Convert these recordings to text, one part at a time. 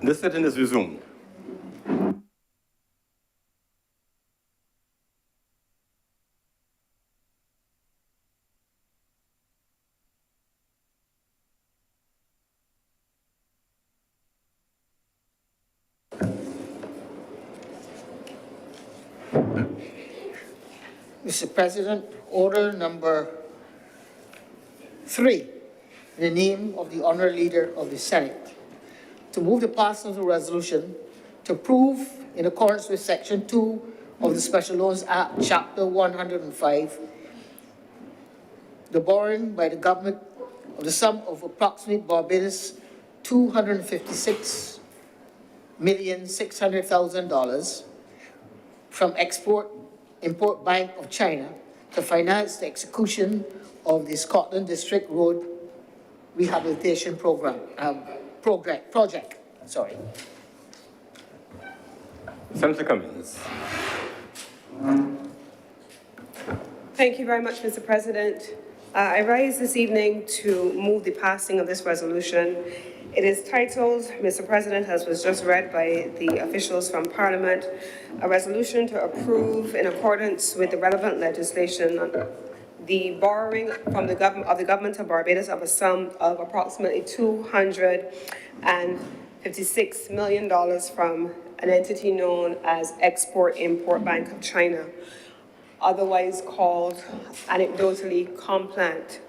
The sitting is resumed. Mr. President, order number 3, in the name of the Honourable Leader of the Senate, to move the passing of the resolution to approve, in accordance with Section 2 of the Special Loans Act, Chapter 105, the borrowing by the government of the sum of approximately Barbados $256,600,000 from Export-Import Bank of China to finance the execution of the Scotland District Road Rehabilitation project. Sorry. Senator Cummings. Thank you very much, Mr. President. I rise this evening to move the passing of this resolution. It is titled, Mr. President, as was just read by the officials from Parliament, a resolution to approve, in accordance with the relevant legislation, the borrowing from the government of Barbados of a sum of approximately $256 million from an entity known as Export-Import Bank of China, otherwise called anecdotally Complant.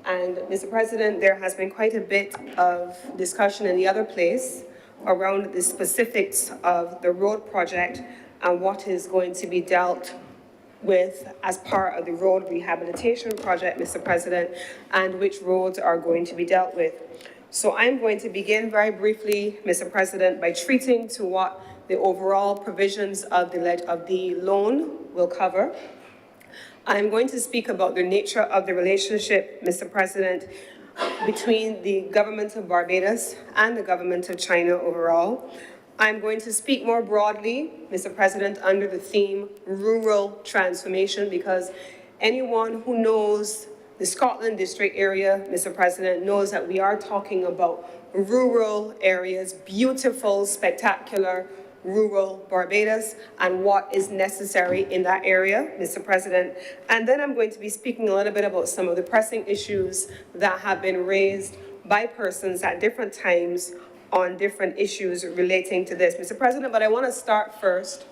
And Mr. President, there has been quite a bit of discussion in the other place around the specifics of the road project and what is going to be dealt with as part of the road rehabilitation project, Mr. President, and which roads are going to be dealt with. So I'm going to begin very briefly, Mr. President, by treating to what the overall provisions of the loan will cover. I'm going to speak about the nature of the relationship, Mr. President, between the government of Barbados and the government of China overall. I'm going to speak more broadly, Mr. President, under the theme rural transformation, because anyone who knows the Scotland District area, Mr. President, knows that we are talking about rural areas, beautiful, spectacular, rural Barbados, and what is necessary in that area, Mr. President. And then I'm going to be speaking a little bit about some of the pressing issues that have been raised by persons at different times on different issues relating to this, Mr. President. But I want to start first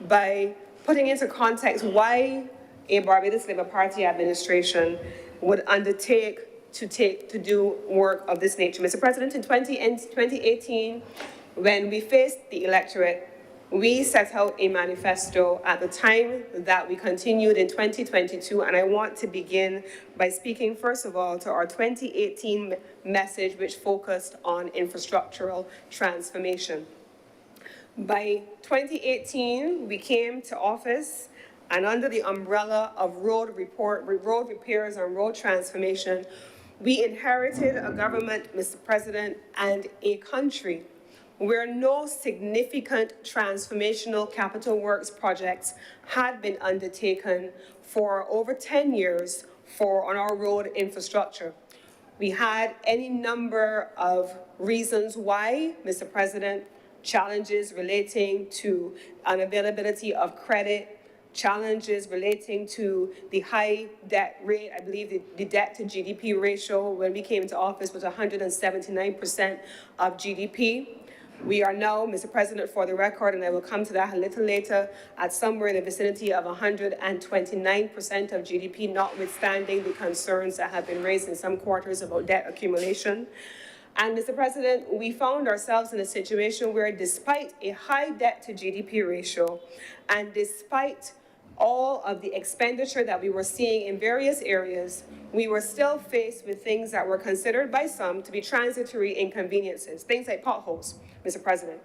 by putting into context why a Barbados Labour Party administration would undertake to do work of this nature. Mr. President, in 2018, when we faced the electorate, we set out a manifesto at the time that we continued in 2022, and I want to begin by speaking, first of all, to our 2018 message, which focused on infrastructural transformation. By 2018, we came to office, and under the umbrella of road repairs and road transformation, we inherited a government, Mr. President, and a country where no significant transformational capital works projects had been undertaken for over 10 years on our road infrastructure. We had any number of reasons why, Mr. President, challenges relating to unavailability of credit, challenges relating to the high debt rate. I believe the debt to GDP ratio when we came into office was 179% of GDP. We are now, Mr. President, for the record, and I will come to that a little later, at somewhere in the vicinity of 129% of GDP, notwithstanding the concerns that have been raised in some quarters about debt accumulation. And Mr. President, we found ourselves in a situation where, despite a high debt to GDP ratio, and despite all of the expenditure that we were seeing in various areas, we were still faced with things that were considered by some to be transitory inconveniences, things like potholes, Mr. President.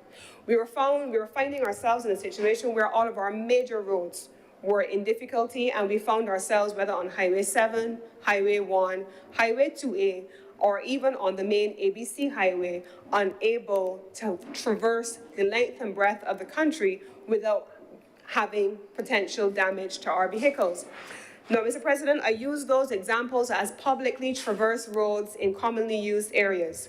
We were finding ourselves in a situation where all of our major roads were in difficulty, and we found ourselves, whether on Highway 7, Highway 1, Highway 2A, or even on the main ABC highway, unable to traverse the length and breadth of the country without having potential damage to our vehicles. Now, Mr. President, I use those examples as publicly traversed roads in commonly used areas.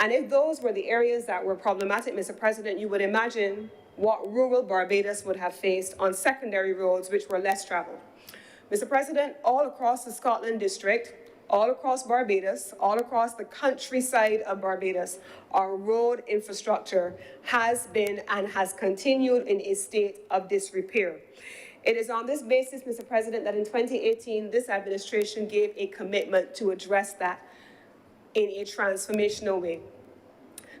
And if those were the areas that were problematic, Mr. President, you would imagine what rural Barbados would have faced on secondary roads which were less traveled. Mr. President, all across the Scotland District, all across Barbados, all across the countryside of Barbados, our road infrastructure has been and has continued in a state of disrepair. It is on this basis, Mr. President, that in 2018, this administration gave a commitment to address that in a transformational way.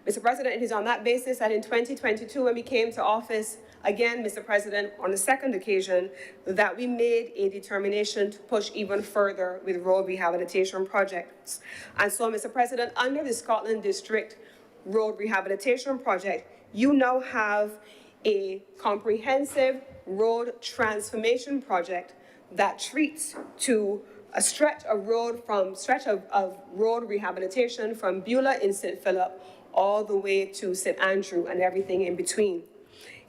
Mr. President, it is on that basis that in 2022, when we came to office, again, Mr. President, on the second occasion, that we made a determination to push even further with road rehabilitation projects. And so, Mr. President, under the Scotland District Road Rehabilitation Project, you now have a comprehensive road transformation project that treats to a stretch of road road rehabilitation from Beulah in St. Philip all the way to St. Andrew and everything in between.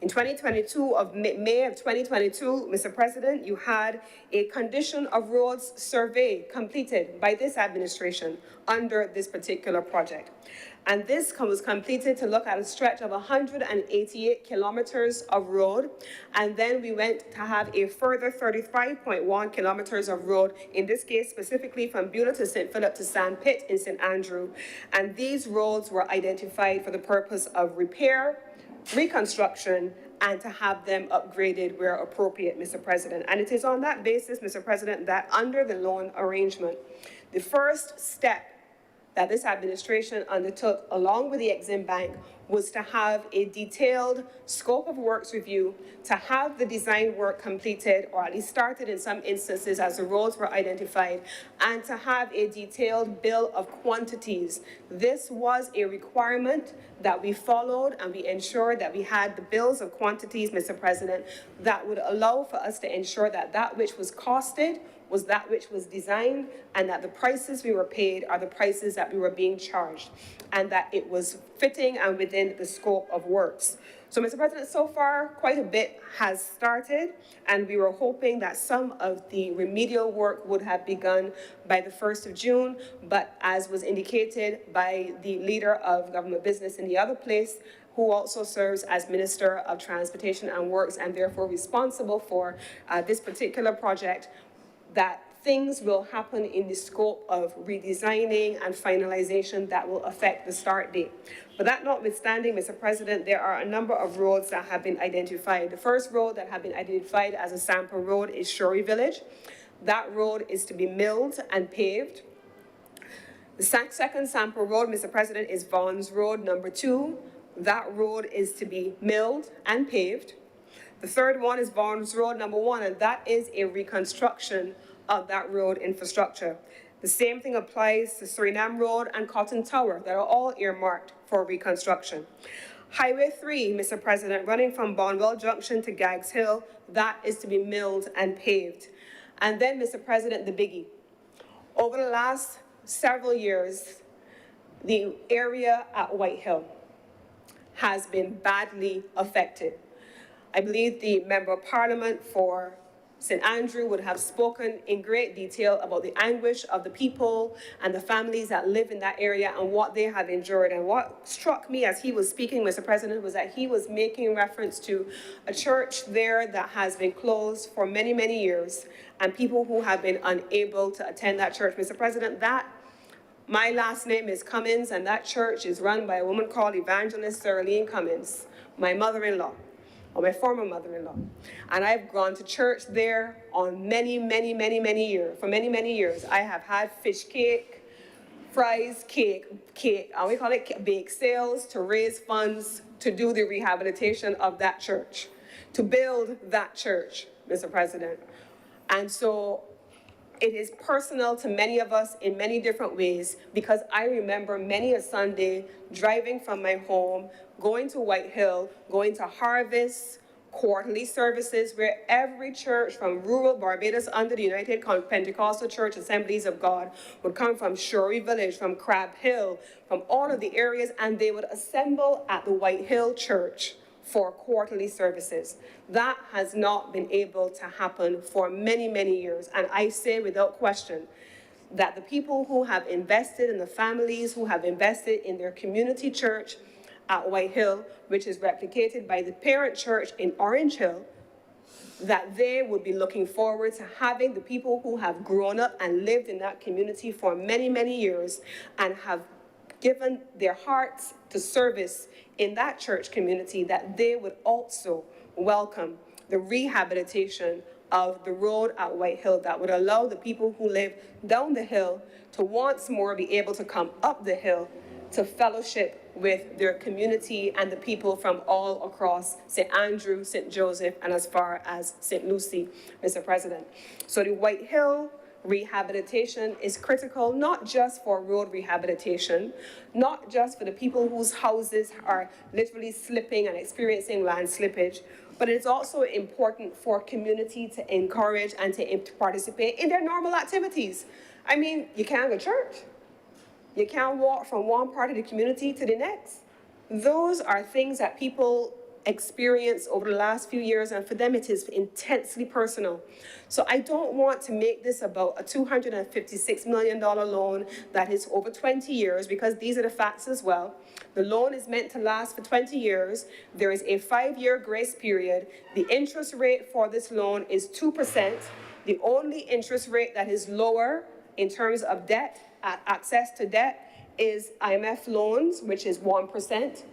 In May of 2022, Mr. President, you had a condition of roads survey completed by this administration under this particular project. And this was completed to look at a stretch of 188 kilometers of road. And then we went to have a further 35.1 kilometers of road, in this case specifically from Beulah to St. Philip to Sandpit in St. Andrew. And these roads were identified for the purpose of repair, reconstruction, and to have them upgraded where appropriate, Mr. President. And it is on that basis, Mr. President, that under the loan arrangement, the first step that this administration undertook, along with the Exim Bank, was to have a detailed scope of works review, to have the design work completed, or at least started in some instances as the roads were identified, and to have a detailed bill of quantities. This was a requirement that we followed, and we ensured that we had the bills of quantities, Mr. President, that would allow for us to ensure that that which was costed was that which was designed, and that the prices we were paid are the prices that we were being charged, and that it was fitting and within the scope of works. So, Mr. President, so far, quite a bit has started, and we were hoping that some of the remedial work would have begun by the 1st of June, but as was indicated by the leader of government business in the other place, who also serves as Minister of Transportation and Works, and therefore responsible for this particular project, that things will happen in the scope of redesigning and finalization that will affect the start date. But that notwithstanding, Mr. President, there are a number of roads that have been identified. The first road that have been identified as a sample road is Shorey Village. That road is to be milled and paved. The second sample road, Mr. President, is Vaughan's Road number 2. That road is to be milled and paved. The third one is Vaughan's Road number 1, and that is a reconstruction of that road infrastructure. The same thing applies to Suriname Road and Cotton Tower, that are all earmarked for reconstruction. Highway 3, Mr. President, running from Bonwell Junction to Gaggs Hill, that is to be milled and paved. And then, Mr. President, the biggie. Over the last several years, the area at White Hill has been badly affected. I believe the Member of Parliament for St. Andrew would have spoken in great detail about the anguish of the people and the families that live in that area and what they have endured. And what struck me as he was speaking, Mr. President, was that he was making reference to a church there that has been closed for many, many years, and people who have been unable to attend that church. Mr. President, my last name is Cummins, and that church is run by a woman called Evangelist Sirleen Cummins, my mother-in-law, or my former mother-in-law. And I've gone to church there on many years. For many years. I have had fish cake, fries, cake, and we call it bake sales to raise funds to do the rehabilitation of that church, to build that church, Mr. President. And so it is personal to many of us in many different ways, because I remember many a Sunday driving from my home, going to White Hill, going to harvest, quarterly services, where every church from rural Barbados under the United Pentecostal Church Assemblies of God would come from Shorey Village, from Crab Hill, from all of the areas, and they would assemble at the White Hill Church for quarterly services. That has not been able to happen for many years. And I say without question, that the people who have invested and the families who have invested in their community church at White Hill, which is replicated by the parent church in Orange Hill, that they would be looking forward to having the people who have grown up and lived in that community for many, many years and have given their hearts to service in that church community, that they would also welcome the rehabilitation of the road at White Hill that would allow the people who live down the hill to once more be able to come up the hill to fellowship with their community and the people from all across St. Andrew, St. Joseph, and as far as St. Lucie, Mr. President. So the White Hill rehabilitation is critical, not just for road rehabilitation, not just for the people whose houses are literally slipping and experiencing land slippage, but it's also important for community to encourage and to participate in their normal activities. I mean, you can't go to church. You can't walk from one part of the community to the next. Those are things that people experience over the last few years, and for them it is intensely personal. So I don't want to make this about a $256 million loan that is over 20 years, because these are the facts as well. The loan is meant to last for 20 years. There is a 5-year grace period. The interest rate for this loan is 2%. The only interest rate that is lower in terms of debt, access to debt, is IMF loans, which is 1%.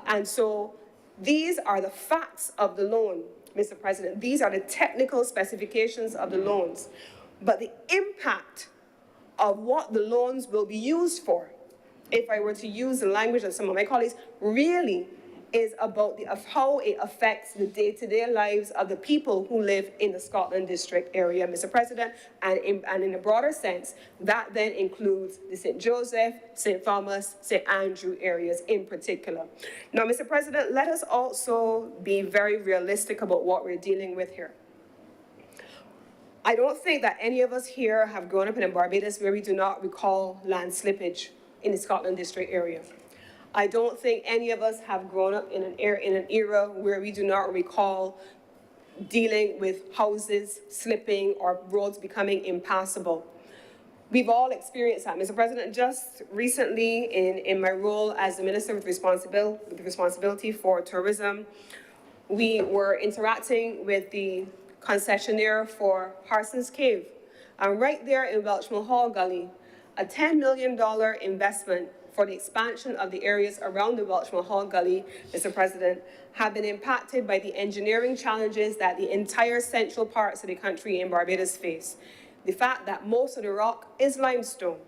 And so these are the facts of the loan, Mr. President. These are the technical specifications of the loans. But the impact of what the loans will be used for, if I were to use the language of some of my colleagues, really is about how it affects the day-to-day lives of the people who live in the Scotland District area, Mr. President, and in a broader sense, that then includes the St. Joseph, St. Thomas, St. Andrew areas in particular. Now, Mr. President, let us also be very realistic about what we're dealing with here. I don't think that any of us here have grown up in Barbados where we do not recall land slippage in the Scotland District area. I don't think any of us have grown up in an era where we do not recall dealing with houses slipping or roads becoming impassable. We've all experienced that. Mr. President, just recently in my role as the Minister with responsibility for tourism, we were interacting with the concessionaire for Harson's Cave. And right there in Welchmore Hall Gully, a $10 million investment for the expansion of the areas around the Welchmore Hall Gully, Mr. President, have been impacted by the engineering challenges that the entire central parts of the country in Barbados face. The fact that most of the rock is limestone,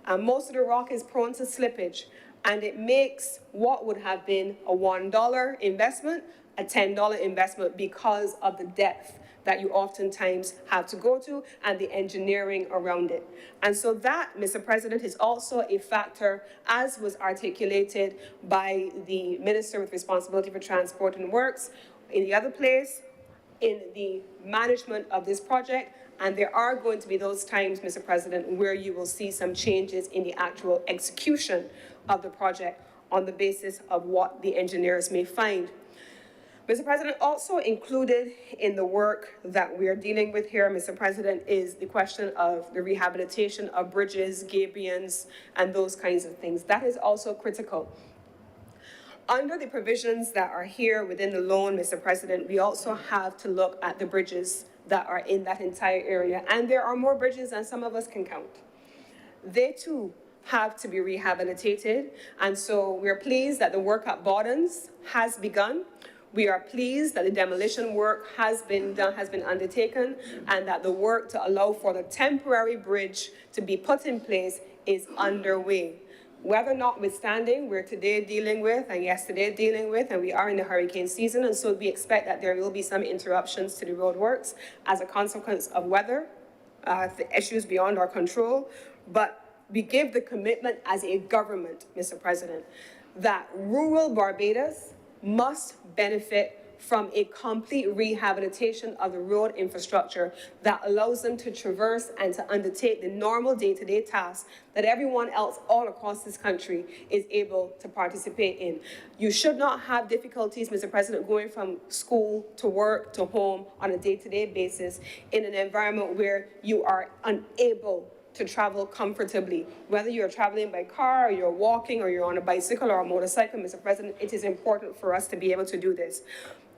and most of the rock is prone to slippage, and it makes what would have been a $1 investment a $10 investment because of the depth that you oftentimes have to go to and the engineering around it. And so that, Mr. President, is also a factor, as was articulated by the Minister with responsibility for transport and works in the other place, in the management of this project. And there are going to be those times, Mr. President, where you will see some changes in the actual execution of the project on the basis of what the engineers may find. Mr. President, also included in the work that we are dealing with here, Mr. President, is the question of the rehabilitation of bridges, gabions, and those kinds of things. That is also critical. Under the provisions that are here within the loan, Mr. President, we also have to look at the bridges that are in that entire area. And there are more bridges than some of us can count. They too have to be rehabilitated. And so we're pleased that the work at Bawdens has begun. We are pleased that the demolition work has been done, has been undertaken, and that the work to allow for the temporary bridge to be put in place is underway. Weather notwithstanding, we're today dealing with, and yesterday dealing with, and we are in the hurricane season, and so we expect that there will be some interruptions to the roadworks as a consequence of weather, the issues beyond our control. But we give the commitment as a government, Mr. President, that rural Barbados must benefit from a complete rehabilitation of the road infrastructure that allows them to traverse and to undertake the normal day-to-day tasks that everyone else all across this country is able to participate in. You should not have difficulties, Mr. President, going from school to work to home on a day-to-day basis in an environment where you are unable to travel comfortably. Whether you're traveling by car, or you're walking, or you're on a bicycle or a motorcycle, Mr. President, it is important for us to be able to do this.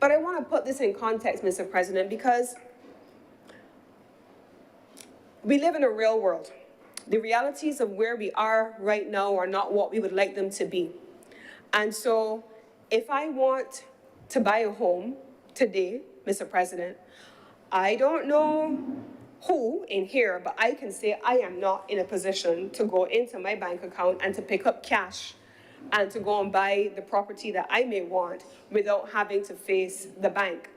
But I want to put this in context, Mr. President, because we live in a real world. The realities of where we are right now are not what we would like them to be. And so if I want to buy a home today, Mr. President, I don't know who in here, but I can say I am not in a position to go into my bank account and to pick up cash and to go and buy the property that I may want without having to face the bank.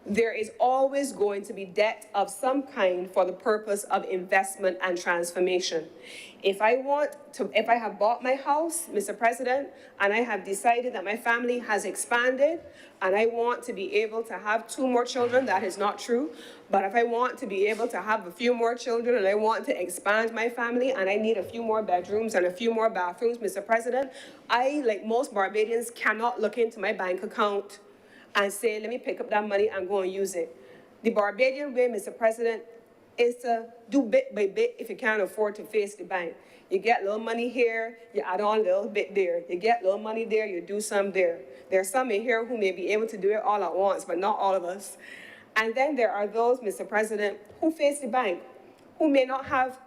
There is always going to be debt of some kind for the purpose of investment and transformation. If I have bought my house, Mr. President, and I have decided that my family has expanded and I want to be able to have 2 more children, that is not true. But if I want to be able to have a few more children and I want to expand my family and I need a few more bedrooms and a few more bathrooms, Mr. President, I, like most Barbadians, cannot look into my bank account and say, let me pick up that money and go and use it. The Barbadian way, Mr. President, is to do bit by bit if you can't afford to face the bank. You get little money here, you add on a little bit there. You get little money there, you do some there. There are some in here who may be able to do it all at once, but not all of us. And then there are those, Mr. President, who face the bank, who may not have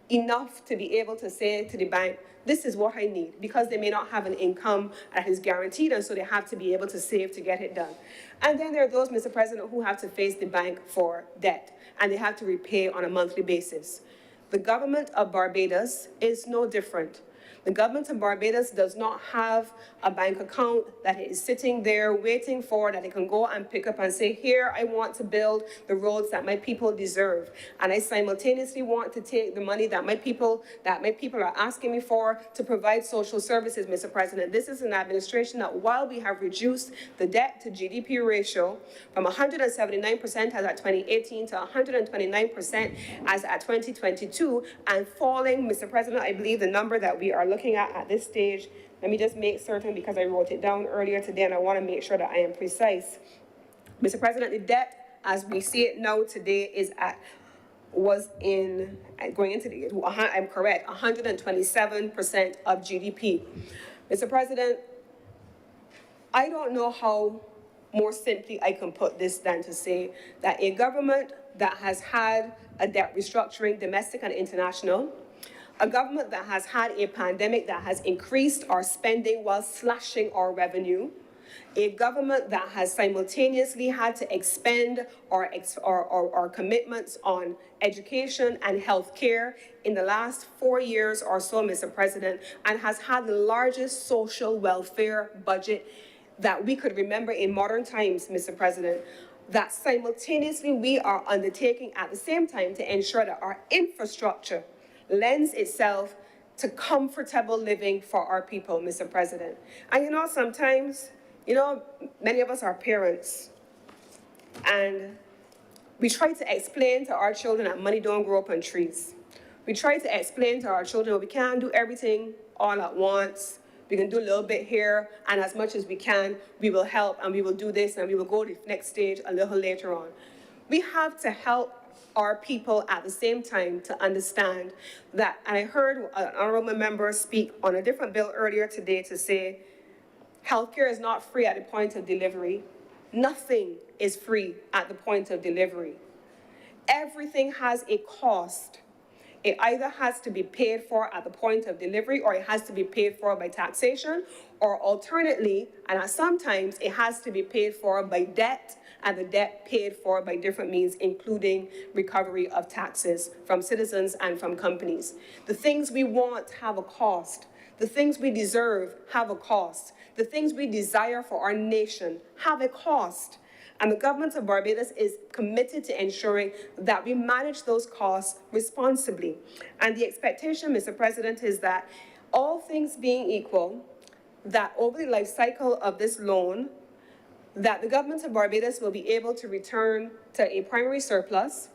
enough to be able to say to the bank, this is what I need, because they may not have an income that is guaranteed, and so they have to be able to save to get it done. And then there are those, Mr. President, who have to face the bank for debt, and they have to repay on a monthly basis. The government of Barbados is no different. The government of Barbados does not have a bank account that is sitting there waiting for, that it can go and pick up and say, here, I want to build the roads that my people deserve. And I simultaneously want to take the money that my people are asking me for to provide social services, Mr. President. This is an administration that, while we have reduced the debt to GDP ratio from 179% as at 2018 to 129% as at 2022, and falling, Mr. President, I believe the number that we are looking at this stage, let me just make certain, because I wrote it down earlier today and I want to make sure that I am precise. Mr. President, the debt as we see it now today I'm correct, 127% of GDP. Mr. President, I don't know how more simply I can put this than to say that a government that has had a debt restructuring, domestic and international, a government that has had a pandemic that has increased our spending while slashing our revenue, a government that has simultaneously had to expend our commitments on education and health care in the last 4 years or so, Mr. President, and has had the largest social welfare budget that we could remember in modern times, Mr. President, that simultaneously we are undertaking at the same time to ensure that our infrastructure lends itself to comfortable living for our people, Mr. President. And sometimes, many of us are parents, and we try to explain to our children that money don't grow up on trees. We try to explain to our children that we can't do everything all at once. We can do a little bit here, and as much as we can, we will help, and we will do this, and we will go to the next stage a little later on. We have to help our people at the same time to understand that, and I heard an honourable member speak on a different bill earlier today to say, healthcare is not free at the point of delivery. Nothing is free at the point of delivery. Everything has a cost. It either has to be paid for at the point of delivery, or it has to be paid for by taxation, or alternately, and sometimes it has to be paid for by debt, and the debt paid for by different means, including recovery of taxes from citizens and from companies. The things we want have a cost. The things we deserve have a cost. The things we desire for our nation have a cost. And the government of Barbados is committed to ensuring that we manage those costs responsibly. And the expectation, Mr. President, is that all things being equal, that over the life cycle of this loan, that the government of Barbados will be able to return to a primary surplus,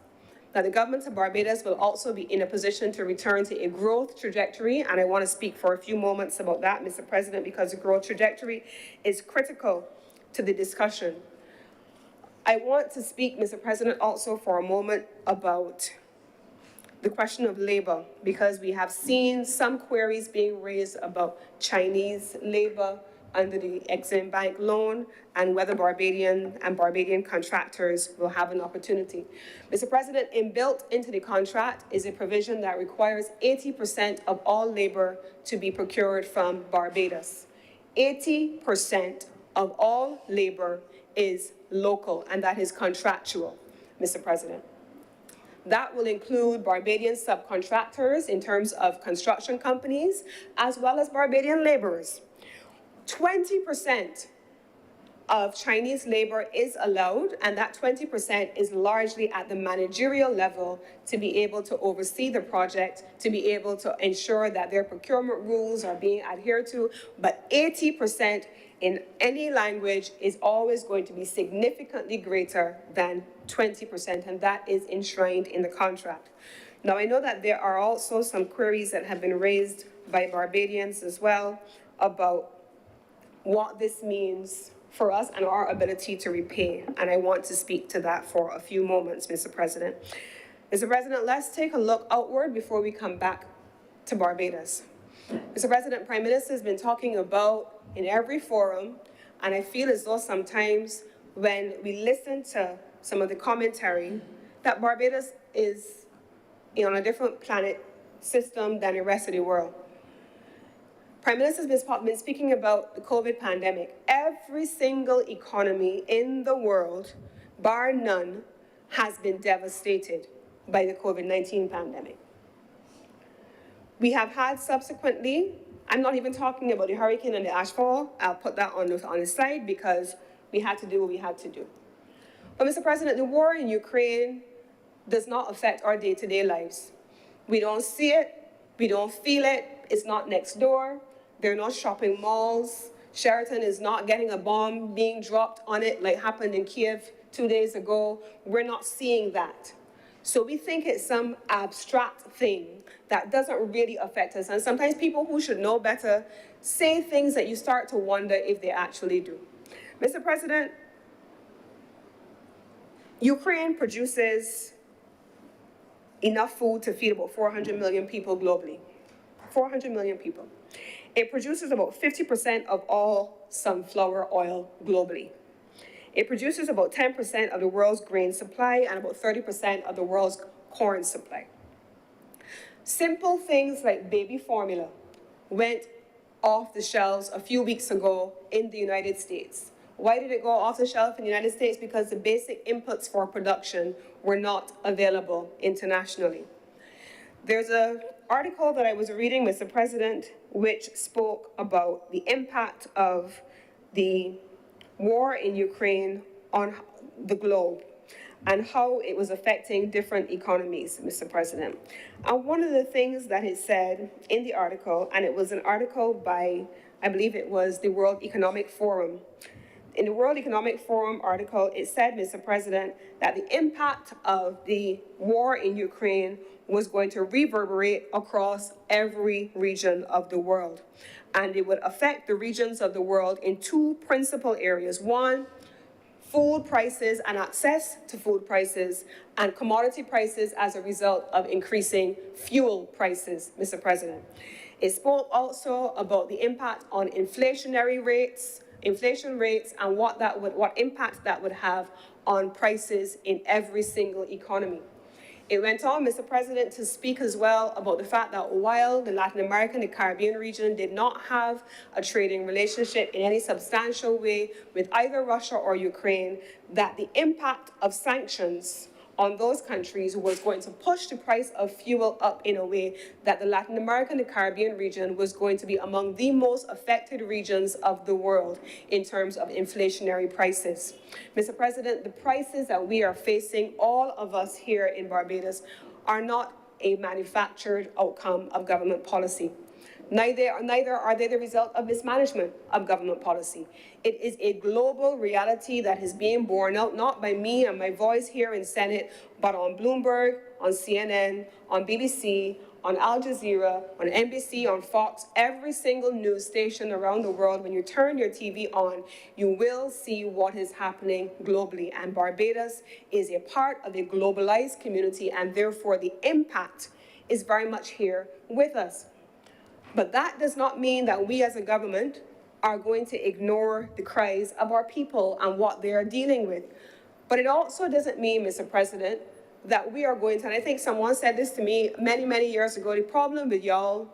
that the government of Barbados will also be in a position to return to a growth trajectory, and I want to speak for a few moments about that, Mr. President, because the growth trajectory is critical to the discussion. I want to speak, Mr. President, also for a moment about the question of labor, because we have seen some queries being raised about Chinese labor under the Exim Bank loan and whether Barbadian contractors will have an opportunity. Mr. President, inbuilt into the contract is a provision that requires 80% of all labor to be procured from Barbados. 80% of all labor is local, and that is contractual, Mr. President. That will include Barbadian subcontractors in terms of construction companies, as well as Barbadian laborers. 20% of Chinese labor is allowed, and that 20% is largely at the managerial level to be able to oversee the project, to be able to ensure that their procurement rules are being adhered to. But 80% in any language is always going to be significantly greater than 20%, and that is enshrined in the contract. Now, I know that there are also some queries that have been raised by Barbadians as well about what this means for us and our ability to repay, and I want to speak to that for a few moments, Mr. President. Mr. President, let's take a look outward before we come back to Barbados. Mr. President, Prime Minister has been talking about in every forum, and I feel as though sometimes when we listen to some of the commentary, that Barbados is on a different planet system than the rest of the world. Prime Minister has been speaking about the COVID pandemic. Every single economy in the world, bar none, has been devastated by the COVID-19 pandemic. We have had subsequently, I'm not even talking about the hurricane and the ashfall, I'll put that on the side because we had to do what we had to do. But Mr. President, the war in Ukraine does not affect our day-to-day lives. We don't see it, we don't feel it, it's not next door, there are no shopping malls, Sheraton is not getting a bomb being dropped on it like happened in Kiev 2 days ago. We're not seeing that. So we think it's some abstract thing that doesn't really affect us. And sometimes people who should know better say things that you start to wonder if they actually do. Mr. President, Ukraine produces enough food to feed about 400 million people globally. 400 million people. It produces about 50% of all sunflower oil globally. It produces about 10% of the world's grain supply and about 30% of the world's corn supply. Simple things like baby formula went off the shelves a few weeks ago in the United States. Why did it go off the shelf in the United States? Because the basic inputs for production were not available internationally. There's an article that I was reading, Mr. President, which spoke about the impact of the war in Ukraine on the globe and how it was affecting different economies, Mr. President. And one of the things that it said in the article, and it was an article by, I believe it was the World Economic Forum. In the World Economic Forum article, it said, Mr. President, that the impact of the war in Ukraine was going to reverberate across every region of the world. And it would affect the regions of the world in two principal areas. One, food prices and access to food prices, and commodity prices as a result of increasing fuel prices, Mr. President. It spoke also about the impact on inflation rates, and what impact that would have on prices in every single economy. It went on, Mr. President, to speak as well about the fact that while the Latin American and Caribbean region did not have a trading relationship in any substantial way with either Russia or Ukraine, that the impact of sanctions on those countries was going to push the price of fuel up in a way that the Latin American and Caribbean region was going to be among the most affected regions of the world in terms of inflationary prices. Mr. President, the prices that we are facing, all of us here in Barbados, are not a manufactured outcome of government policy. Neither are they the result of mismanagement of government policy. It is a global reality that is being borne out not by me and my voice here in Senate, but on Bloomberg, on CNN, on BBC, on Al Jazeera, on NBC, on Fox, every single news station around the world, when you turn your TV on, you will see what is happening globally. And Barbados is a part of a globalized community, and therefore the impact is very much here with us. But that does not mean that we as a government are going to ignore the cries of our people and what they are dealing with. But it also doesn't mean, Mr. President, that we are going to, and I think someone said this to me many, many years ago, the problem with y'all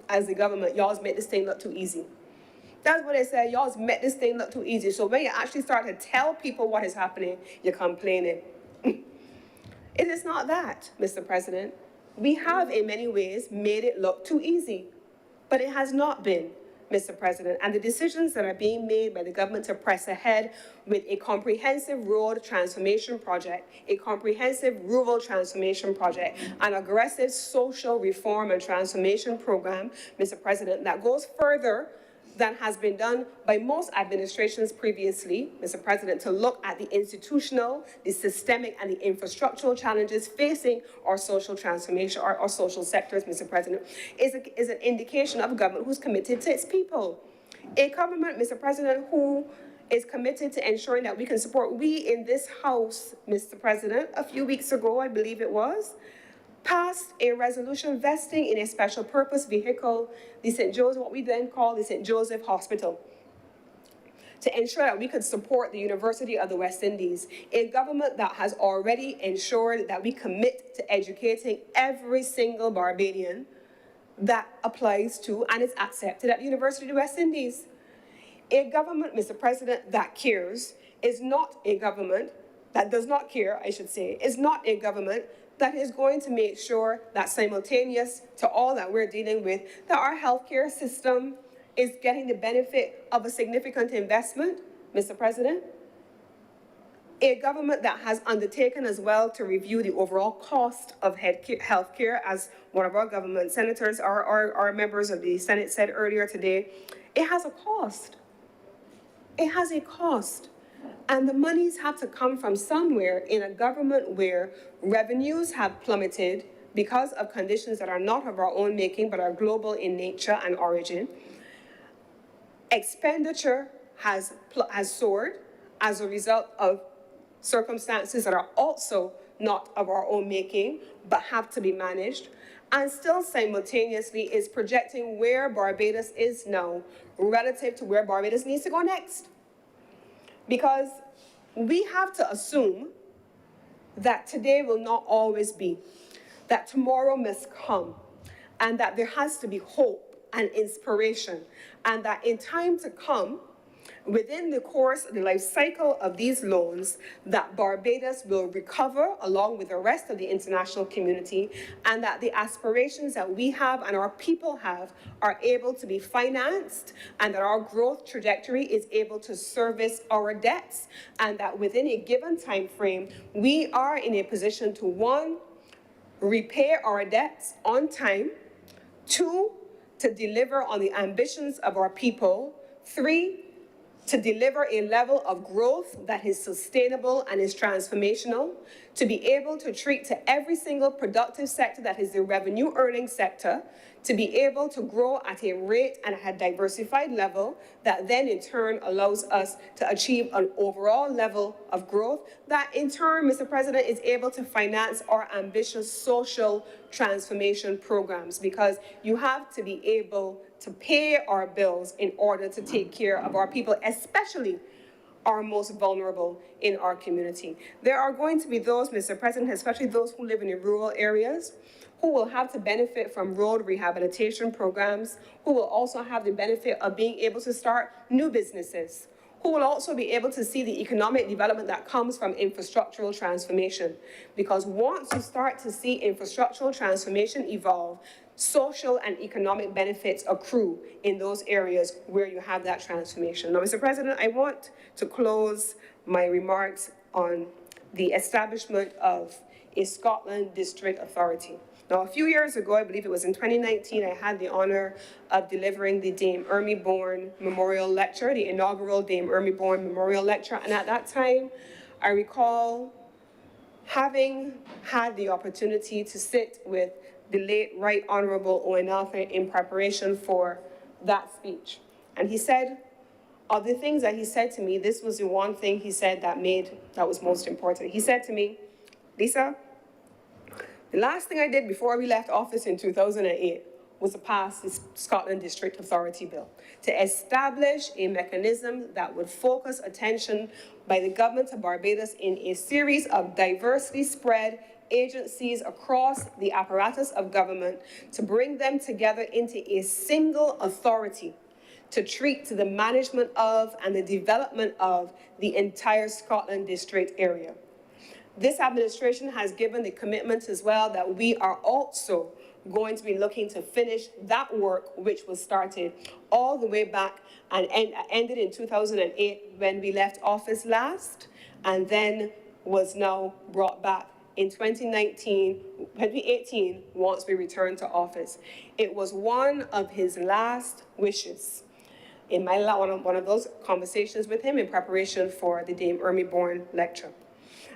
as the government, y'all's make this thing look too easy. That's what they said, y'all's make this thing look too easy. So when you actually start to tell people what is happening, you're complaining. It is not that, Mr. President. We have, in many ways, made it look too easy, but it has not been, Mr. President. And the decisions that are being made by the government to press ahead with a comprehensive road transformation project, a comprehensive rural transformation project, an aggressive social reform and transformation program, Mr. President, that goes further than has been done by most administrations previously, Mr. President, to look at the institutional, the systemic, and the infrastructural challenges facing our social transformation, our social sectors, Mr. President, is an indication of a government who's committed to its people. A government, Mr. President, who is committed to ensuring that we can support. We in this House, Mr. President, a few weeks ago, I believe it was, passed a resolution vesting in a special purpose vehicle, the St. Joseph, what we then call the St. Joseph Hospital, to ensure that we could support the University of the West Indies, a government that has already ensured that we commit to educating every single Barbadian that applies to and is accepted at the University of the West Indies. A government, Mr. President, that cares is not a government that does not care, I should say, is not a government that is going to make sure that simultaneous to all that we're dealing with, that our healthcare system is getting the benefit of a significant investment, Mr. President. A government that has undertaken as well to review the overall cost of healthcare, as one of our government senators, our members of the Senate said earlier today, it has a cost. It has a cost. And the monies have to come from somewhere in a government where revenues have plummeted because of conditions that are not of our own making, but are global in nature and origin. Expenditure has soared as a result of circumstances that are also not of our own making, but have to be managed, and still simultaneously is projecting where Barbados is now relative to where Barbados needs to go next. Because we have to assume that today will not always be, that tomorrow must come, and that there has to be hope and inspiration, and that in time to come, within the course of the life cycle of these loans, that Barbados will recover along with the rest of the international community, and that the aspirations that we have and our people have are able to be financed, and that our growth trajectory is able to service our debts, and that within a given time frame, we are in a position to, 1, repay our debts on time, 2, to deliver on the ambitions of our people, 3, to deliver a level of growth that is sustainable and is transformational, to be able to treat to every single productive sector that is the revenue earning sector, to be able to grow at a rate and at a diversified level that then in turn allows us to achieve an overall level of growth that in turn, Mr. President, is able to finance our ambitious social transformation programs, because you have to be able to pay our bills in order to take care of our people, especially our most vulnerable in our community. There are going to be those, Mr. President, especially those who live in the rural areas, who will have to benefit from road rehabilitation programs, who will also have the benefit of being able to start new businesses, who will also be able to see the economic development that comes from infrastructural transformation. Because once you start to see infrastructural transformation evolve, social and economic benefits accrue in those areas where you have that transformation. Now, Mr. President, I want to close my remarks on the establishment of a Scotland District Authority. Now, a few years ago, I believe it was in 2019, I had the honor of delivering the Dame Ermie Bourne Memorial Lecture, the inaugural Dame Ermie Bourne Memorial Lecture. And at that time, I recall having had the opportunity to sit with the late Right Honourable Owen Arthur in preparation for that speech. And he said, of the things that he said to me, this was the one thing he said that was most important. He said to me, Lisa, the last thing I did before we left office in 2008 was to pass the Scotland District Authority Bill to establish a mechanism that would focus attention by the government of Barbados in a series of diversely spread agencies across the apparatus of government to bring them together into a single authority to treat to the management of and the development of the entire Scotland District area. This administration has given the commitment as well that we are also going to be looking to finish that work which was started all the way back and ended in 2008 when we left office last, and then was now brought back in 2018 once we returned to office. It was one of his last wishes in my one of those conversations with him in preparation for the Dame Ermy-Bourne lecture.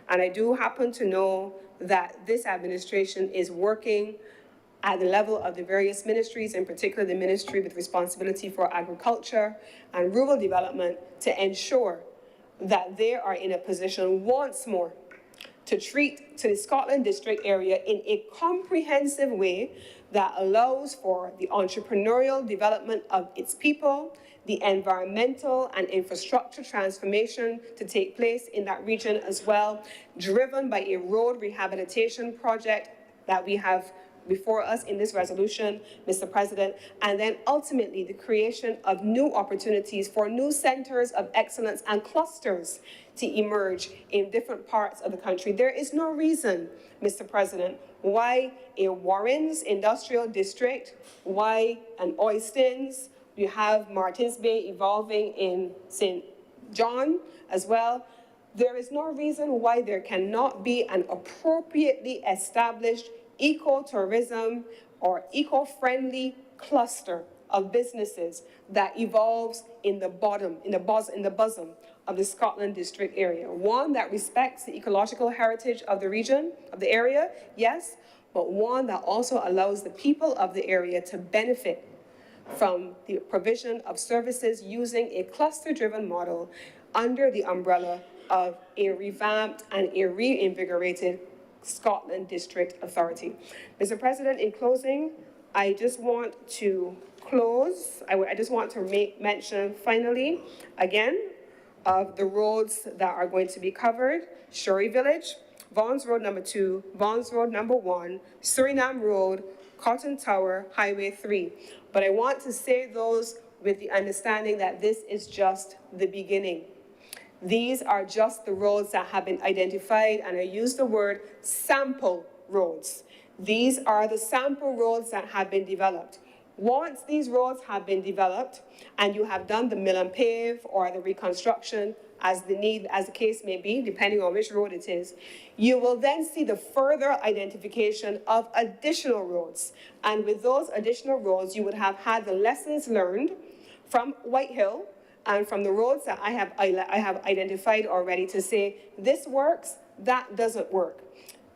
And I do happen to know that this administration is working at the level of the various ministries, in particular the ministry with responsibility for agriculture and rural development, to ensure that they are in a position once more to treat to the Scotland District area in a comprehensive way that allows for the entrepreneurial development of its people, the environmental and infrastructure transformation to take place in that region as well, driven by a road rehabilitation project that we have before us in this resolution, Mr. President, and then ultimately the creation of new opportunities for new centers of excellence and clusters to emerge in different parts of the country. There is no reason, Mr. President, why a Warrens Industrial District, why an Oistins, you have Martins Bay evolving in St. John as well. There is no reason why there cannot be an appropriately established ecotourism or eco-friendly cluster of businesses that evolves in the bosom of the Scotland District area. One that respects the ecological heritage of the region, of the area, yes, but one that also allows the people of the area to benefit from the provision of services using a cluster-driven model under the umbrella of a revamped and a reinvigorated Scotland District Authority. Mr. President, in closing, I just want to I just want to make mention finally, again, of the roads that are going to be covered: Shorey Village, Vaughan's Road number 2, Vaughan's Road number 1, Suriname Road, Cotton Tower, Highway 3. But I want to say those with the understanding that this is just the beginning. These are just the roads that have been identified, and I use the word sample roads. These are the sample roads that have been developed. Once these roads have been developed and you have done the mill and pave or the reconstruction as the case may be, depending on which road it is, you will then see the further identification of additional roads. And with those additional roads, you would have had the lessons learned from Whitehill and from the roads that I have identified already to say, this works, that doesn't work.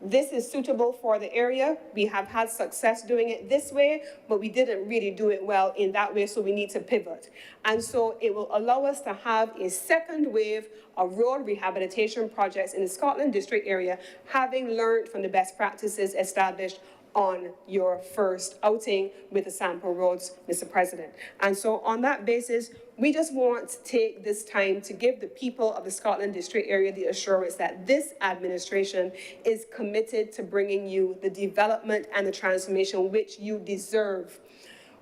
This is suitable for the area. We have had success doing it this way, but we didn't really do it well in that way, so we need to pivot. And so it will allow us to have a second wave of road rehabilitation projects in the Scotland District area, having learned from the best practices established on your first outing with the sample roads, Mr. President. And so on that basis, we just want to take this time to give the people of the Scotland District area the assurance that this administration is committed to bringing you the development and the transformation which you deserve.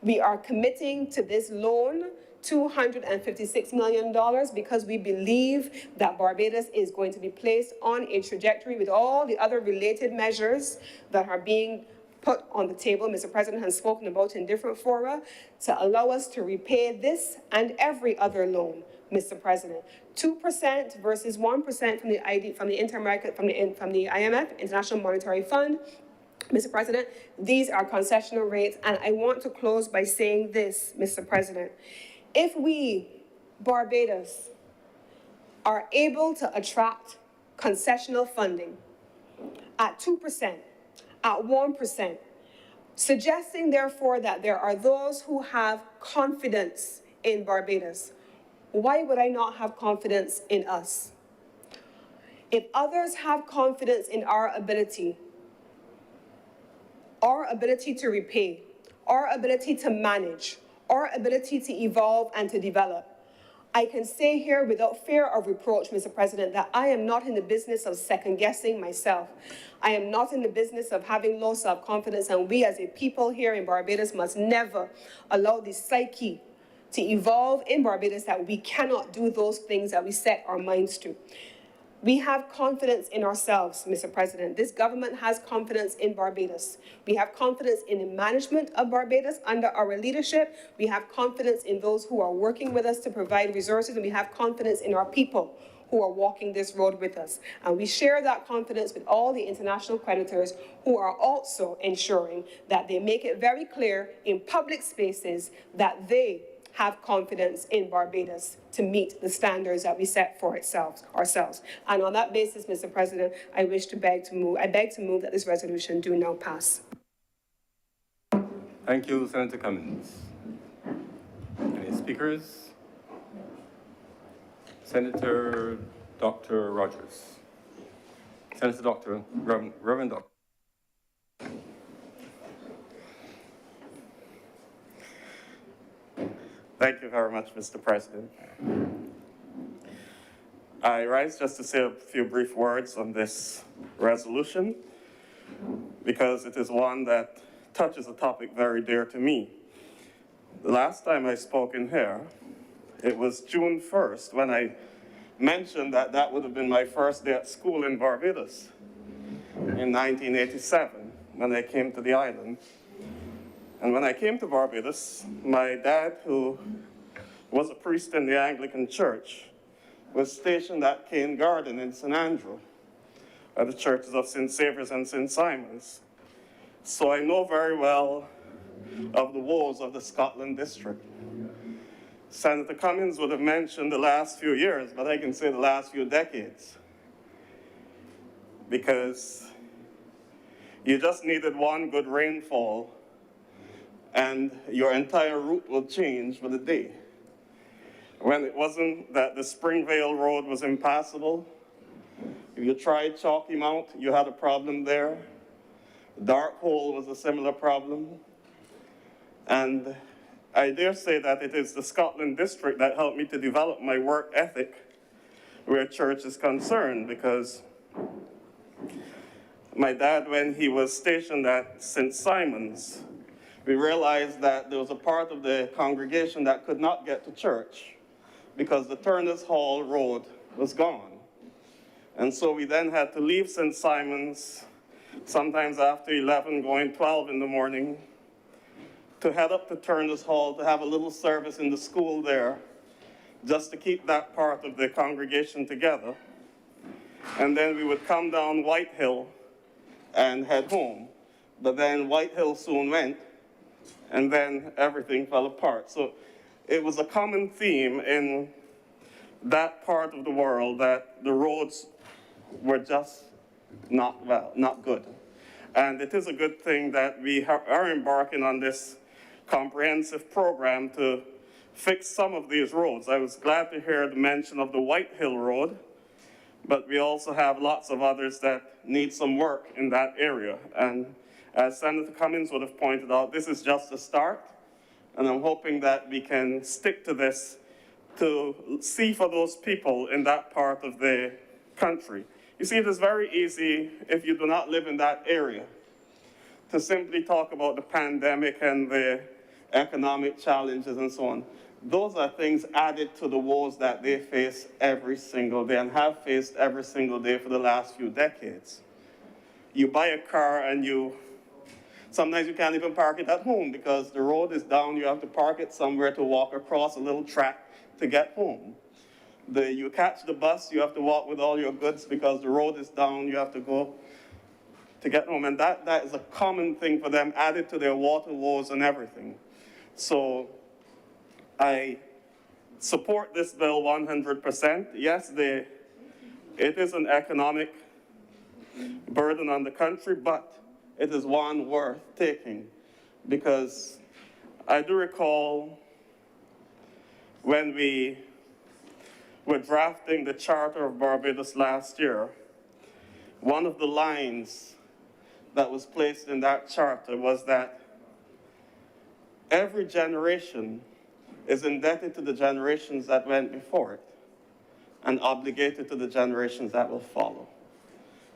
We are committing to this loan $256 million because we believe that Barbados is going to be placed on a trajectory with all the other related measures that are being put on the table, Mr. President has spoken about in different fora, to allow us to repay this and every other loan, Mr. President. 2% versus 1% from the IMF, International Monetary Fund. Mr. President, these are concessional rates, and I want to close by saying this, Mr. President. If we, Barbados, are able to attract concessional funding at 2%, at 1%, suggesting, therefore, that there are those who have confidence in Barbados. Why would I not have confidence in us? If others have confidence in our ability to repay, our ability to manage, our ability to evolve and to develop, I can say here without fear of reproach, Mr. President, that I am not in the business of second-guessing myself. I am not in the business of having low self-confidence, and we as a people here in Barbados must never allow the psyche to evolve in Barbados that we cannot do those things that we set our minds to. We have confidence in ourselves, Mr. President. This government has confidence in Barbados. We have confidence in the management of Barbados under our leadership. We have confidence in those who are working with us to provide resources, and we have confidence in our people who are walking this road with us. And we share that confidence with all the international creditors who are also ensuring that they make it very clear in public spaces that they have confidence in Barbados to meet the standards that we set for ourselves. And on that basis, Mr. President, I beg to move that this resolution do now pass. Thank you, Senator Cummins. Any speakers? Senator Dr. Rogers. Senator Dr. Reverend Dr. Thank you very much, Mr. President. I rise just to say a few brief words on this resolution because it is one that touches a topic very dear to me. The last time I spoke in here, it was June 1st when I mentioned that that would have been my first day at school in Barbados in 1987 when I came to the island. And when I came to Barbados, my dad, who was a priest in the Anglican Church, was stationed at Cane Garden in St. Andrew, at the churches of St. Saviour's and St. Simon's. So I know very well of the woes of the Scotland district. Senator Cummins would have mentioned the last few years, but I can say the last few decades, because you just needed one good rainfall and your entire route will change for the day. When it wasn't that the Springvale Road was impassable, if you tried Chalky Mount, you had a problem there. Dark Hole was a similar problem. And I dare say that it is the Scotland district that helped me to develop my work ethic where church is concerned, because my dad, when he was stationed at St. Simon's, we realized that there was a part of the congregation that could not get to church because the Turners Hall Road was gone. And so we then had to leave St. Simon's sometimes after 11, going 12 in the morning, to head up to Turners Hall to have a little service in the school there, just to keep that part of the congregation together. And then we would come down White Hill and head home. But then White Hill soon went, and then everything fell apart. So it was a common theme in that part of the world that the roads were just not good. And it is a good thing that we are embarking on this comprehensive program to fix some of these roads. I was glad to hear the mention of the White Hill Road, but we also have lots of others that need some work in that area. And as Senator Cummins would have pointed out, this is just a start, and I'm hoping that we can stick to this to see for those people in that part of the country. You see, it is very easy, if you do not live in that area, to simply talk about the pandemic and the economic challenges and so on. Those are things added to the woes that they face every single day and have faced every single day for the last few decades. You buy a car and sometimes you can't even park it at home because the road is down. You have to park it somewhere to walk across a little track to get home. You catch the bus, you have to walk with all your goods because the road is down. You have to go to get home. And that is a common thing for them, added to their water woes and everything. So I support this bill 100%. Yes, it is an economic burden on the country, but it is one worth taking. because I do recall when we were drafting the Charter of Barbados last year, one of the lines that was placed in that charter was that every generation is indebted to the generations that went before it and obligated to the generations that will follow.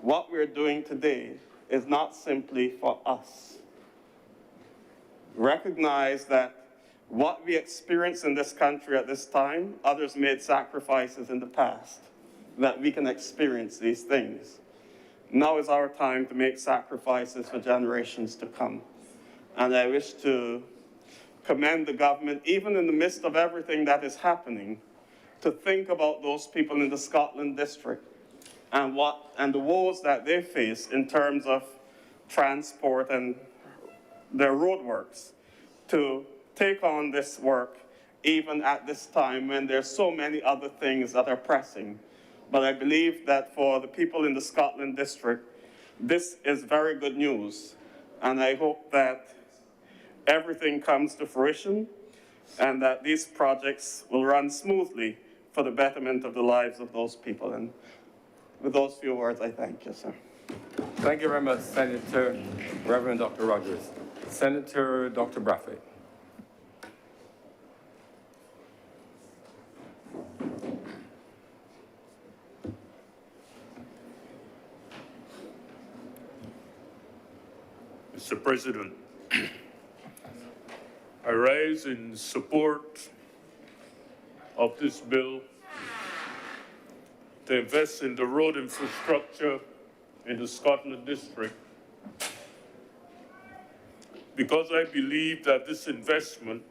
What we're doing today is not simply for us. Recognize that what we experience in this country at this time, others made sacrifices in the past, that we can experience these things. Now is our time to make sacrifices for generations to come. And I wish to commend the government, even in the midst of everything that is happening, to think about those people in the Scotland district and the woes that they face in terms of transport and their roadworks, to take on this work even at this time when there's so many other things that are pressing. But I believe that for the people in the Scotland district, this is very good news. And I hope that everything comes to fruition and that these projects will run smoothly for the betterment of the lives of those people. And with those few words, I thank you, sir. Thank you very much, Senator Reverend Dr. Rogers. Senator Dr. Brathwaite. Mr. President, I rise in support of this bill to invest in the road infrastructure in the Scotland district because I believe that this investment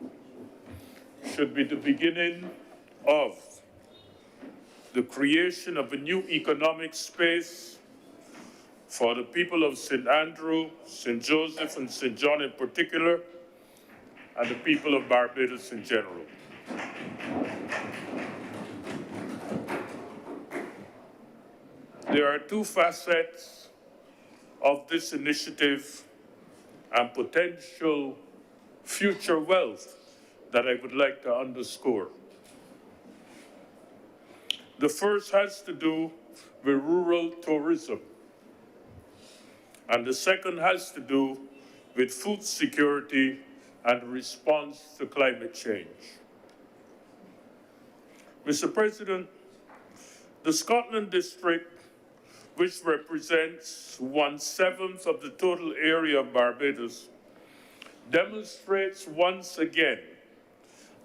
should be the beginning of the creation of a new economic space for the people of St. Andrew, St. Joseph, and St. John in particular, and the people of Barbados in general. There are two facets of this initiative and potential future wealth that I would like to underscore. The first has to do with rural tourism, and the second has to do with food security and response to climate change. Mr. President, the Scotland district, which represents 1/7 of the total area of Barbados, demonstrates once again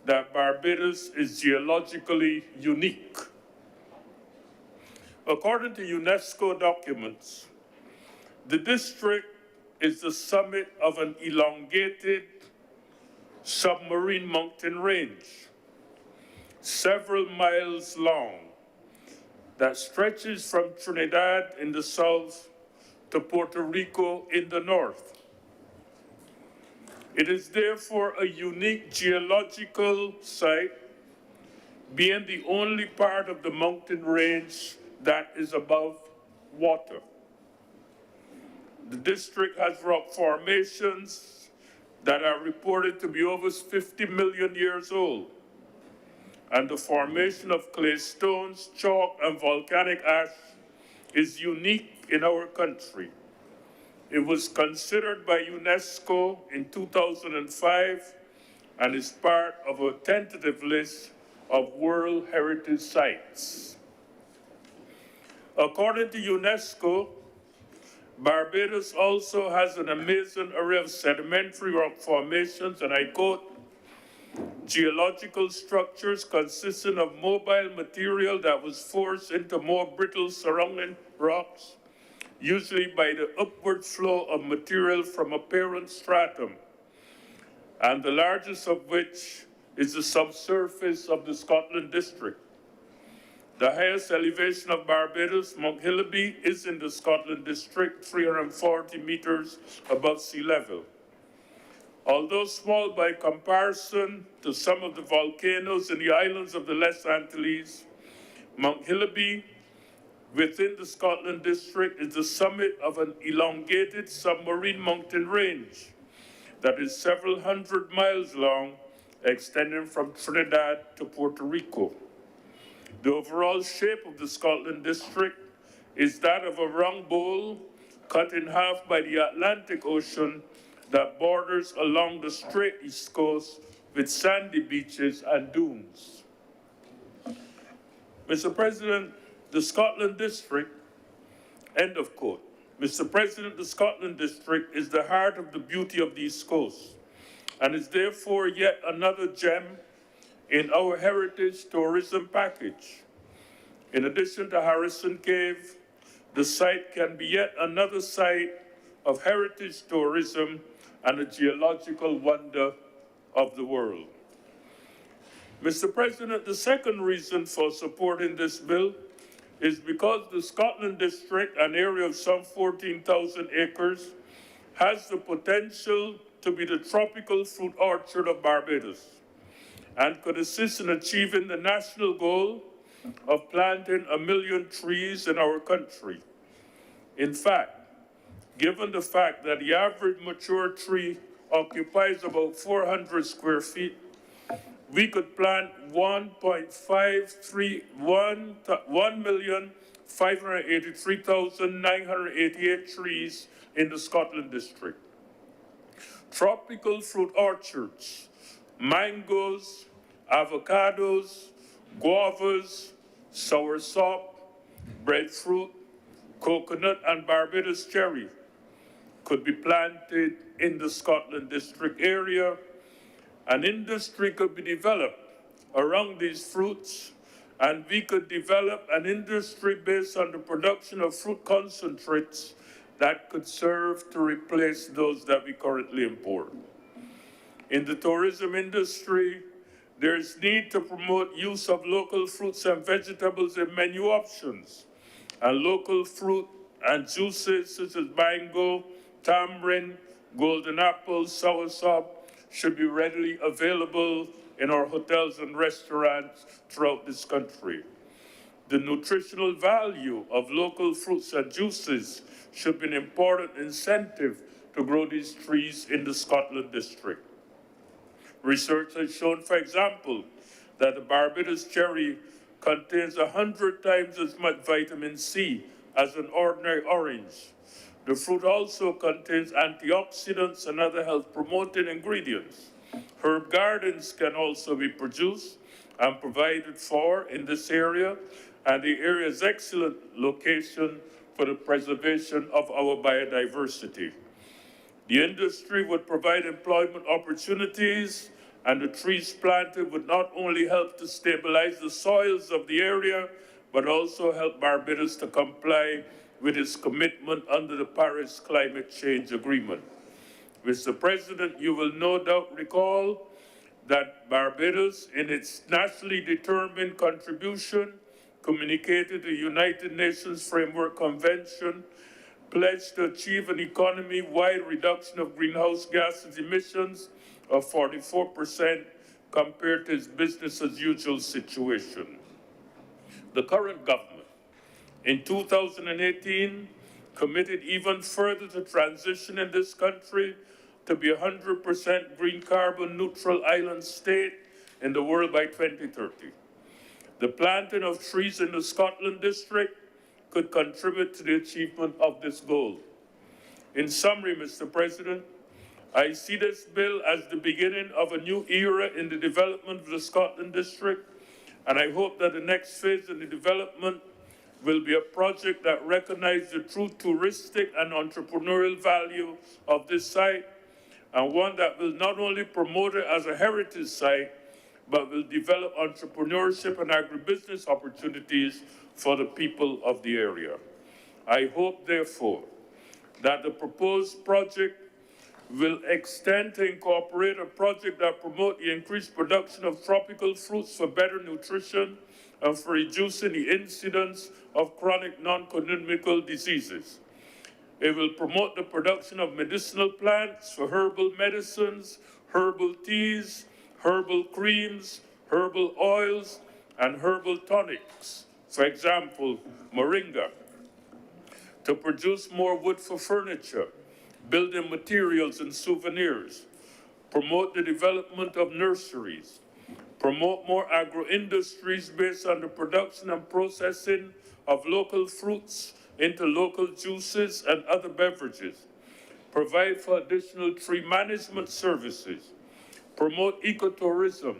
that Barbados is geologically unique. According to UNESCO documents, the district is the summit of an elongated submarine mountain range, several miles long, that stretches from Trinidad in the south to Puerto Rico in the north. It is therefore a unique geological site, being the only part of the mountain range that is above water. The district has rock formations that are reported to be over 50 million years old, and the formation of clay stones, chalk, and volcanic ash is unique in our country. It was considered by UNESCO in 2005 and is part of a tentative list of World Heritage Sites. According to UNESCO, Barbados also has an amazing array of sedimentary rock formations, and I quote, geological structures consisting of mobile material that was forced into more brittle surrounding rocks, usually by the upward flow of material from a parent stratum, and the largest of which is the subsurface of the Scotland district. The highest elevation of Barbados, Mount Hillaby, is in the Scotland district, 340 meters above sea level. Although small by comparison to some of the volcanoes in the islands of the Les Antilles, Mount Hillaby within the Scotland district is the summit of an elongated submarine mountain range, that is several hundred miles long, extending from Trinidad to Puerto Rico. The overall shape of the Scotland District is that of a round bowl cut in half by the Atlantic Ocean that borders along the straight east coast with sandy beaches and dunes. Mr. President, the Scotland District, end of quote. Mr. President, the Scotland District is the heart of the beauty of the East Coast and is therefore yet another gem in our heritage tourism package. In addition to Harrison Cave, the site can be yet another site of heritage tourism and a geological wonder of the world. Mr. President, the second reason for supporting this bill is because the Scotland District, an area of some 14,000 acres, has the potential to be the tropical fruit orchard of Barbados and could assist in achieving the national goal of planting 1 million trees in our country. In fact, given the fact that the average mature tree occupies about 400 square feet, we could plant 1,583,988 trees in the Scotland District. Tropical fruit orchards, mangoes, avocados, guavas, soursop, breadfruit, coconut, and Barbados cherry could be planted in the Scotland District area. An industry could be developed around these fruits, and we could develop an industry based on the production of fruit concentrates that could serve to replace those that we currently import. In the tourism industry, there is need to promote use of local fruits and vegetables in menu options, and local fruit and juices such as mango, tamarind, golden apple, soursop should be readily available in our hotels and restaurants throughout this country. The nutritional value of local fruits and juices should be an important incentive to grow these trees in the Scotland District. Research has shown, for example, that the Barbados cherry contains 100 times as much vitamin C as an ordinary orange. The fruit also contains antioxidants and other health-promoting ingredients. Herb gardens can also be produced and provided for in this area, and the area is an excellent location for the preservation of our biodiversity. The industry would provide employment opportunities, and the trees planted would not only help to stabilize the soils of the area, but also help Barbados to comply with its commitment under the Paris Climate Change Agreement. Mr. President, you will no doubt recall that Barbados, in its nationally determined contribution, communicated the United Nations Framework Convention, pledged to achieve an economy-wide reduction of greenhouse gases emissions of 44% compared to its business-as-usual situation. The current government, in 2018, committed even further to transition in this country to be 100% green carbon neutral island state in the world by 2030. The planting of trees in the Scotland District could contribute to the achievement of this goal. In summary, Mr. President, I see this bill as the beginning of a new era in the development of the Scotland District, and I hope that the next phase in the development will be a project that recognizes the true touristic and entrepreneurial value of this site, and one that will not only promote it as a heritage site, but will develop entrepreneurship and agribusiness opportunities for the people of the area. I hope, therefore, that the proposed project will extend to incorporate a project that promotes the increased production of tropical fruits for better nutrition and for reducing the incidence of chronic non-communicable diseases. It will promote the production of medicinal plants for herbal medicines, herbal teas, herbal creams, herbal oils, and herbal tonics, for example, moringa, to produce more wood for furniture, building materials and souvenirs, promote the development of nurseries, promote more agro-industries based on the production and processing of local fruits into local juices and other beverages, provide for additional tree management services, promote ecotourism,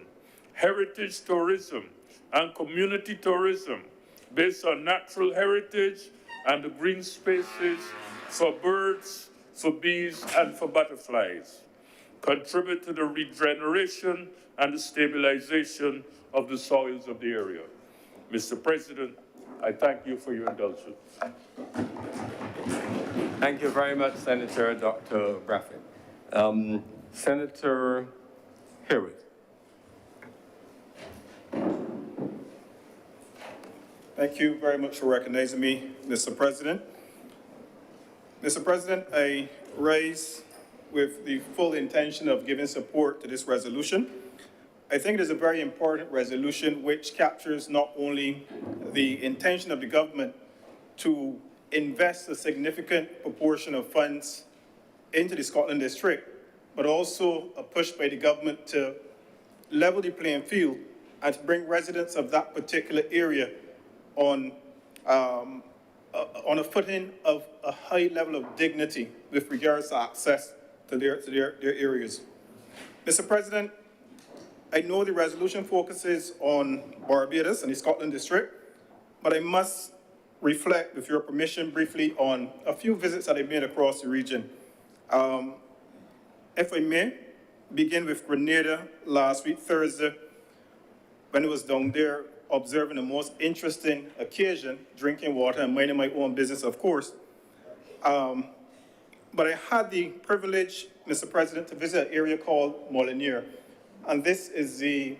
heritage tourism, and community tourism based on natural heritage and the green spaces for birds, for bees, and for butterflies. Contribute to the regeneration and the stabilization of the soils of the area. Mr. President, I thank you for your indulgence. Thank you very much, Senator Dr. Braffin. Senator Herod. Thank you very much for recognizing me, Mr. President. Mr. President, I rise with the full intention of giving support to this resolution. I think it is a very important resolution which captures not only the intention of the government to invest a significant proportion of funds into the Scotland District, but also a push by the government to level the playing field and to bring residents of that particular area on a footing of a high level of dignity with regards to access to their areas. Mr. President, I know the resolution focuses on Barbados and the Scotland District, but I must reflect, with your permission, briefly on a few visits that I've made across the region. If I may, begin with Grenada last week, Thursday, when I was down there observing the most interesting occasion, drinking water and minding my own business, of course. But I had the privilege, Mr. President, to visit an area called Molinier. And this is the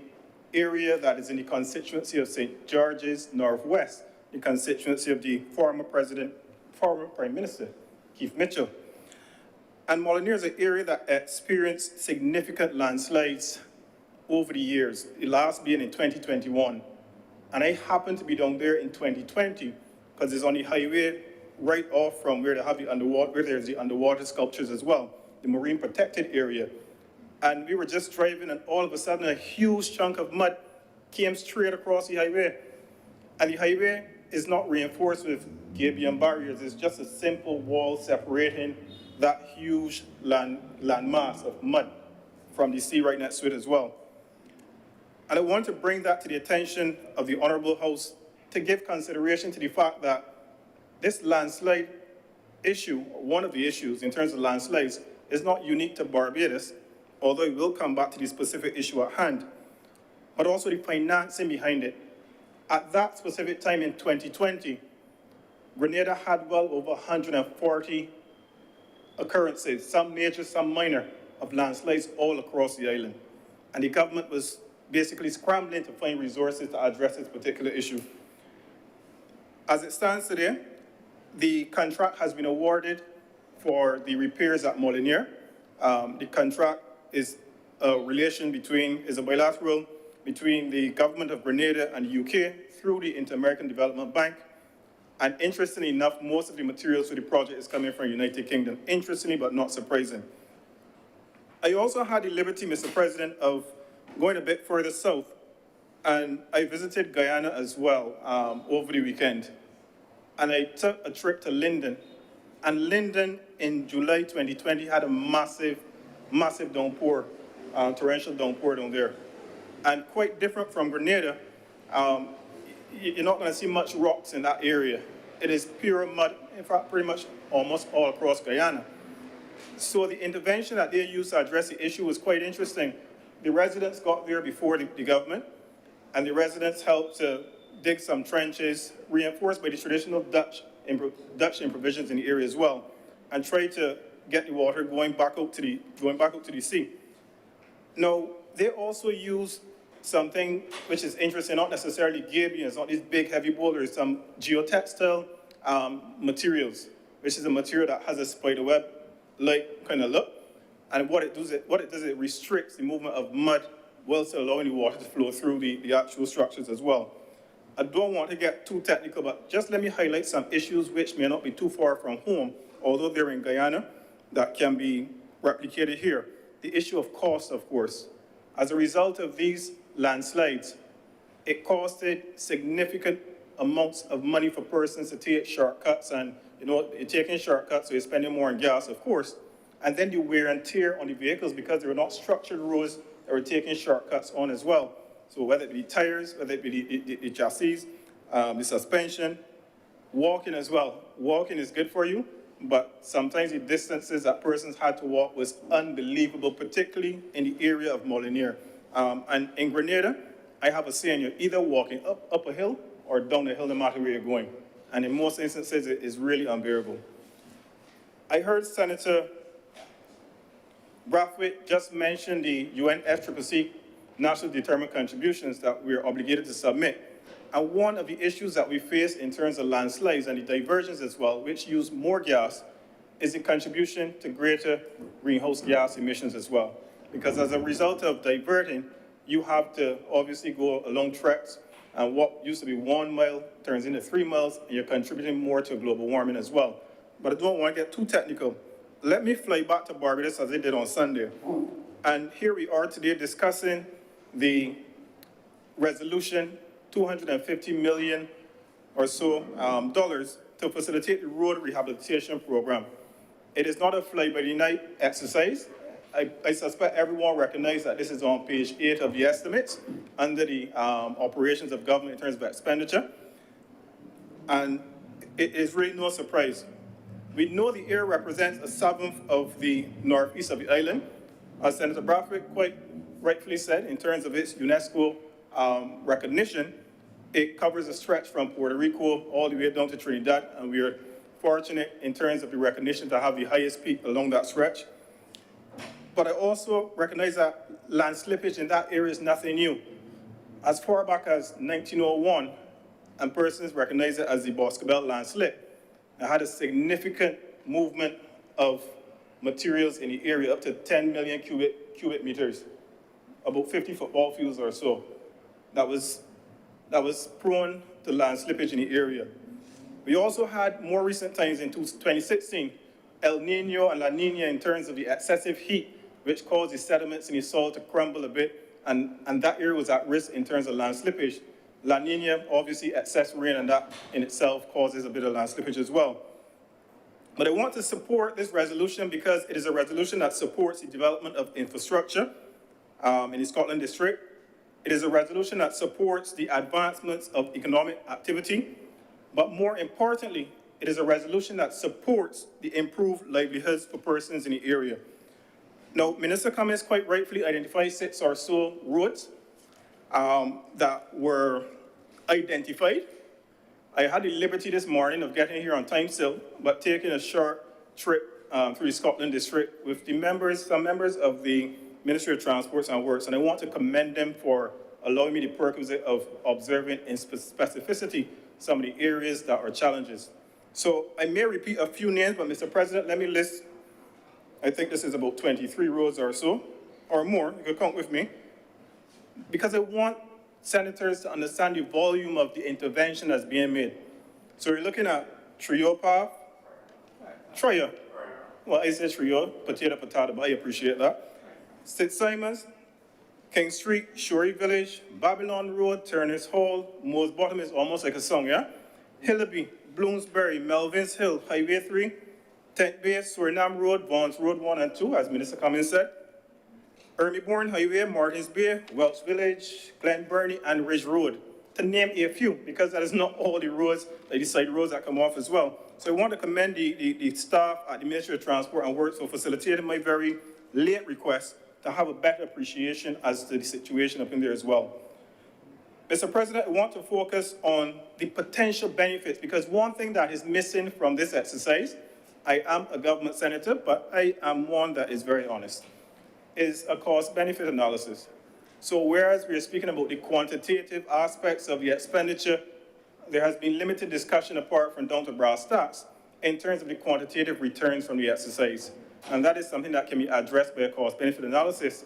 area that is in the constituency of St. George's Northwest, the constituency of the former Prime Minister, Keith Mitchell. And Molinier is an area that experienced significant landslides over the years, the last being in 2021. And I happened to be down there in 2020 because it's on the highway right off from where they have the underwater, where there's the underwater sculptures as well, the marine protected area. And we were just driving and all of a sudden a huge chunk of mud came straight across the highway. And the highway is not reinforced with gabion barriers. It's just a simple wall separating that huge land mass of mud from the sea right next to it as well. And I want to bring that to the attention of the Honourable House to give consideration to the fact that this landslide issue, one of the issues in terms of landslides, is not unique to Barbados, although it will come back to the specific issue at hand, but also the financing behind it. At that specific time in 2020, Grenada had well over 140 occurrences, some major, some minor, of landslides all across the island. And the government was basically scrambling to find resources to address this particular issue. As it stands today, the contract has been awarded for the repairs at Molinier. The contract is a bilateral between the government of Grenada and the UK through the Inter-American Development Bank. And interestingly enough, most of the materials for the project is coming from the United Kingdom. Interestingly, but not surprising. I also had the liberty, Mr. President, of going a bit further south, and I visited Guyana as well over the weekend. And I took a trip to Linden. And Linden in July 2020 had a massive downpour, torrential downpour down there. And quite different from Grenada, you're not going to see much rocks in that area. It is pure mud, in fact, pretty much almost all across Guyana. So the intervention that they used to address the issue was quite interesting. The residents got there before the government, and the residents helped to dig some trenches, reinforced by the traditional Dutch improvisations in the area as well, and tried to get the water going back out to the sea. Now, they also use something which is interesting, not necessarily gabions, not these big heavy boulders, some geotextile materials, which is a material that has a spider web-like kind of look. And what it does, it restricts the movement of mud whilst allowing the water to flow through the actual structures as well. I don't want to get too technical, but just let me highlight some issues which may not be too far from home, although they're in Guyana, that can be replicated here. the issue of cost, of course. As a result of these landslides, it costed significant amounts of money for persons to take shortcuts, and you're taking shortcuts, so you're spending more on gas, of course. And then the wear and tear on the vehicles because they were not structured roads that were taking shortcuts on as well. So whether it be tires, whether it be the chassis, the suspension, walking as well. Walking is good for you, but sometimes the distances that persons had to walk was unbelievable, particularly in the area of Molinier. And in Grenada, I have a saying, you're either walking up a hill or down a hill, no matter where you're going. And in most instances, it is really unbearable. I heard Senator Brathwaite just mention the UNFCCC national determined contributions that we're obligated to submit. And one of the issues that we face in terms of landslides and the diversions as well, which use more gas, is the contribution to greater greenhouse gas emissions as well. Because as a result of diverting, you have to obviously go along treks, and what used to be 1 mile turns into 3 miles, and you're contributing more to global warming as well. But I don't want to get too technical. Let me fly back to Barbados as I did on Sunday. And here we are today discussing the resolution, $250 million or so dollars to facilitate the road rehabilitation program. It is not a fly-by-the-night exercise. I suspect everyone recognizes that this is on page 8 of the estimates under the operations of government in terms of expenditure. And it is really no surprise. We know the area represents a seventh of the northeast of the island. As Senator Brathwaite quite rightfully said, in terms of its UNESCO recognition, it covers a stretch from Puerto Rico all the way down to Trinidad, and we are fortunate in terms of the recognition to have the highest peak along that stretch. But I also recognize that land slippage in that area is nothing new. As far back as 1901, and persons recognize it as the Boscobel landslip, it had a significant movement of materials in the area, up to 10 million cubic meters, about 50 football fields or so. That was prone to land slippage in the area. We also had more recent times in 2016, El Nino and La Nina in terms of the excessive heat, which caused the sediments in the soil to crumble a bit, and that area was at risk in terms of land slippage. La Nina, obviously excess rain, and that in itself causes a bit of land slippage as well. But I want to support this resolution because it is a resolution that supports the development of infrastructure in the Scotland district. It is a resolution that supports the advancements of economic activity, but more importantly, it is a resolution that supports the improved livelihoods for persons in the area. Now, Minister Cummings quite rightfully identified 6 or so roads that were identified. I had the liberty this morning of getting here on time still, but taking a short trip through the Scotland district with some members of the Ministry of Transport and Works, and I want to commend them for allowing me the prerequisite of observing in specificity some of the areas that are challenges. So I may repeat a few names, but Mr. President, let me list, I think this is about 23 roads or so, or more, you can count with me, because I want senators to understand the volume of the intervention that's being made. So we're looking at Trio Path, Troya. Well, I say Trio, potato, but I appreciate that. St. Simons, King Street, Shorey Village, Babylon Road, Turner's Hall, Moore's Bottom is almost like a song, yeah? Hillaby, Bloomsbury, Melvin's Hill, Highway 3, Tent Bay, Suriname Road, Vaughan's Road 1 and 2, as Minister Cummings said, Ermyborn Highway, Martins Bay, Welch Village, Glen Burnie, and Ridge Road, to name a few, because that is not all the roads, like the side roads that come off as well. So I want to commend the staff at the Ministry of Transport and Works for facilitating my very late request to have a better appreciation as to the situation up in there as well. Mr. President, I want to focus on the potential benefits, because one thing that is missing from this exercise, I am a government senator, but I am one that is very honest, is a cost-benefit analysis. So whereas we are speaking about the quantitative aspects of the expenditure, there has been limited discussion apart from down to brass tacks in terms of the quantitative returns from the exercise. And that is something that can be addressed by a cost-benefit analysis.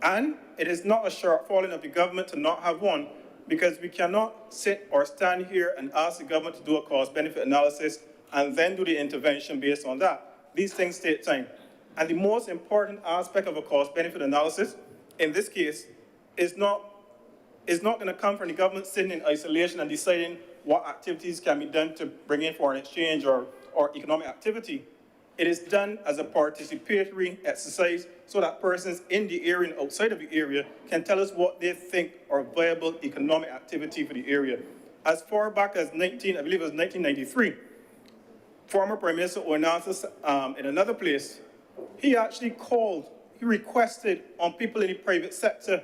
And it is not a shortfalling of the government to not have one, because we cannot sit or stand here and ask the government to do a cost-benefit analysis and then do the intervention based on that. These things take time. And the most important aspect of a cost-benefit analysis, in this case, is not going to come from the government sitting in isolation and deciding what activities can be done to bring in foreign exchange or economic activity. It is done as a participatory exercise so that persons in the area and outside of the area can tell us what they think are viable economic activity for the area. As far back as I believe it was 1993, former Prime Minister Onassis, in another place, he actually he requested on people in the private sector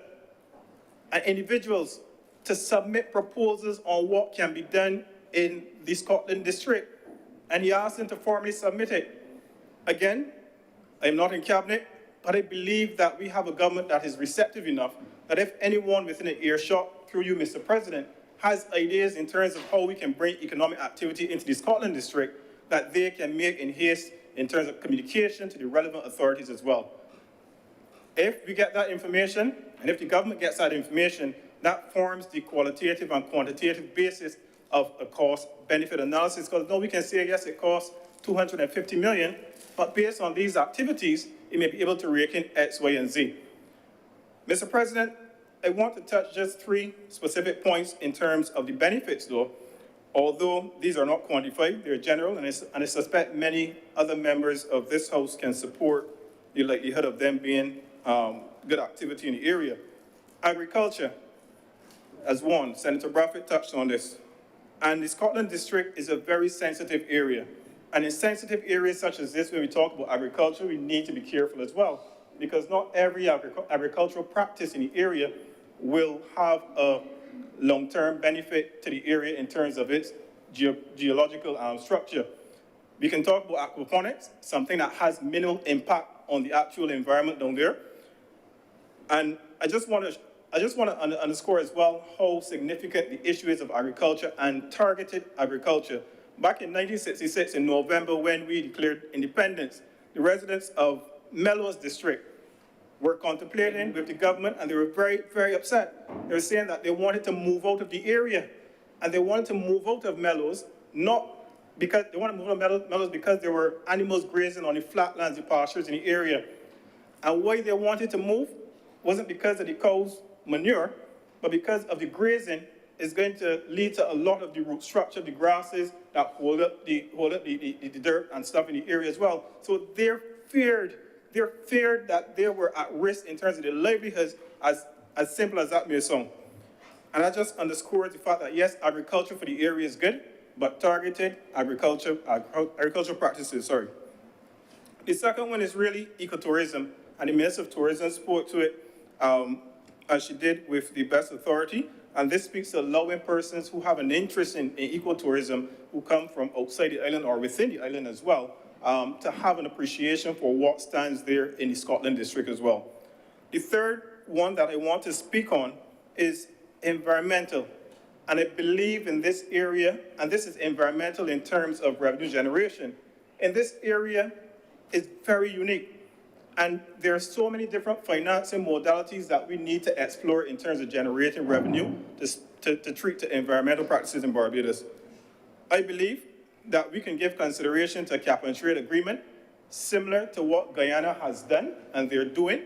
and individuals to submit proposals on what can be done in the Scotland district. And he asked them to formally submit it. Again, I'm not in cabinet, but I believe that we have a government that is receptive enough that if anyone within an earshot, through you, Mr. President, has ideas in terms of how we can bring economic activity into the Scotland district, that they can make in haste in terms of communication to the relevant authorities as well. If we get that information, and if the government gets that information, that forms the qualitative and quantitative basis of a cost-benefit analysis. Because now we can say, yes, it costs $250 million, but based on these activities, it may be able to rake in X, Y, and Z. Mr. President, I want to touch just 3 specific points in terms of the benefits, though. Although these are not quantified, they're general, and I suspect many other members of this House can support the likelihood of them being good activity in the area. Agriculture, as one, Senator Bradford touched on this. And the Scotland district is a very sensitive area. And in sensitive areas such as this, when we talk about agriculture, we need to be careful as well, because not every agricultural practice in the area will have a long-term benefit to the area in terms of its geological structure. We can talk about aquaponics, something that has minimal impact on the actual environment down there. And I just want to underscore as well how significant the issue is of agriculture and targeted agriculture. Back in 1966, in November, when we declared independence, the residents of Melrose District were contemplating with the government, and they were very, very upset. They were saying that they wanted to move out of the area, and they wanted to move out of Melrose, not because they wanted to move out of Melrose because there were animals grazing on the flatlands, the pastures in the area. And why they wanted to move wasn't because of the cows' manure, but because of the grazing is going to lead to a lot of the root structure, the grasses that hold up the dirt and stuff in the area as well. So they feared that they were at risk in terms of their livelihoods, as simple as that may sound. And that just underscores the fact that yes, agriculture for the area is good, but targeted agricultural practices, sorry. The second one is really ecotourism, and the Minister of Tourism spoke to it as she did with the best authority. And this speaks to allowing persons who have an interest in ecotourism, who come from outside the island or within the island as well, to have an appreciation for what stands there in the Scotland district as well. The third one that I want to speak on is environmental. And I believe in this area, and this is environmental in terms of revenue generation, in this area is very unique. And there are so many different financing modalities that we need to explore in terms of generating revenue to treat the environmental practices in Barbados. I believe that we can give consideration to a cap and trade agreement similar to what Guyana has done and they're doing.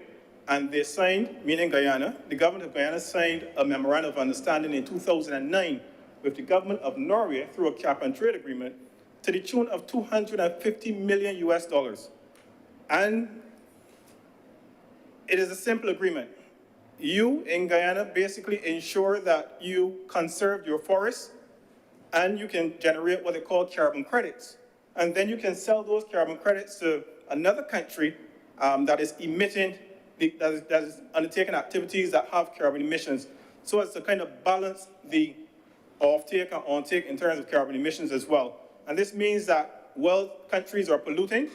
And they signed, meaning Guyana, the government of Guyana signed a memorandum of understanding in 2009 with the government of Norway through a cap and trade agreement to the tune of $250 million US. And it is a simple agreement. You in Guyana basically ensure that you conserve your forests and you can generate what they call carbon credits. And then you can sell those carbon credits to another country that is emitting, that is undertaking activities that have carbon emissions, so as to kind of balance the off-take and on-take in terms of carbon emissions as well. And this means that while countries are polluting,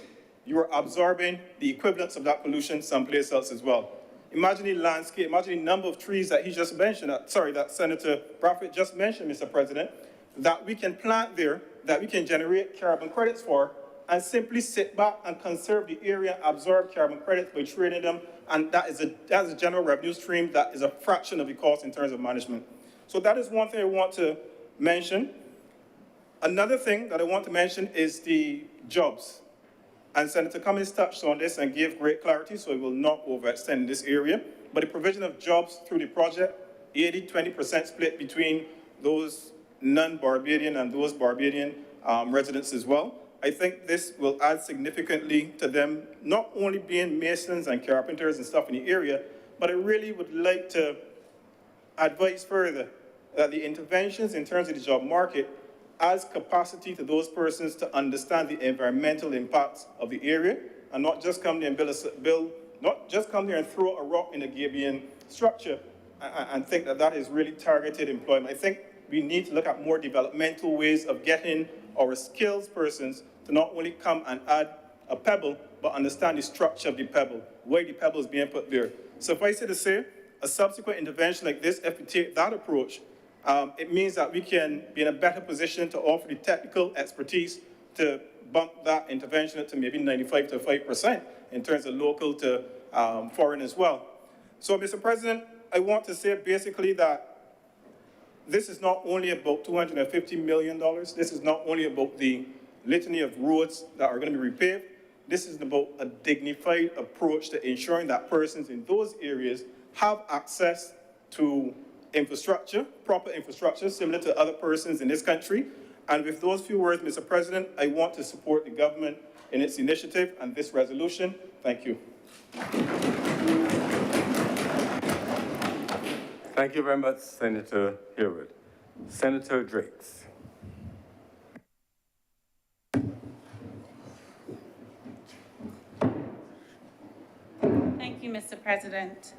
you are absorbing the equivalents of that pollution someplace else as well. Imagine the landscape, imagine the number of trees that he just mentioned, that Senator Bradford just mentioned, Mr. President, that we can plant there, that we can generate carbon credits for, and simply sit back and conserve the area, absorb carbon credits by trading them, and that is a general revenue stream that is a fraction of the cost in terms of management. So that is one thing I want to mention. Another thing that I want to mention is the jobs. And Senator Cummings touched on this and gave great clarity, so I will not overextend this area. But the provision of jobs through the project, 80-20% split between those non-Barbadian and those Barbadian residents as well. I think this will add significantly to them not only being masons and carpenters and stuff in the area, but I really would like to advise further that the interventions in terms of the job market adds capacity to those persons to understand the environmental impacts of the area and not just come there and not just come there and throw a rock in a Gabian structure and think that that is really targeted employment. I think we need to look at more developmental ways of getting our skills persons to not only come and add a pebble, but understand the structure of the pebble, why the pebble is being put there. Suffice it to say, a subsequent intervention like this, if we take that approach, it means that we can be in a better position to offer the technical expertise to bump that intervention up to maybe 95 to 5% in terms of local to foreign as well. So, Mr. President, I want to say basically that this is not only about $250 million. This is not only about the litany of roads that are going to be repaved. This is about a dignified approach to ensuring that persons in those areas have access to infrastructure, proper infrastructure, similar to other persons in this country. And with those few words, Mr. President, I want to support the government in its initiative and this resolution. Thank you. Thank you very much, Senator Hayward. Senator Drakes. Thank you, Mr. President.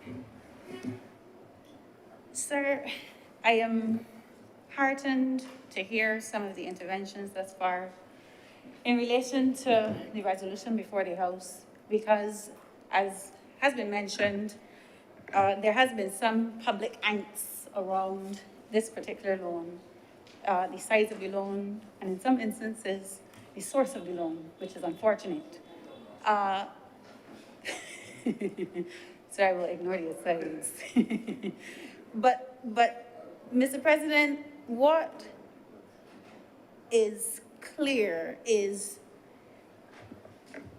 Sir, I am heartened to hear some of the interventions thus far in relation to the resolution before the House, because as has been mentioned, there has been some public angst around this particular loan, the size of the loan, and in some instances, the source of the loan, which is unfortunate. So I will ignore the asides. But, Mr. President, what is clear is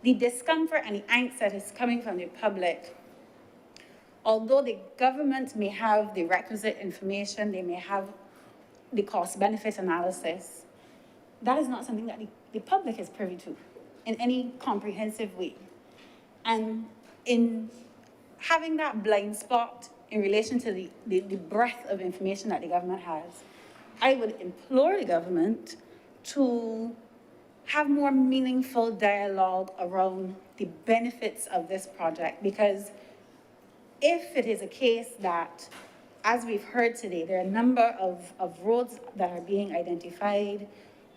the discomfort and the angst that is coming from the public. Although the government may have the requisite information, they may have the cost-benefit analysis, that is not something that the public is privy to in any comprehensive way. And in having that blind spot in relation to the breadth of information that the government has, I would implore the government to have more meaningful dialogue around the benefits of this project, because if it is a case that, as we've heard today, there are a number of roads that are being identified,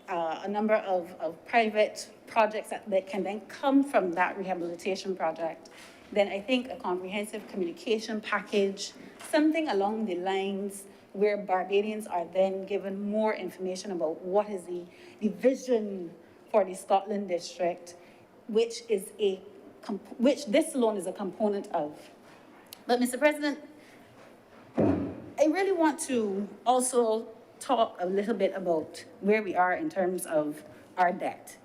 a number of private projects that can then come from that rehabilitation project, then I think a comprehensive communication package, something along the lines where Barbadians are then given more information about what is the vision for the Scotland district, which this loan is a component of. But Mr. President, I really want to also talk a little bit about where we are in terms of our debt.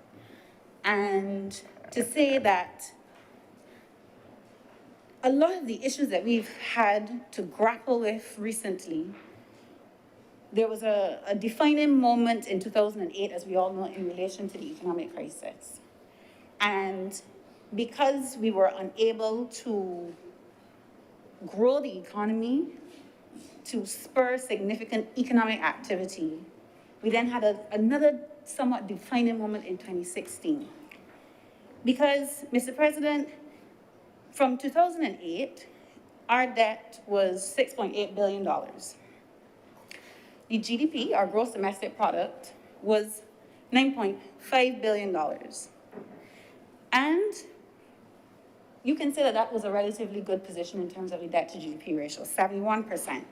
And to say that a lot of the issues that we've had to grapple with recently, there was a defining moment in 2008, as we all know, in relation to the economic crisis. And because we were unable to grow the economy to spur significant economic activity, we then had another somewhat defining moment in 2016. Because, Mr. President, from 2008, our debt was $6.8 billion. The GDP, our gross domestic product, was $9.5 billion. And you can say that that was a relatively good position in terms of the debt to GDP ratio, 71%.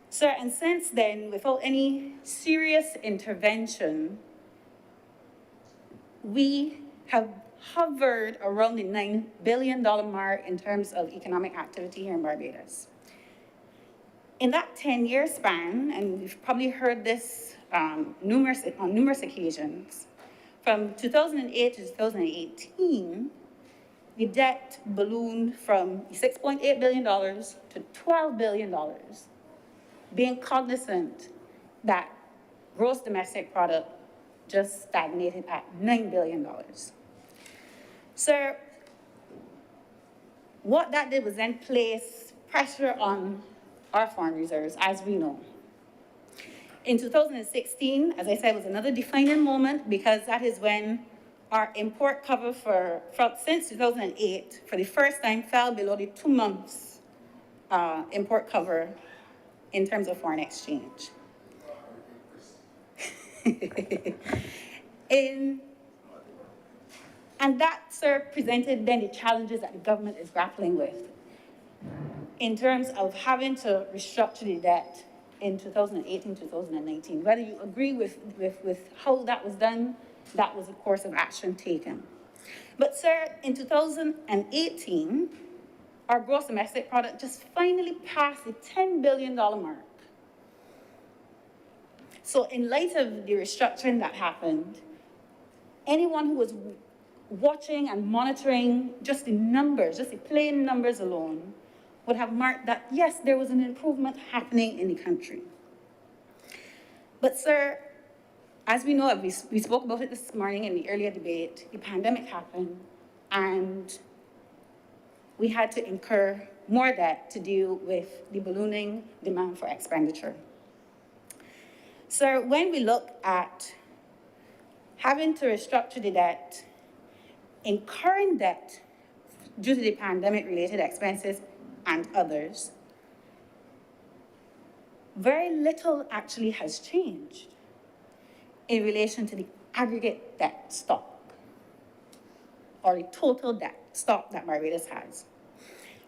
Sir, and since then, without any serious intervention, we have hovered around the $9 billion mark in terms of economic activity here in Barbados. In that 10-year span, and you've probably heard this on numerous occasions, from 2008 to 2018, the debt ballooned from $6.8 billion to $12 billion, being cognizant that gross domestic product just stagnated at $9 billion. So what that did was then place pressure on our foreign reserves, as we know. In 2016, as I said, was another defining moment because that is when our import cover since 2008, for the first time, fell below the 2 months import cover in terms of foreign exchange. And that, sir, presented then the challenges that the government is grappling with in terms of having to restructure the debt in 2018, 2019. Whether you agree with how that was done, that was a course of action taken. But, sir, in 2018, our gross domestic product just finally passed the $10 billion mark. So in light of the restructuring that happened, anyone who was watching and monitoring just the numbers, just the plain numbers alone, would have marked that, yes, there was an improvement happening in the country. But, sir, as we know, we spoke about it this morning in the earlier debate, the pandemic happened, and we had to incur more debt to deal with the ballooning demand for expenditure. So when we look at having to restructure the debt, incurring debt due to the pandemic-related expenses and others, very little actually has changed in relation to the aggregate debt stock or the total debt stock that Barbados has.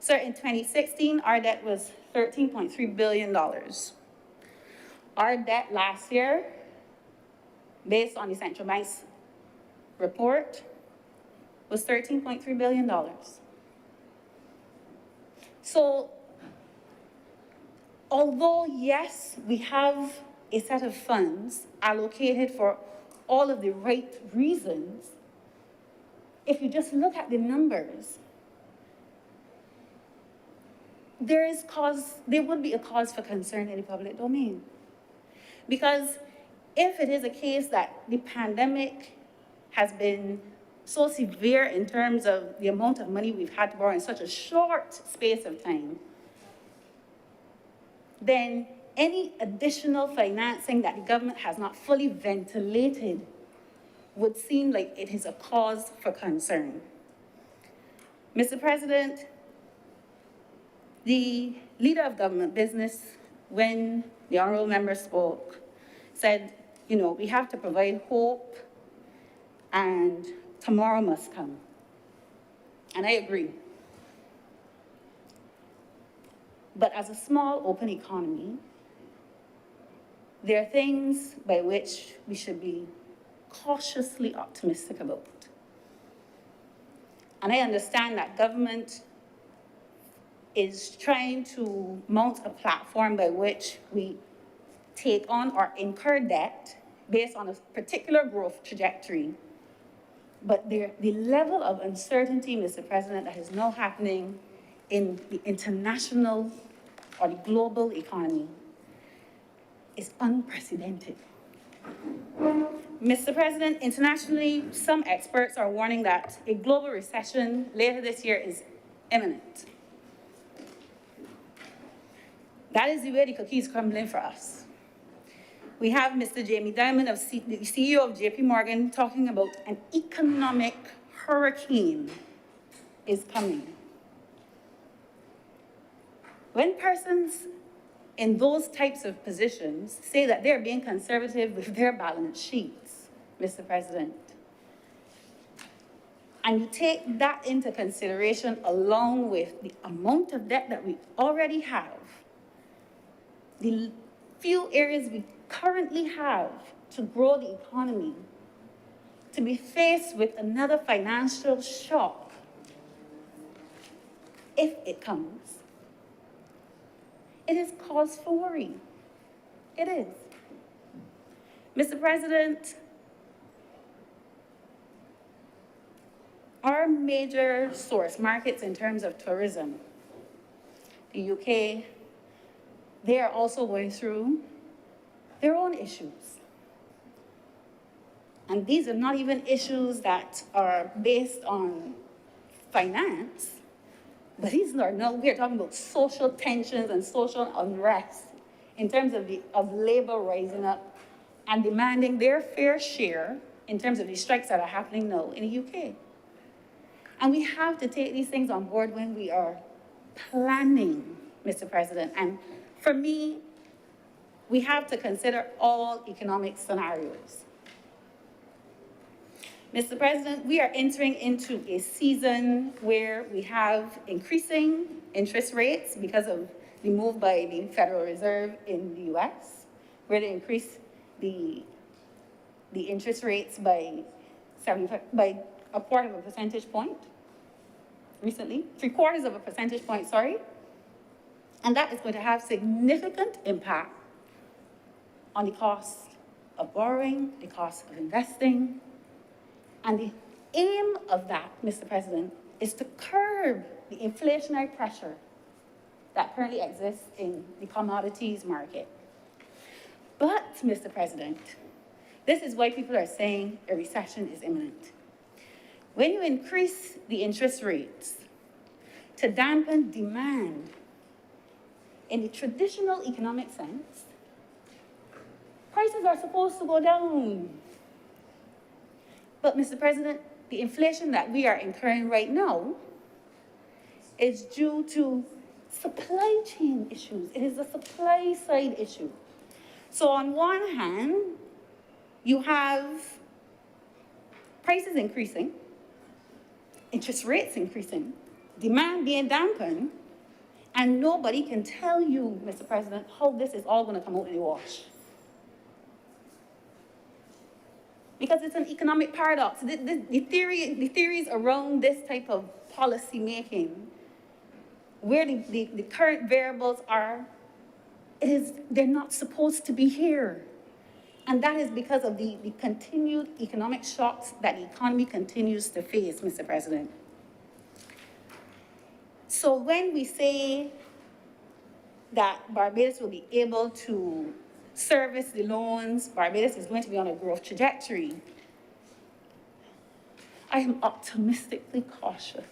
So in 2016, our debt was $13.3 billion. Our debt last year, based on the central bank's report, was $13.3 billion. So, although, yes, we have a set of funds allocated for all of the right reasons, if you just look at the numbers, there would be a cause for concern in the public domain. Because if it is a case that the pandemic has been so severe in terms of the amount of money we've had to borrow in such a short space of time, then any additional financing that the government has not fully ventilated would seem like it is a cause for concern. Mr. President, the leader of government business, when the honourable member spoke, said, you know, we have to provide hope and tomorrow must come. And I agree. But as a small, open economy, there are things by which we should be cautiously optimistic about. And I understand that government is trying to mount a platform by which we take on or incur debt based on a particular growth trajectory. But the level of uncertainty, Mr. President, that is now happening in the international or the global economy is unprecedented. Mr. President, internationally, some experts are warning that a global recession later this year is imminent. That is the way the cookie is crumbling for us. We have Mr. Jamie Dimon, the CEO of JP Morgan, talking about an economic hurricane is coming. When persons in those types of positions say that they're being conservative with their balance sheets, Mr. President, and you take that into consideration along with the amount of debt that we already have, the few areas we currently have to grow the economy, to be faced with another financial shock, if it comes, it is cause for worry. It is. Mr. President, our major source markets in terms of tourism, the UK, they are also going through their own issues. And these are not even issues that are based on finance, but these are no, we are talking about social tensions and social unrest in terms of labor rising up and demanding their fair share in terms of the strikes that are happening now in the UK. And we have to take these things on board when we are planning, Mr. President. And for me, we have to consider all economic scenarios. Mr. President, we are entering into a season where we have increasing interest rates because of the move by the Federal Reserve in the US, where they increased the interest rates by a quarter of a percentage point recently, 3/4 of a percentage point, sorry. And that is going to have significant impact on the cost of borrowing, the cost of investing. And the aim of that, Mr. President, is to curb the inflationary pressure that currently exists in the commodities market. But, Mr. President, this is why people are saying a recession is imminent. When you increase the interest rates to dampen demand in the traditional economic sense, prices are supposed to go down. But, Mr. President, the inflation that we are incurring right now is due to supply chain issues. It is a supply side issue. So on one hand, you have prices increasing, interest rates increasing, demand being dampened, and nobody can tell you, Mr. President, how this is all going to come out in the wash. Because it's an economic paradox. The theories around this type of policy making, where the current variables are, they're not supposed to be here. And that is because of the continued economic shocks that the economy continues to face, Mr. President. So when we say that Barbados will be able to service the loans, Barbados is going to be on a growth trajectory, I am optimistically cautious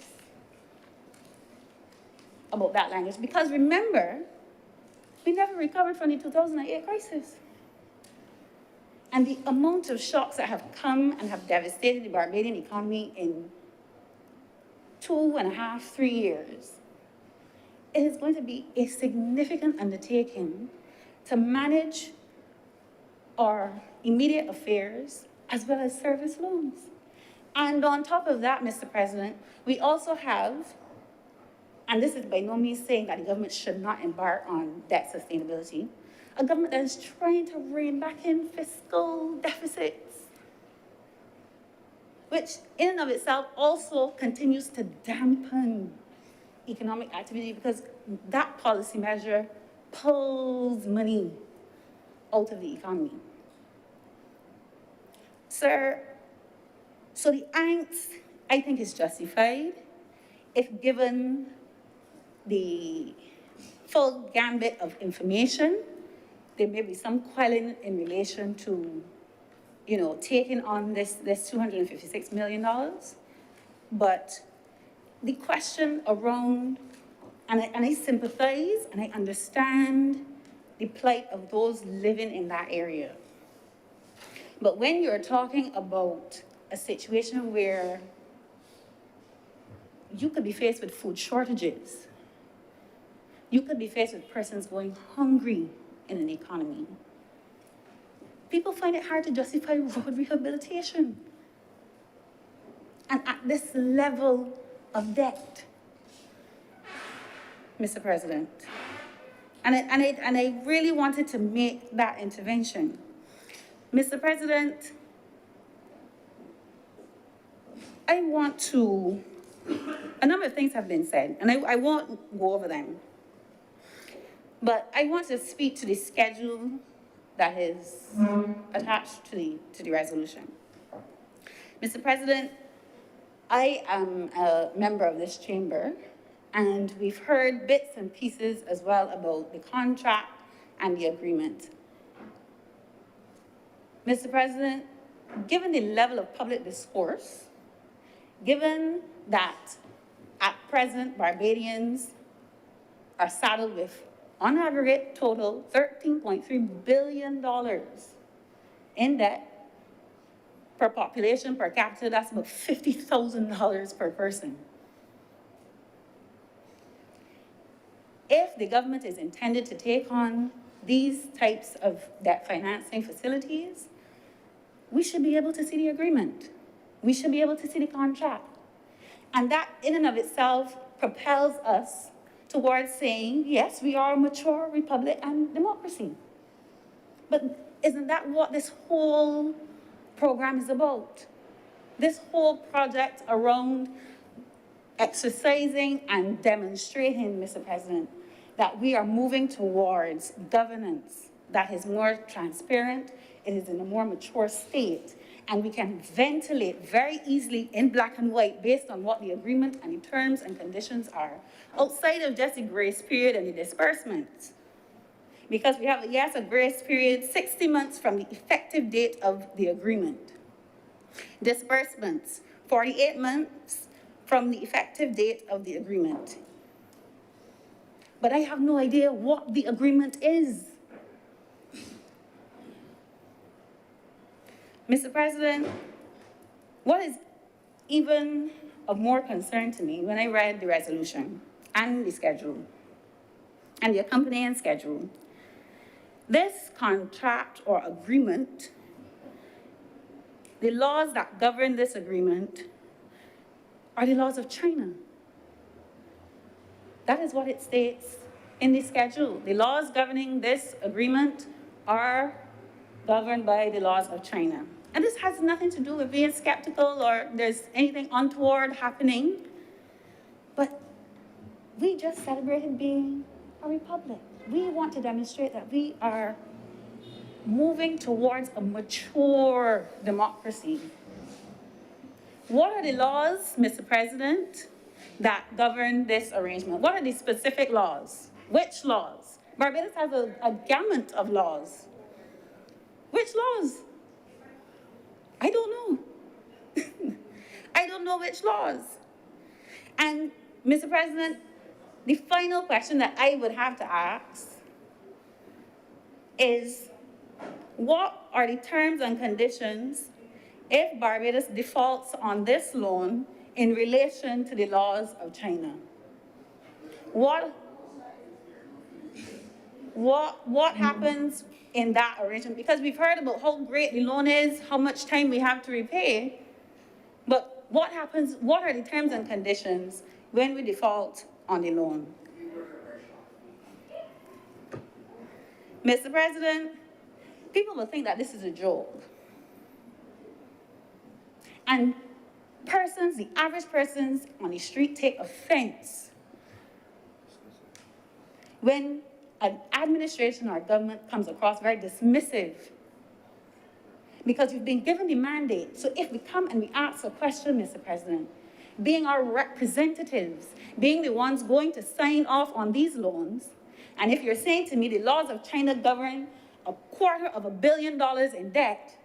about that language. Because remember, we never recovered from the 2008 crisis. And the amount of shocks that have come and have devastated the Barbadian economy in 2.5, 3 years, it is going to be a significant undertaking to manage our immediate affairs as well as service loans. And on top of that, Mr. President, we also have, and this is by no means saying that the government should not embark on debt sustainability, a government that is trying to rein back in fiscal deficits, which in and of itself also continues to dampen economic activity because that policy measure pulls money out of the economy. Sir, so the angst, I think, is justified if given the full gambit of information. There may be some quelling in relation to, taking on this $256 million. But the question around, and I sympathize and I understand the plight of those living in that area. But when you're talking about a situation where you could be faced with food shortages, you could be faced with persons going hungry in an economy, people find it hard to justify road rehabilitation. And at this level of debt, Mr. President, and I really wanted to make that intervention. Mr. President, I want to, a number of things have been said, and I won't go over them. But I want to speak to the schedule that is attached to the resolution. Mr. President, I am a member of this chamber, and we've heard bits and pieces as well about the contract and the agreement. Mr. President, given the level of public discourse, given that at present Barbadians are saddled with, on aggregate total, $13.3 billion in debt per population, per capita, that's about $50,000 per person. If the government is intended to take on these types of debt financing facilities, we should be able to see the agreement. We should be able to see the contract. And that in and of itself propels us towards saying, yes, we are a mature republic and democracy. But isn't that what this whole program is about? This whole project around exercising and demonstrating, Mr. President, that we are moving towards governance that is more transparent, it is in a more mature state, and we can ventilate very easily in black and white based on what the agreement and the terms and conditions are, outside of just the grace period and the disbursements. Because we have, yes, a grace period 60 months from the effective date of the agreement. Disbursements, 48 months from the effective date of the agreement. But I have no idea what the agreement is. Mr. President, what is even of more concern to me when I read the resolution and the schedule and the accompanying schedule, this contract or agreement, the laws that govern this agreement are the laws of China. That is what it states in the schedule. The laws governing this agreement are governed by the laws of China. And this has nothing to do with being skeptical or there's anything untoward happening. But we just celebrated being a republic. We want to demonstrate that we are moving towards a mature democracy. What are the laws, Mr. President, that govern this arrangement? What are the specific laws? Which laws? Barbados has a gamut of laws. Which laws? I don't know. I don't know which laws. And, Mr. President, the final question that I would have to ask is, what are the terms and conditions if Barbados defaults on this loan in relation to the laws of China? What happens in that arrangement? Because we've heard about how great the loan is, how much time we have to repay, but what happens, what are the terms and conditions when we default on the loan? Mr. President, people will think that this is a joke. And persons, the average persons on the street take offense when an administration or government comes across very dismissive, because we've been given the mandate. So if we come and we ask a question, Mr. President, being our representatives, being the ones going to sign off on these loans, and if you're saying to me the laws of China govern $250 million in debt,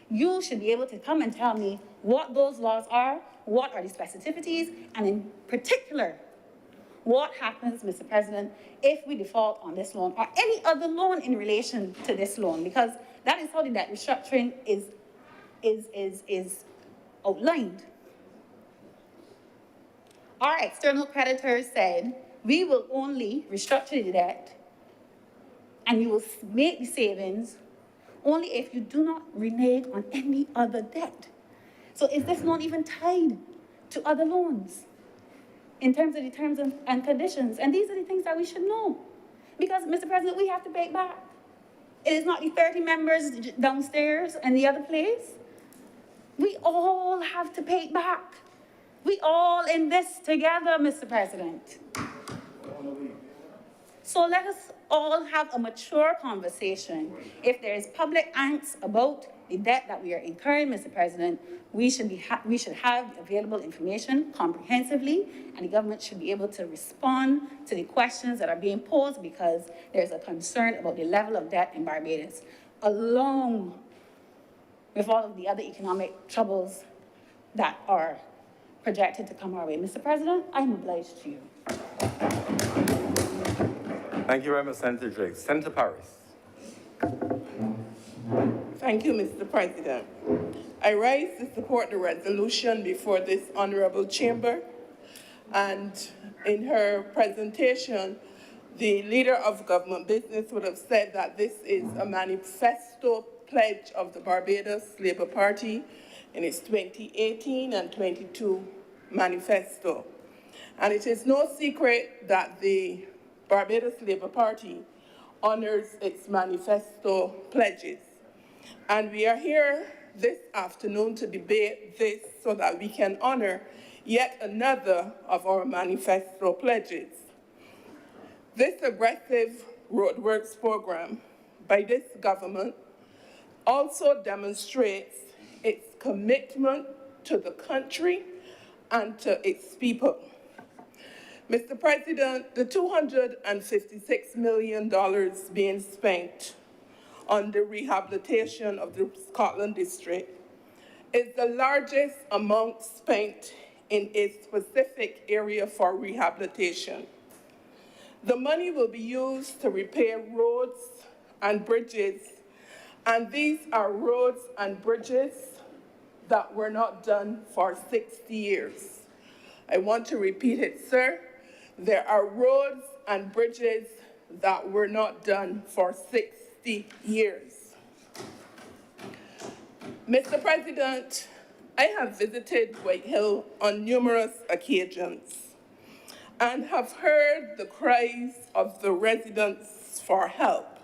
you should be able to come and tell me what those laws are, what are the specificities, and in particular, what happens, Mr. President, if we default on this loan or any other loan in relation to this loan, because that is how the debt restructuring is outlined. Our external creditors said, we will only restructure the debt and you will make the savings only if you do not renege on any other debt. So is this loan even tied to other loans in terms of the terms and conditions? And these are the things that we should know. Because, Mr. President, we have to pay it back. It is not the 30 members downstairs and the other place. We all have to pay it back. We all in this together, Mr. President. So let us all have a mature conversation. If there is public angst about the debt that we are incurring, Mr. President, we should have available information comprehensively, and the government should be able to respond to the questions that are being posed, because there's a concern about the level of debt in Barbados, along with all of the other economic troubles that are projected to come our way. Mr. President, I'm obliged to you. Thank you very much, Senator Drake. Senator Paris. Thank you, Mr. President. I rise to support the resolution before this honorable chamber. And in her presentation, the leader of government business would have said that this is a manifesto pledge of the Barbados Labour Party in its 2018 and 22 manifesto. And it is no secret that the Barbados Labour Party honors its manifesto pledges. And we are here this afternoon to debate this so that we can honor yet another of our manifesto pledges. This aggressive roadworks program by this government also demonstrates its commitment to the country and to its people. Mr. President, the $256 million being spent on the rehabilitation of the Scotland District is the largest amount spent in a specific area for rehabilitation. The money will be used to repair roads and bridges, and these are roads and bridges that were not done for 60 years. I want to repeat it, sir. There are roads and bridges that were not done for 60 years. Mr. President, I have visited White Hill on numerous occasions and have heard the cries of the residents for help.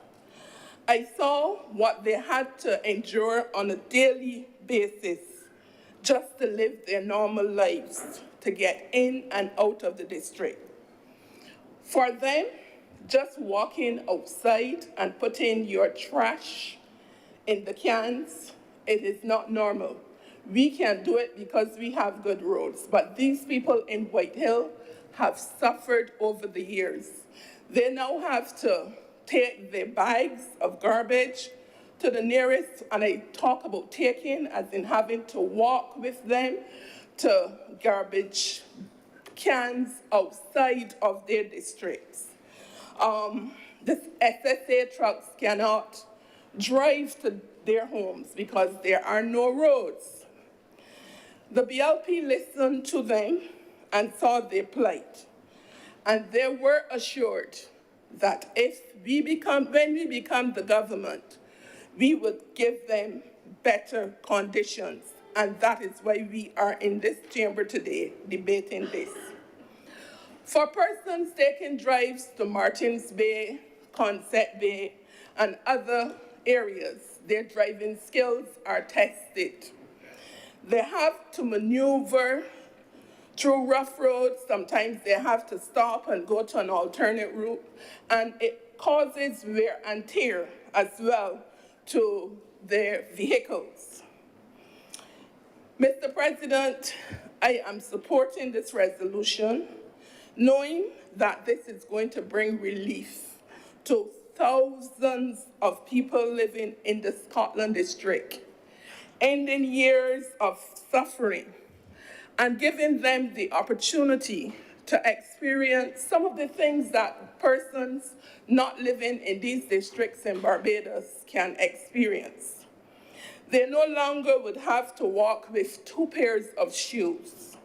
I saw what they had to endure on a daily basis just to live their normal lives, to get in and out of the district. For them, just walking outside and putting your trash in the cans, it is not normal. We can do it because we have good roads, but these people in White Hill have suffered over the years. They now have to take their bags of garbage to the nearest, and I talk about taking as in having to walk with them to garbage cans outside of their districts. The SSA trucks cannot drive to their homes because there are no roads. The BLP listened to them and saw their plight, and they were assured that when we become the government, we would give them better conditions, and that is why we are in this chamber today debating this. For persons taking drives to Martins Bay, Consett Bay, and other areas, their driving skills are tested. They have to maneuver through rough roads. Sometimes they have to stop and go to an alternate route, and it causes wear and tear as well to their vehicles. Mr. President, I am supporting this resolution, knowing that this is going to bring relief to thousands of people living in the Scotland District, ending years of suffering and giving them the opportunity to experience some of the things that persons not living in these districts in Barbados can experience. They no longer would have to walk with 2 pairs of shoes.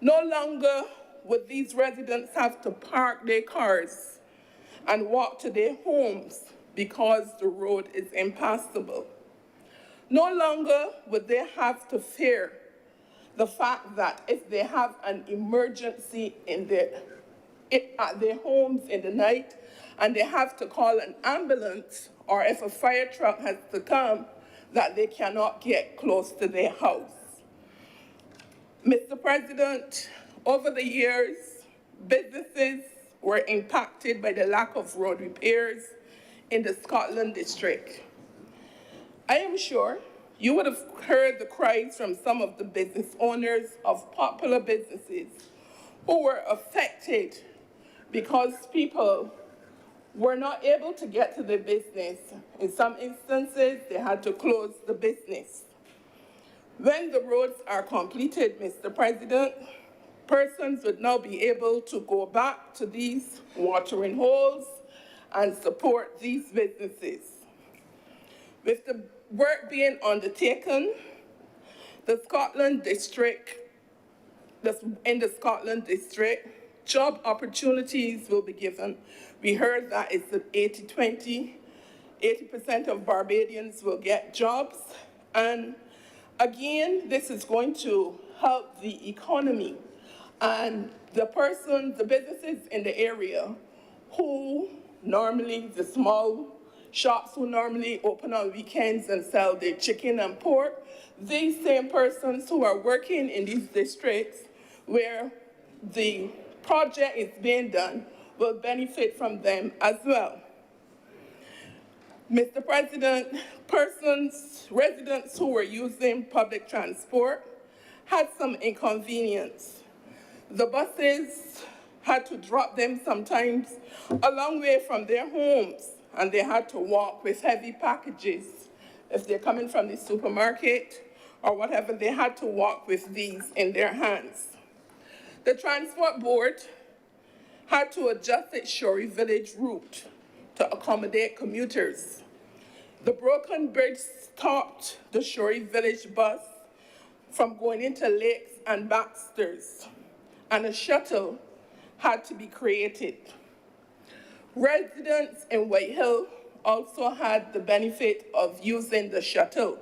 No longer would these residents have to park their cars and walk to their homes because the road is impassable. No longer would they have to fear the fact that if they have an emergency at their homes in the night and they have to call an ambulance, or if a fire truck has to come, that they cannot get close to their house. Mr. President, over the years, businesses were impacted by the lack of road repairs in the Scotland District. I am sure You would have heard the cries from some of the business owners of popular businesses who were affected because people were not able to get to their business. In some instances, they had to close the business. When the roads are completed, Mr. President, persons would now be able to go back to these watering holes and support these businesses. With the work being undertaken, in the Scotland District, job opportunities will be given. We heard that it's an 80-20, 80% of Barbadians will get jobs. And again, this is going to help the economy and the businesses in the area who normally, the small shops who normally open on weekends and sell their chicken and pork, these same persons who are working in these districts where the project is being done will benefit from them as well. Mr. President, residents who were using public transport had some inconvenience. The buses had to drop them sometimes a long way from their homes, and they had to walk with heavy packages. If they're coming from the supermarket or whatever, they had to walk with these in their hands. The Transport Board had to adjust its Shorey Village route to accommodate commuters. The broken bridge stopped the Shorey Village bus from going into Lakes and Baxter's, and a shuttle had to be created. Residents in Whitehill also had the benefit of using the shuttle.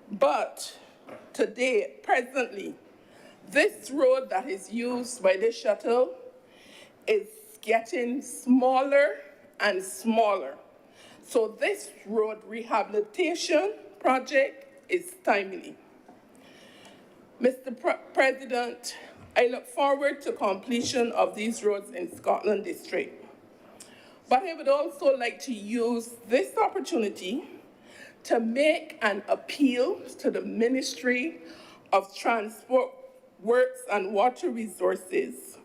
But today, presently, this road that is used by the shuttle is getting smaller and smaller. So this road rehabilitation project is timely. Mr. President, I look forward to completion of these roads in Scotland District. But I would also like to use this opportunity to make an appeal to the Ministry of Transport, Works and Water Resources